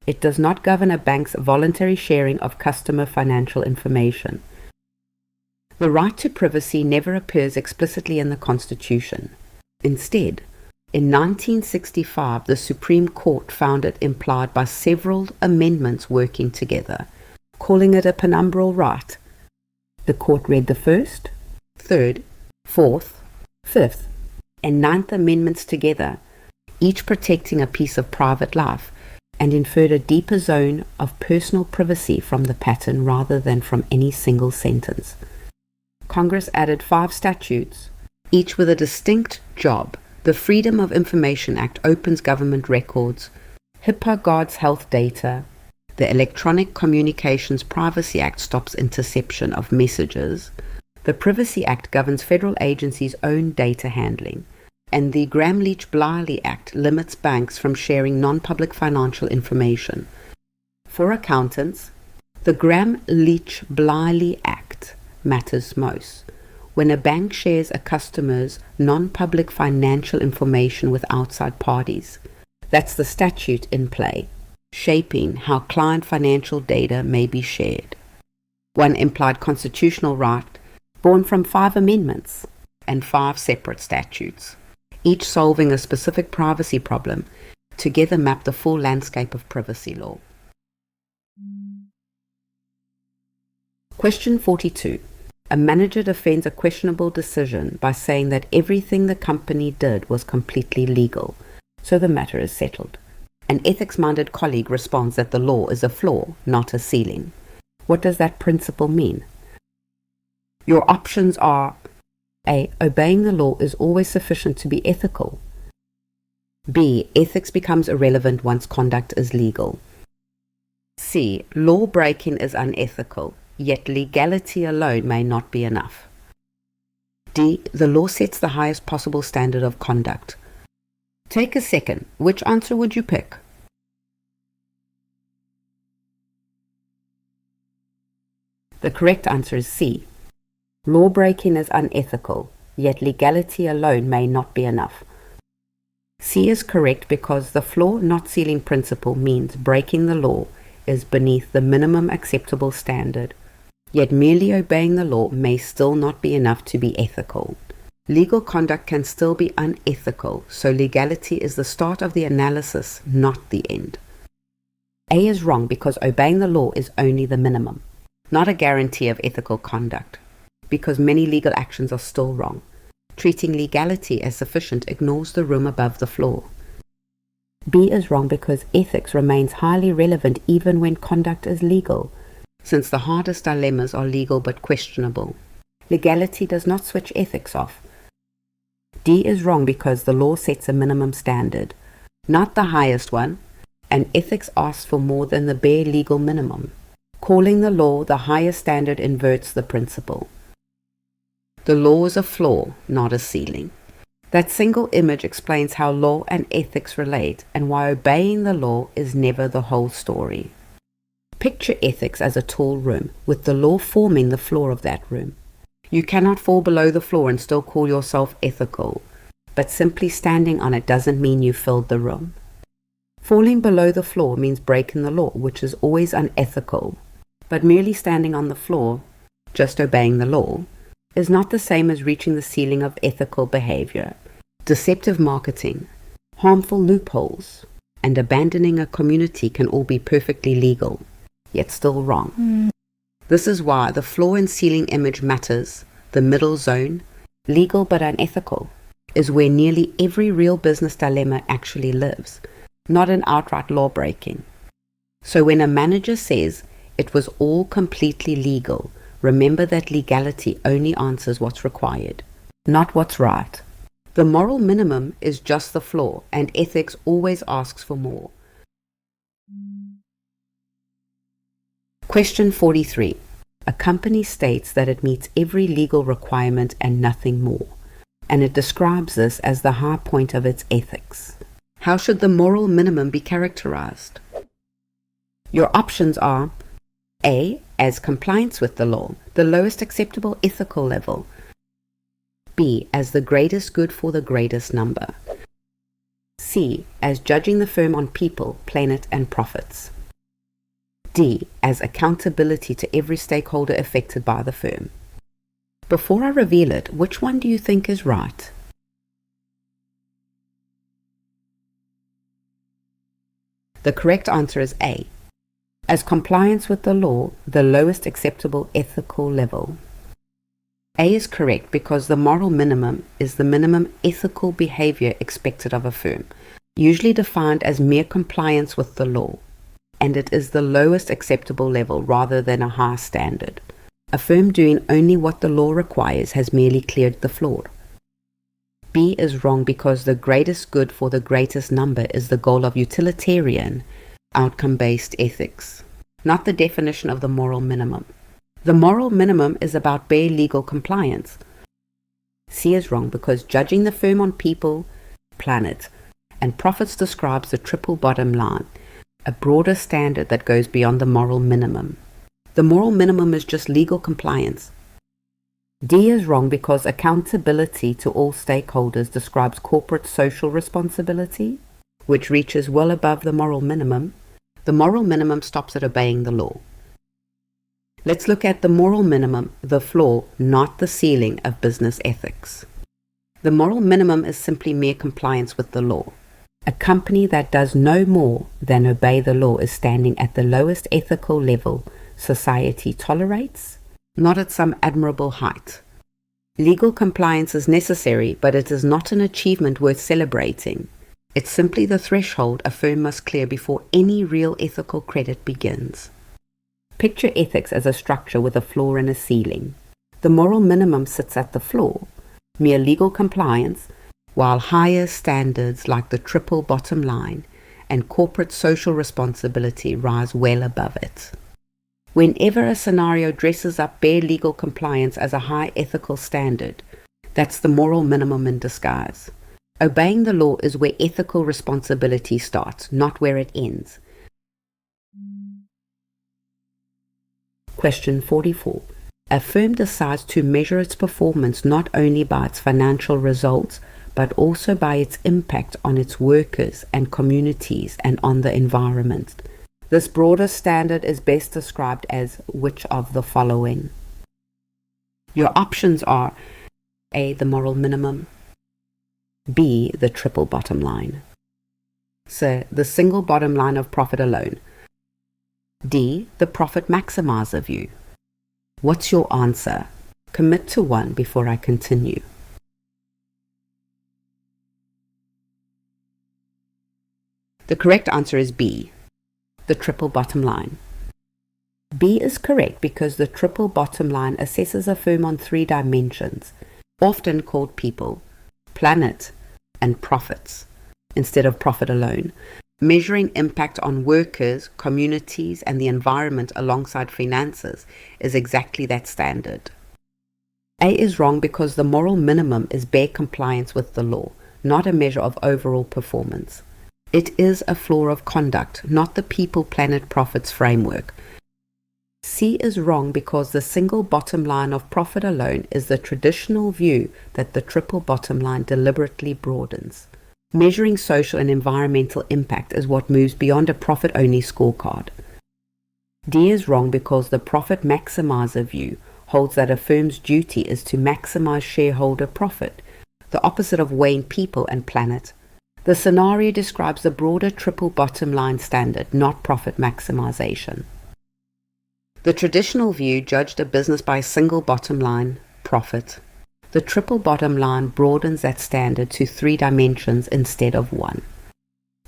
It does not govern a bank's voluntary sharing of customer financial information. The right to privacy never appears explicitly in the Constitution. Instead, in 1965, the Supreme Court found it implied by several amendments working together, calling it a penumbral right. The court read the First, Third, Fourth, Fifth, and Ninth Amendments together, each protecting a piece of private life, and inferred a deeper zone of personal privacy from the pattern rather than from any single sentence. Congress added 5 statutes, each with a distinct job. The Freedom of Information Act opens government records, HIPAA guards health data, the Electronic Communications Privacy Act stops interception of messages, the Privacy Act governs federal agencies' own data handling, and the Gramm-Leach-Bliley Act limits banks from sharing non-public financial information. For accountants, the Gramm-Leach-Bliley Act matters most. When a bank shares a customer's non-public financial information with outside parties, that's the statute in play, shaping how client financial data may be shared. One implied constitutional right born from 5 amendments and 5 separate statutes, each solving a specific privacy problem, together map the full landscape of privacy law. Question 42. A manager defends a questionable decision by saying that everything the company did was completely legal, so the matter is settled. An ethics-minded colleague responds that the law is a floor, not a ceiling. What does that principle mean? Your options are: A. Obeying the law is always sufficient to be ethical. B. Ethics becomes irrelevant once conduct is legal. C. Law breaking is unethical, yet legality alone may not be enough. D. The law sets the highest possible standard of conduct. Take a second. Which answer would you pick? The correct answer is C. Law breaking is unethical, yet legality alone may not be enough. C is correct because the floor not ceiling principle means breaking the law is beneath the minimum acceptable standard, yet merely obeying the law may still not be enough to be ethical. Legal conduct can still be unethical, so legality is the start of the analysis, not the end. A is wrong because obeying the law is only the minimum, not a guarantee of ethical conduct, because many legal actions are still wrong. Treating legality as sufficient ignores the room above the floor. B is wrong because ethics remains highly relevant even when conduct is legal, since the hardest dilemmas are legal but questionable. Legality does not switch ethics off. D is wrong because the law sets a minimum standard, not the highest one, and ethics asks for more than the bare legal minimum. Calling the law the highest standard inverts the principle. The law is a floor, not a ceiling. That single image explains how law and ethics relate and why obeying the law is never the whole story. Picture ethics as a tall room, with the law forming the floor of that room. You cannot fall below the floor and still call yourself ethical, but simply standing on it doesn't mean you filled the room. Falling below the floor means breaking the law, which is always unethical, but merely standing on the floor, just obeying the law, is not the same as reaching the ceiling of ethical behavior. Deceptive marketing, harmful loopholes, and abandoning a community can all be perfectly legal, yet still wrong. This is why the floor and ceiling image matters. The middle zone, legal but unethical, is where nearly every real business dilemma actually lives, not an outright law breaking. So when a manager says it was all completely legal, remember that legality only answers what's required, not what's right. The moral minimum is just the floor, and ethics always asks for more. Question 43. A company states that it meets every legal requirement and nothing more, and it describes this as the high point of its ethics. How should the moral minimum be characterized? Your options are A, as compliance with the law, the lowest acceptable ethical level. B, as the greatest good for the greatest number. C, as judging the firm on people, planet, and profits. D, as accountability to every stakeholder affected by the firm. Before I reveal it, which one do you think is right? The correct answer is A, as compliance with the law, the lowest acceptable ethical level. A is correct because the moral minimum is the minimum ethical behavior expected of a firm, usually defined as mere compliance with the law, and it is the lowest acceptable level rather than a high standard. A firm doing only what the law requires has merely cleared the floor. B is wrong because the greatest good for the greatest number is the goal of utilitarian, outcome-based ethics, not the definition of the moral minimum. The moral minimum is about bare legal compliance. C is wrong because judging the firm on people, planet, and profits describes the triple bottom line, a broader standard that goes beyond the moral minimum. The moral minimum is just legal compliance. D is wrong because accountability to all stakeholders describes corporate social responsibility, which reaches well above the moral minimum. The moral minimum stops at obeying the law. Let's look at the moral minimum, the floor, not the ceiling of business ethics. The moral minimum is simply mere compliance with the law. A company that does no more than obey the law is standing at the lowest ethical level society tolerates, not at some admirable height. Legal compliance is necessary, but it is not an achievement worth celebrating. It's simply the threshold a firm must clear before any real ethical credit begins. Picture ethics as a structure with a floor and a ceiling. The moral minimum sits at the floor, mere legal compliance, while higher standards like the triple bottom line and corporate social responsibility rise well above it. Whenever a scenario dresses up bare legal compliance as a high ethical standard, that's the moral minimum in disguise. Obeying the law is where ethical responsibility starts, not where it ends. Question 44. A firm decides to measure its performance not only by its financial results, but also by its impact on its workers and communities and on the environment. This broader standard is best described as which of the following? Your options are A, the moral minimum, B, the triple bottom line, C, the single bottom line of profit alone, D, the profit maximizer view. What's your answer? Commit to one before I continue. The correct answer is B, the triple bottom line. B is correct because the triple bottom line assesses a firm on 3 dimensions, often called people, planet, and profits, instead of profit alone, measuring impact on workers, communities, and the environment alongside finances is exactly that standard. A is wrong because the moral minimum is bare compliance with the law, not a measure of overall performance. It is a flaw of conduct, not the people, planet, profits framework. C is wrong because the single bottom line of profit alone is the traditional view that the triple bottom line deliberately broadens. Measuring social and environmental impact is what moves beyond a profit-only scorecard. D is wrong because the profit maximizer view holds that a firm's duty is to maximize shareholder profit, the opposite of weighing people and planet. The scenario describes the broader triple bottom line standard, not profit maximization. The traditional view judged a business by a single bottom line, profit. The triple bottom line broadens that standard to 3 dimensions instead of 1.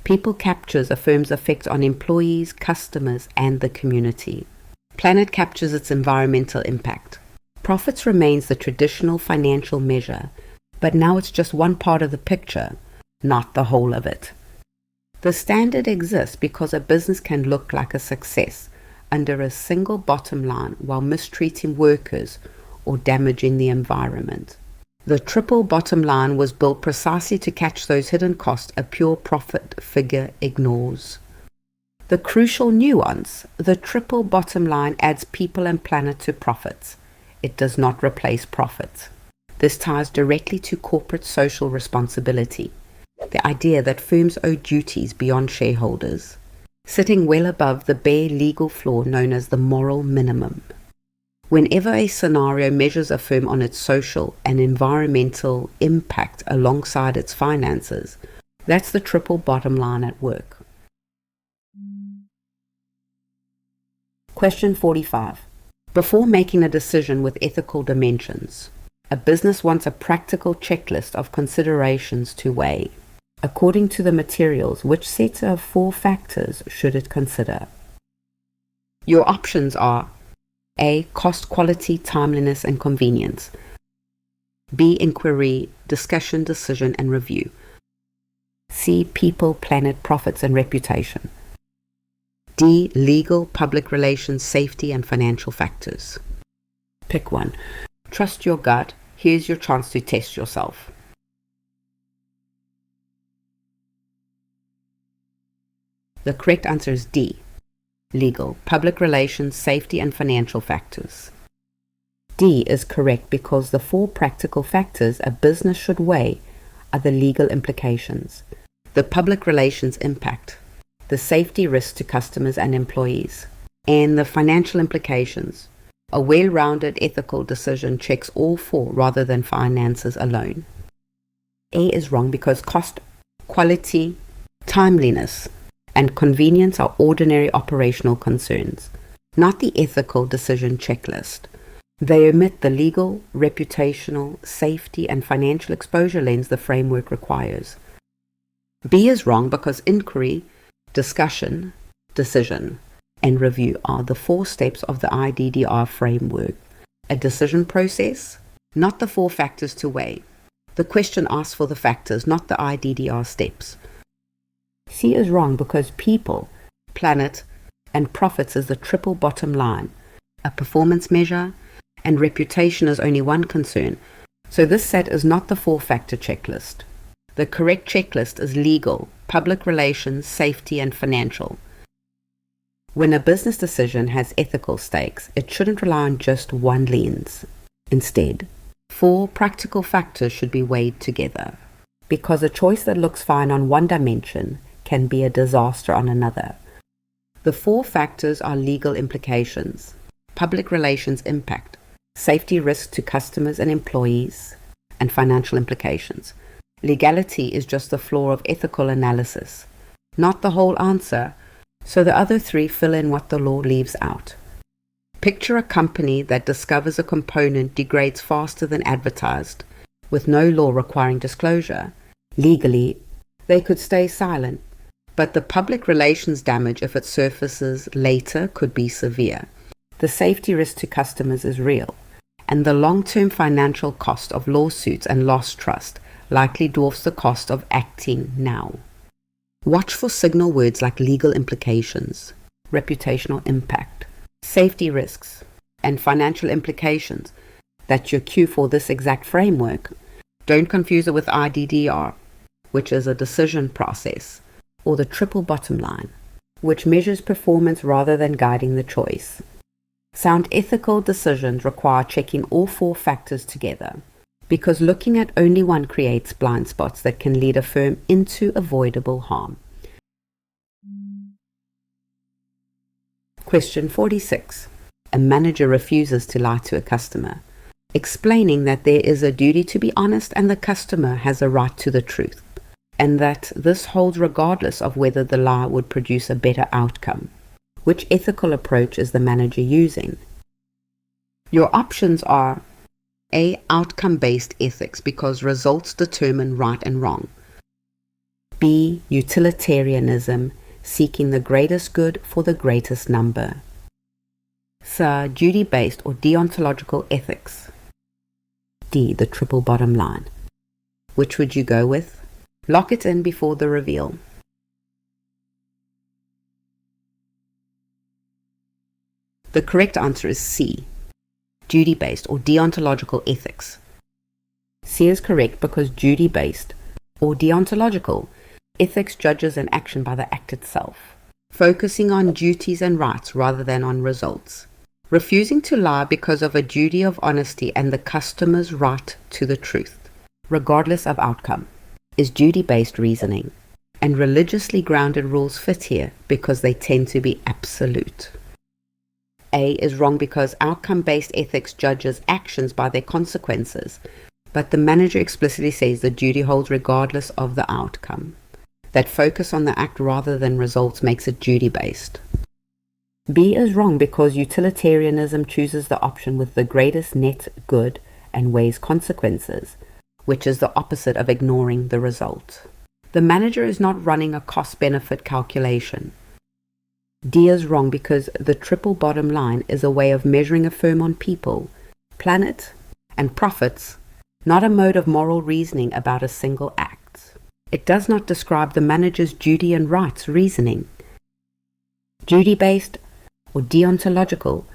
People captures a firm's effect on employees, customers, and the community. Planet captures its environmental impact. Profits remains the traditional financial measure, but now it's just one part of the picture, not the whole of it. The standard exists because a business can look like a success under a single bottom line while mistreating workers or damaging the environment. The triple bottom line was built precisely to catch those hidden costs a pure profit figure ignores. The crucial nuance: the triple bottom line adds people and planet to profits. It does not replace profit. This ties directly to corporate social responsibility, the idea that firms owe duties beyond shareholders, sitting well above the bare legal floor known as the moral minimum. Whenever a scenario measures a firm on its social and environmental impact alongside its finances, that's the triple bottom line at work. Question 45. Before making a decision with ethical dimensions, a business wants a practical checklist of considerations to weigh. According to the materials, which set of 4 factors should it consider? Your options are A. Cost, quality, timeliness, and convenience. B. Inquiry, discussion, decision, and review. C. People, planet, profits, and reputation. D. Legal, public relations, safety, and financial factors. Pick one. Trust your gut. Here's your chance to test yourself. The correct answer is D. Legal, public relations, safety, and financial factors. D is correct because the 4 practical factors a business should weigh are the legal implications, the public relations impact, the safety risks to customers and employees, and the financial implications. A well-rounded ethical decision checks all 4 rather than finances alone. A is wrong because cost, quality, timeliness, and convenience are ordinary operational concerns, not the ethical decision checklist. They omit the legal, reputational, safety, and financial exposure lens the framework requires. B is wrong because inquiry, discussion, decision, and review are the 4 steps of the IDDR framework. A decision process, not the 4 factors to weigh. The question asks for the factors, not the IDDR steps. C is wrong because people, planet, and profits is the triple bottom line. A performance measure and reputation is only one concern, so this set is not the 4-factor checklist. The correct checklist is legal, public relations, safety, and financial. When a business decision has ethical stakes, it shouldn't rely on just one lens. Instead, 4 practical factors should be weighed together, because a choice that looks fine on one dimension can be a disaster on another. The 4 factors are legal implications, public relations impact, safety risks to customers and employees, and financial implications. Legality is just the floor of ethical analysis, not the whole answer, so the other 3 fill in what the law leaves out. Picture a company that discovers a component degrades faster than advertised, with no law requiring disclosure. Legally, they could stay silent, but the public relations damage if it surfaces later could be severe. The safety risk to customers is real, and the long-term financial cost of lawsuits and lost trust likely dwarfs the cost of acting now. Watch for signal words like legal implications, reputational impact, safety risks, and financial implications. That's your cue for this exact framework. Don't confuse it with IDDR, which is a decision process, or the triple bottom line, which measures performance rather than guiding the choice. Sound ethical decisions require checking all four factors together, because looking at only one creates blind spots that can lead a firm into avoidable harm. Question 46. A manager refuses to lie to a customer, explaining that there is a duty to be honest and the customer has a right to the truth, and that this holds regardless of whether the lie would produce a better outcome. Which ethical approach is the manager using? Your options are A. Outcome-based ethics, because results determine right and wrong. B. Utilitarianism, seeking the greatest good for the greatest number. C. Duty-based or deontological ethics. D. The triple bottom line. Which would you go with? Lock it in before the reveal. The correct answer is C. Duty-based or deontological ethics. C is correct because duty-based or deontological ethics judges an action by the act itself, focusing on duties and rights rather than on results. Refusing to lie because of a duty of honesty and the customer's right to the truth, regardless of outcome, is duty-based reasoning, and religiously grounded rules fit here because they tend to be absolute. A is wrong because outcome-based ethics judges actions by their consequences, but the manager explicitly says the duty holds regardless of the outcome. That focus on the act rather than results makes it duty-based. B is wrong because utilitarianism chooses the option with the greatest net good and weighs consequences, which is the opposite of ignoring the result. The manager is not running a cost-benefit calculation. D is wrong because the triple bottom line is a way of measuring a firm on people, planet, and profits, not a mode of moral reasoning about a single act. It does not describe the manager's duty and rights reasoning. Duty-based or deontological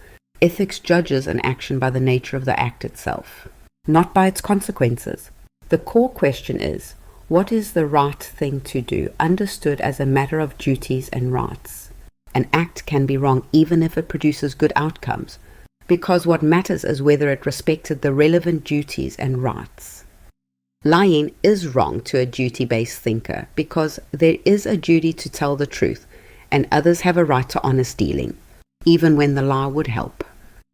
ethics judges an action by the nature of the act itself, not by its consequences. The core question is, what is the right thing to do, understood as a matter of duties and rights? An act can be wrong even if it produces good outcomes, because what matters is whether it respected the relevant duties and rights. Lying is wrong to a duty-based thinker because there is a duty to tell the truth, and others have a right to honest dealing, even when the lie would help.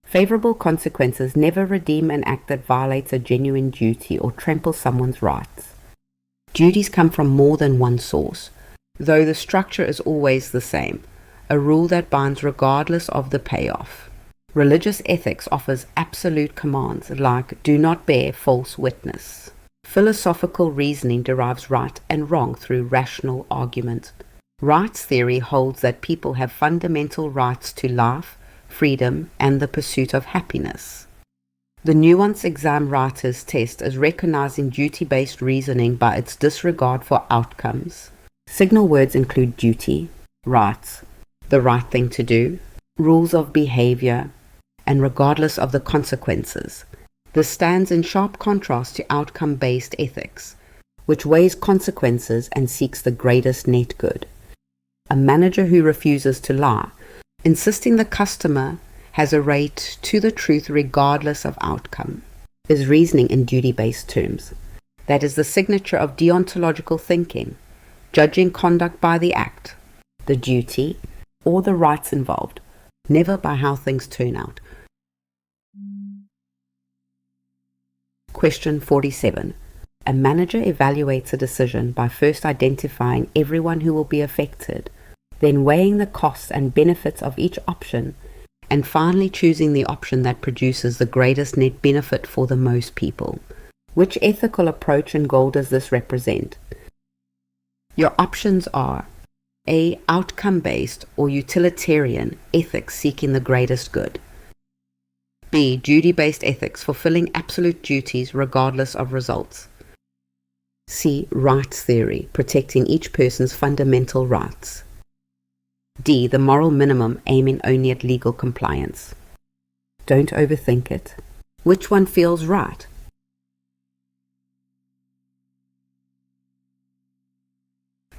Favorable consequences never redeem an act that violates a genuine duty or tramples someone's rights. Duties come from more than one source, though the structure is always the same, a rule that binds regardless of the payoff. Religious ethics offers absolute commands like do not bear false witness. Philosophical reasoning derives right and wrong through rational argument. Rights theory holds that people have fundamental rights to life, freedom, and the pursuit of happiness. The nuance exam writer's test is recognizing duty-based reasoning by its disregard for outcomes. Signal words include duty, rights, the right thing to do, rules of behavior, and regardless of the consequences. This stands in sharp contrast to outcome-based ethics, which weighs consequences and seeks the greatest net good. A manager who refuses to lie, insisting the customer has a right to the truth regardless of outcome, is reasoning in duty-based terms. That is the signature of deontological thinking, judging conduct by the act, the duty, or the rights involved, never by how things turn out. Question 47. A manager evaluates a decision by first identifying everyone who will be affected, then weighing the costs and benefits of each option, and finally choosing the option that produces the greatest net benefit for the most people. Which ethical approach and goal does this represent? Your options are A. Outcome-based or utilitarian ethics seeking the greatest good. B. Duty-based ethics fulfilling absolute duties regardless of results. C. Rights theory protecting each person's fundamental rights. D. The moral minimum aiming only at legal compliance. Don't overthink it. Which one feels right?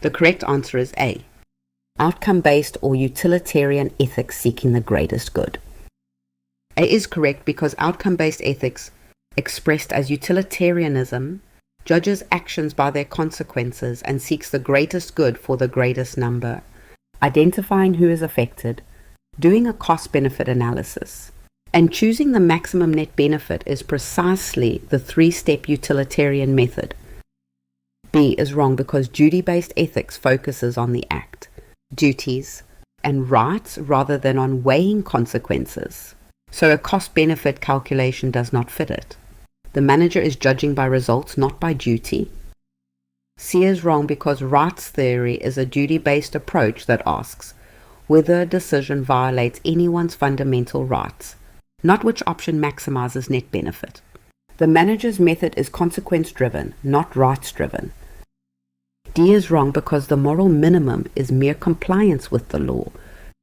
The correct answer is A. Outcome-based or utilitarian ethics seeking the greatest good. A is correct because outcome-based ethics, expressed as utilitarianism, judges actions by their consequences and seeks the greatest good for the greatest number, identifying who is affected, doing a cost-benefit analysis, and choosing the maximum net benefit is precisely the three-step utilitarian method. B is wrong because duty-based ethics focuses on the act, duties, and rights rather than on weighing consequences. So a cost-benefit calculation does not fit it. The manager is judging by results, not by duty. C is wrong because rights theory is a duty-based approach that asks whether a decision violates anyone's fundamental rights, not which option maximizes net benefit. The manager's method is consequence-driven, not rights-driven. D is wrong because the moral minimum is mere compliance with the law,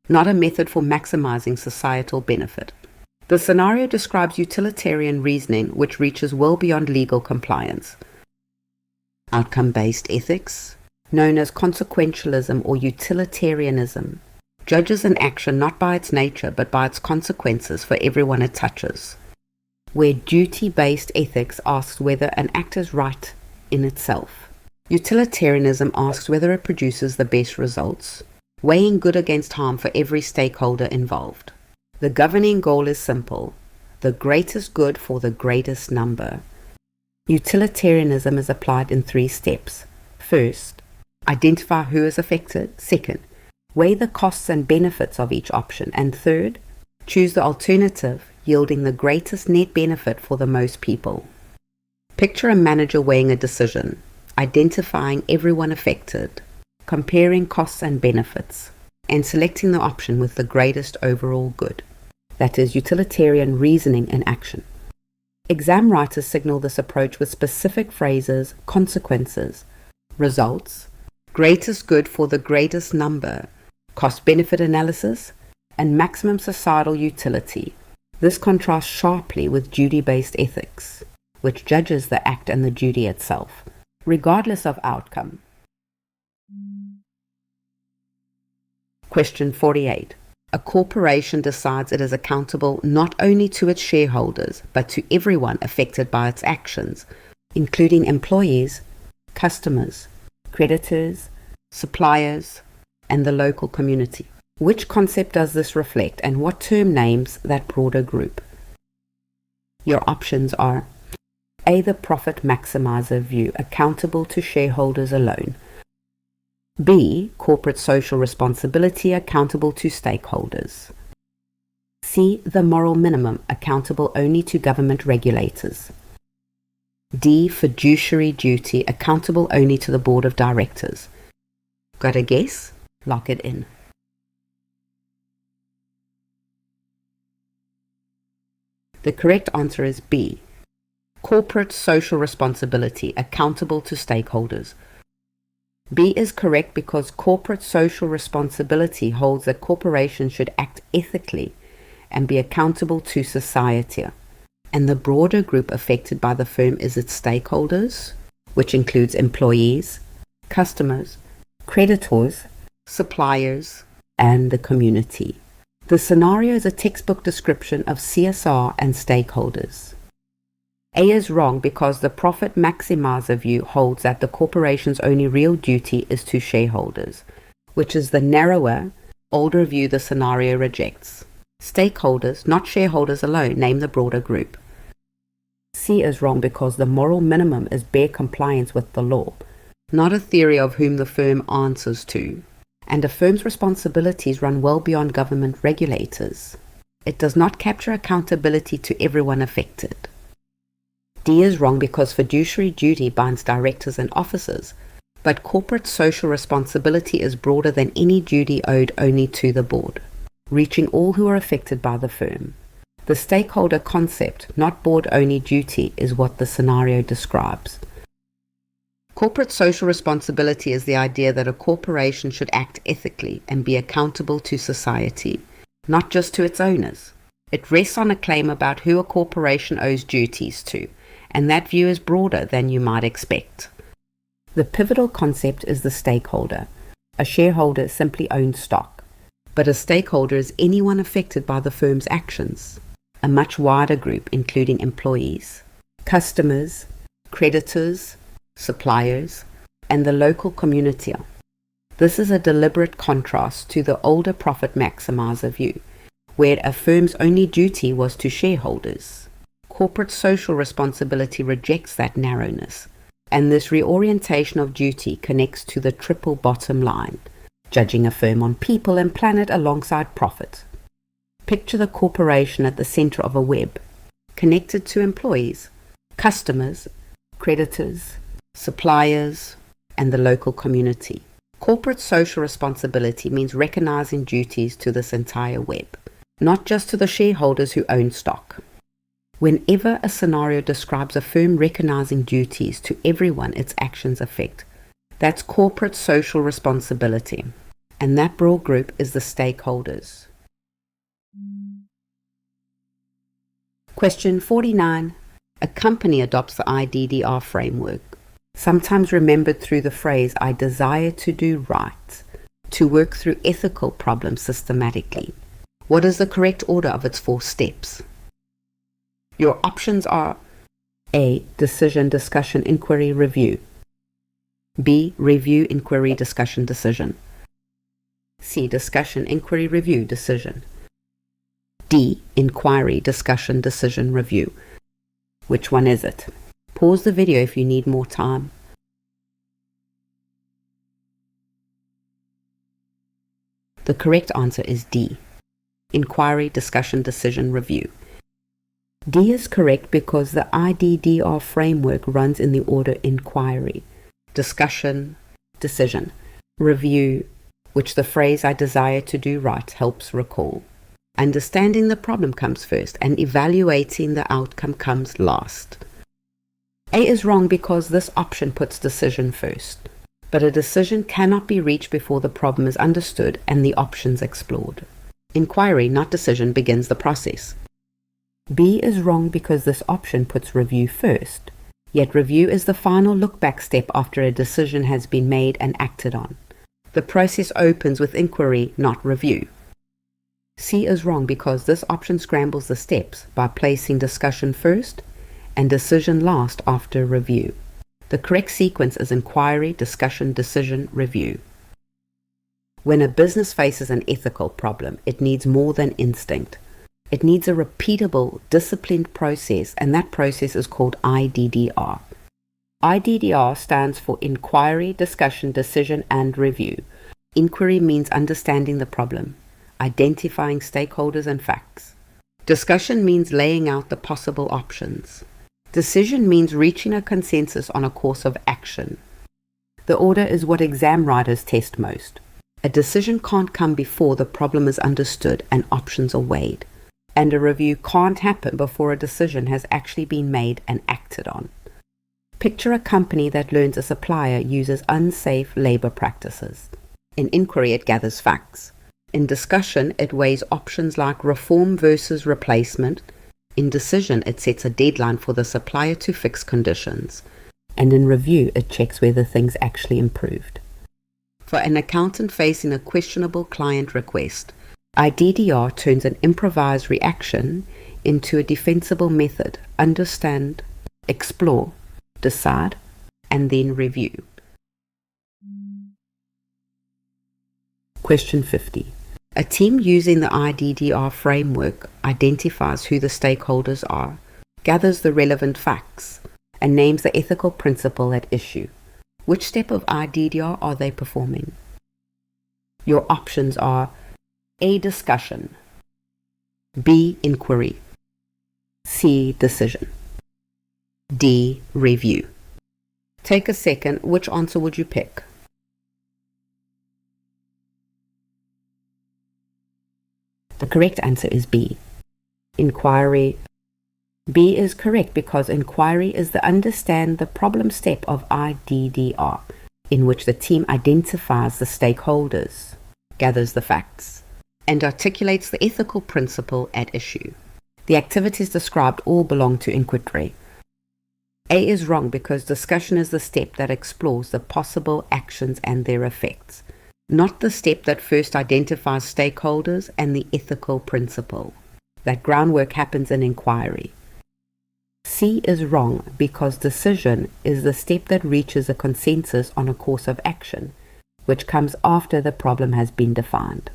not a method for maximizing societal benefit. The scenario describes utilitarian reasoning which reaches well beyond legal compliance. Outcome-based ethics, known as consequentialism or utilitarianism, judges an action not by its nature but by its consequences for everyone it touches, where duty-based ethics asks whether an act is right in itself. Utilitarianism asks whether it produces the best results, weighing good against harm for every stakeholder involved. The governing goal is simple: the greatest good for the greatest number. Utilitarianism is applied in 3 steps. First, identify who is affected. Second, weigh the costs and benefits of each option. And third, choose the alternative yielding the greatest net benefit for the most people. Picture a manager weighing a decision, identifying everyone affected, comparing costs and benefits, and selecting the option with the greatest overall good. That is utilitarian reasoning in action. Exam writers signal this approach with specific phrases: consequences, results, greatest good for the greatest number, cost-benefit analysis, and maximum societal utility. This contrasts sharply with duty-based ethics, which judges the act and the duty itself, regardless of outcome. Question 48. A corporation decides it is accountable not only to its shareholders, but to everyone affected by its actions, including employees, customers, creditors, suppliers, and the local community. Which concept does this reflect, and what term names that broader group? Your options are A. The profit maximizer view, accountable to shareholders alone. B. Corporate social responsibility, accountable to stakeholders. C. The moral minimum, accountable only to government regulators. D. Fiduciary duty, accountable only to the board of directors. Got a guess? Lock it in. The correct answer is B. Corporate social responsibility, accountable to stakeholders. B is correct because corporate social responsibility holds that corporations should act ethically and be accountable to society, and the broader group affected by the firm is its stakeholders, which includes employees, customers, creditors, suppliers, and the community. The scenario is a textbook description of CSR and stakeholders. A is wrong because the profit maximizer view holds that the corporation's only real duty is to shareholders, which is the narrower, older view the scenario rejects. Stakeholders, not shareholders alone, name the broader group. C is wrong because the moral minimum is bare compliance with the law, not a theory of whom the firm answers to, and a firm's responsibilities run well beyond government regulators. It does not capture accountability to everyone affected. D is wrong because fiduciary duty binds directors and officers, but corporate social responsibility is broader than any duty owed only to the board, reaching all who are affected by the firm. The stakeholder concept, not board-only duty, is what the scenario describes. Corporate social responsibility is the idea that a corporation should act ethically and be accountable to society, not just to its owners. It rests on a claim about who a corporation owes duties to, and that view is broader than you might expect. The pivotal concept is the stakeholder. A shareholder simply owns stock, but a stakeholder is anyone affected by the firm's actions, a much wider group including employees, customers, creditors, suppliers, and the local community. This is a deliberate contrast to the older profit maximizer view, where a firm's only duty was to shareholders. Corporate social responsibility rejects that narrowness, and this reorientation of duty connects to the triple bottom line, judging a firm on people and planet alongside profit. Picture the corporation at the center of a web, connected to employees, customers, creditors, suppliers, and the local community. Corporate social responsibility means recognizing duties to this entire web, not just to the shareholders who own stock. Whenever a scenario describes a firm recognizing duties to everyone its actions affect, that's corporate social responsibility, and that broad group is the stakeholders. Question 49. A company adopts the IDDR framework, sometimes remembered through the phrase, "I desire to do right," to work through ethical problems systematically. What is the correct order of its 4 steps? Your options are A. Decision, discussion, inquiry, review. B. Review, inquiry, discussion, decision. C. Discussion, inquiry, review, decision. D. Inquiry, discussion, decision, review. Which one is it? Pause the video if you need more time. The correct answer is D. Inquiry, discussion, decision, review. D is correct because the IDDR framework runs in the order inquiry, discussion, decision, review, which the phrase "I desire to do right" helps recall. Understanding the problem comes first, and evaluating the outcome comes last. A is wrong because this option puts decision first, but a decision cannot be reached before the problem is understood and the options explored. Inquiry, not decision, begins the process. B is wrong because this option puts review first, yet review is the final look-back step after a decision has been made and acted on. The process opens with inquiry, not review. C is wrong because this option scrambles the steps by placing discussion first and decision last after review. The correct sequence is inquiry, discussion, decision, review. When a business faces an ethical problem, it needs more than instinct. It needs a repeatable, disciplined process, and that process is called IDDR. IDDR stands for Inquiry, Discussion, Decision, and Review. Inquiry means understanding the problem, identifying stakeholders and facts. Discussion means laying out the possible options. Decision means reaching a consensus on a course of action. The order is what exam writers test most. A decision can't come before the problem is understood and options are weighed. And a review can't happen before a decision has actually been made and acted on. Picture a company that learns a supplier uses unsafe labor practices. In inquiry, it gathers facts. In discussion, it weighs options like reform versus replacement. In decision, it sets a deadline for the supplier to fix conditions. And in review, it checks whether things actually improved. For an accountant facing a questionable client request, IDDR turns an improvised reaction into a defensible method: understand, explore, decide, and then review. Question 50. A team using the IDDR framework identifies who the stakeholders are, gathers the relevant facts, and names the ethical principle at issue. Which step of IDDR are they performing? Your options are A. Discussion, B. Inquiry, C. Decision, D. Review. Take a second. Which answer would you pick? The correct answer is B. Inquiry. B is correct because inquiry is the understand the problem step of IDDR, in which the team identifies the stakeholders, gathers the facts, and articulates the ethical principle at issue. The activities described all belong to inquiry. A is wrong because discussion is the step that explores the possible actions and their effects, not the step that first identifies stakeholders and the ethical principle. That groundwork happens in inquiry. C is wrong because decision is the step that reaches a consensus on a course of action, which comes after the problem has been defined.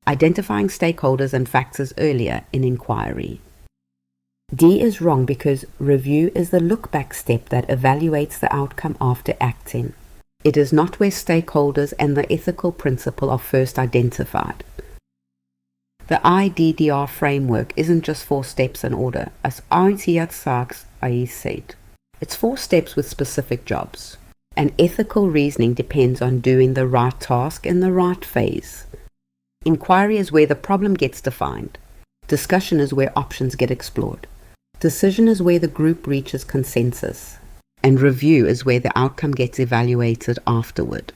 Identifying stakeholders and facts is earlier in inquiry. D is wrong because review is the look-back step that evaluates the outcome after acting. It is not where stakeholders and the ethical principle are first identified. The IDDR framework isn't just 4 steps in order, as Untitled Chapter said. It's 4 steps with specific jobs. And ethical reasoning depends on doing the right task in the right phase. Inquiry is where the problem gets defined. Discussion is where options get explored. Decision is where the group reaches consensus. And review is where the outcome gets evaluated afterward.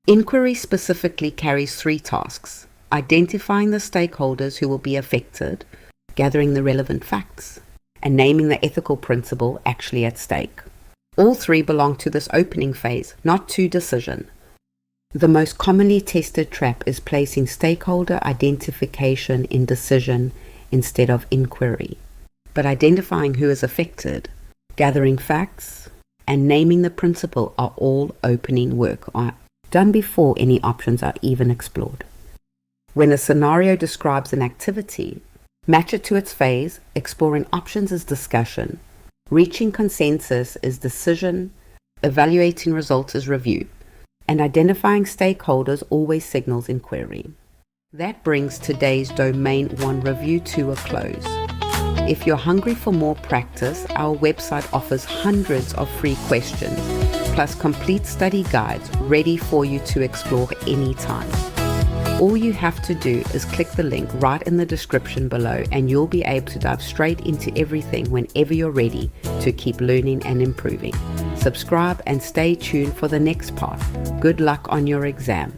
Inquiry specifically carries 3 tasks: identifying the stakeholders who will be affected, gathering the relevant facts, and naming the ethical principle actually at stake. All 3 belong to this opening phase, not to decision. The most commonly tested trap is placing stakeholder identification in decision instead of inquiry. But identifying who is affected, gathering facts, and naming the principle are all opening work, done before any options are even explored. When a scenario describes an activity, match it to its phase. Exploring options is discussion. Reaching consensus is decision. Evaluating results is review. And identifying stakeholders always signals inquiry. That brings today's Domain 1 review to a close. If you're hungry for more practice, our website offers hundreds of free questions, plus complete study guides ready for you to explore anytime. All you have to do is click the link right in the description below and you'll be able to dive straight into everything whenever you're ready to keep learning and improving. Subscribe and stay tuned for the next part. Good luck on your exam.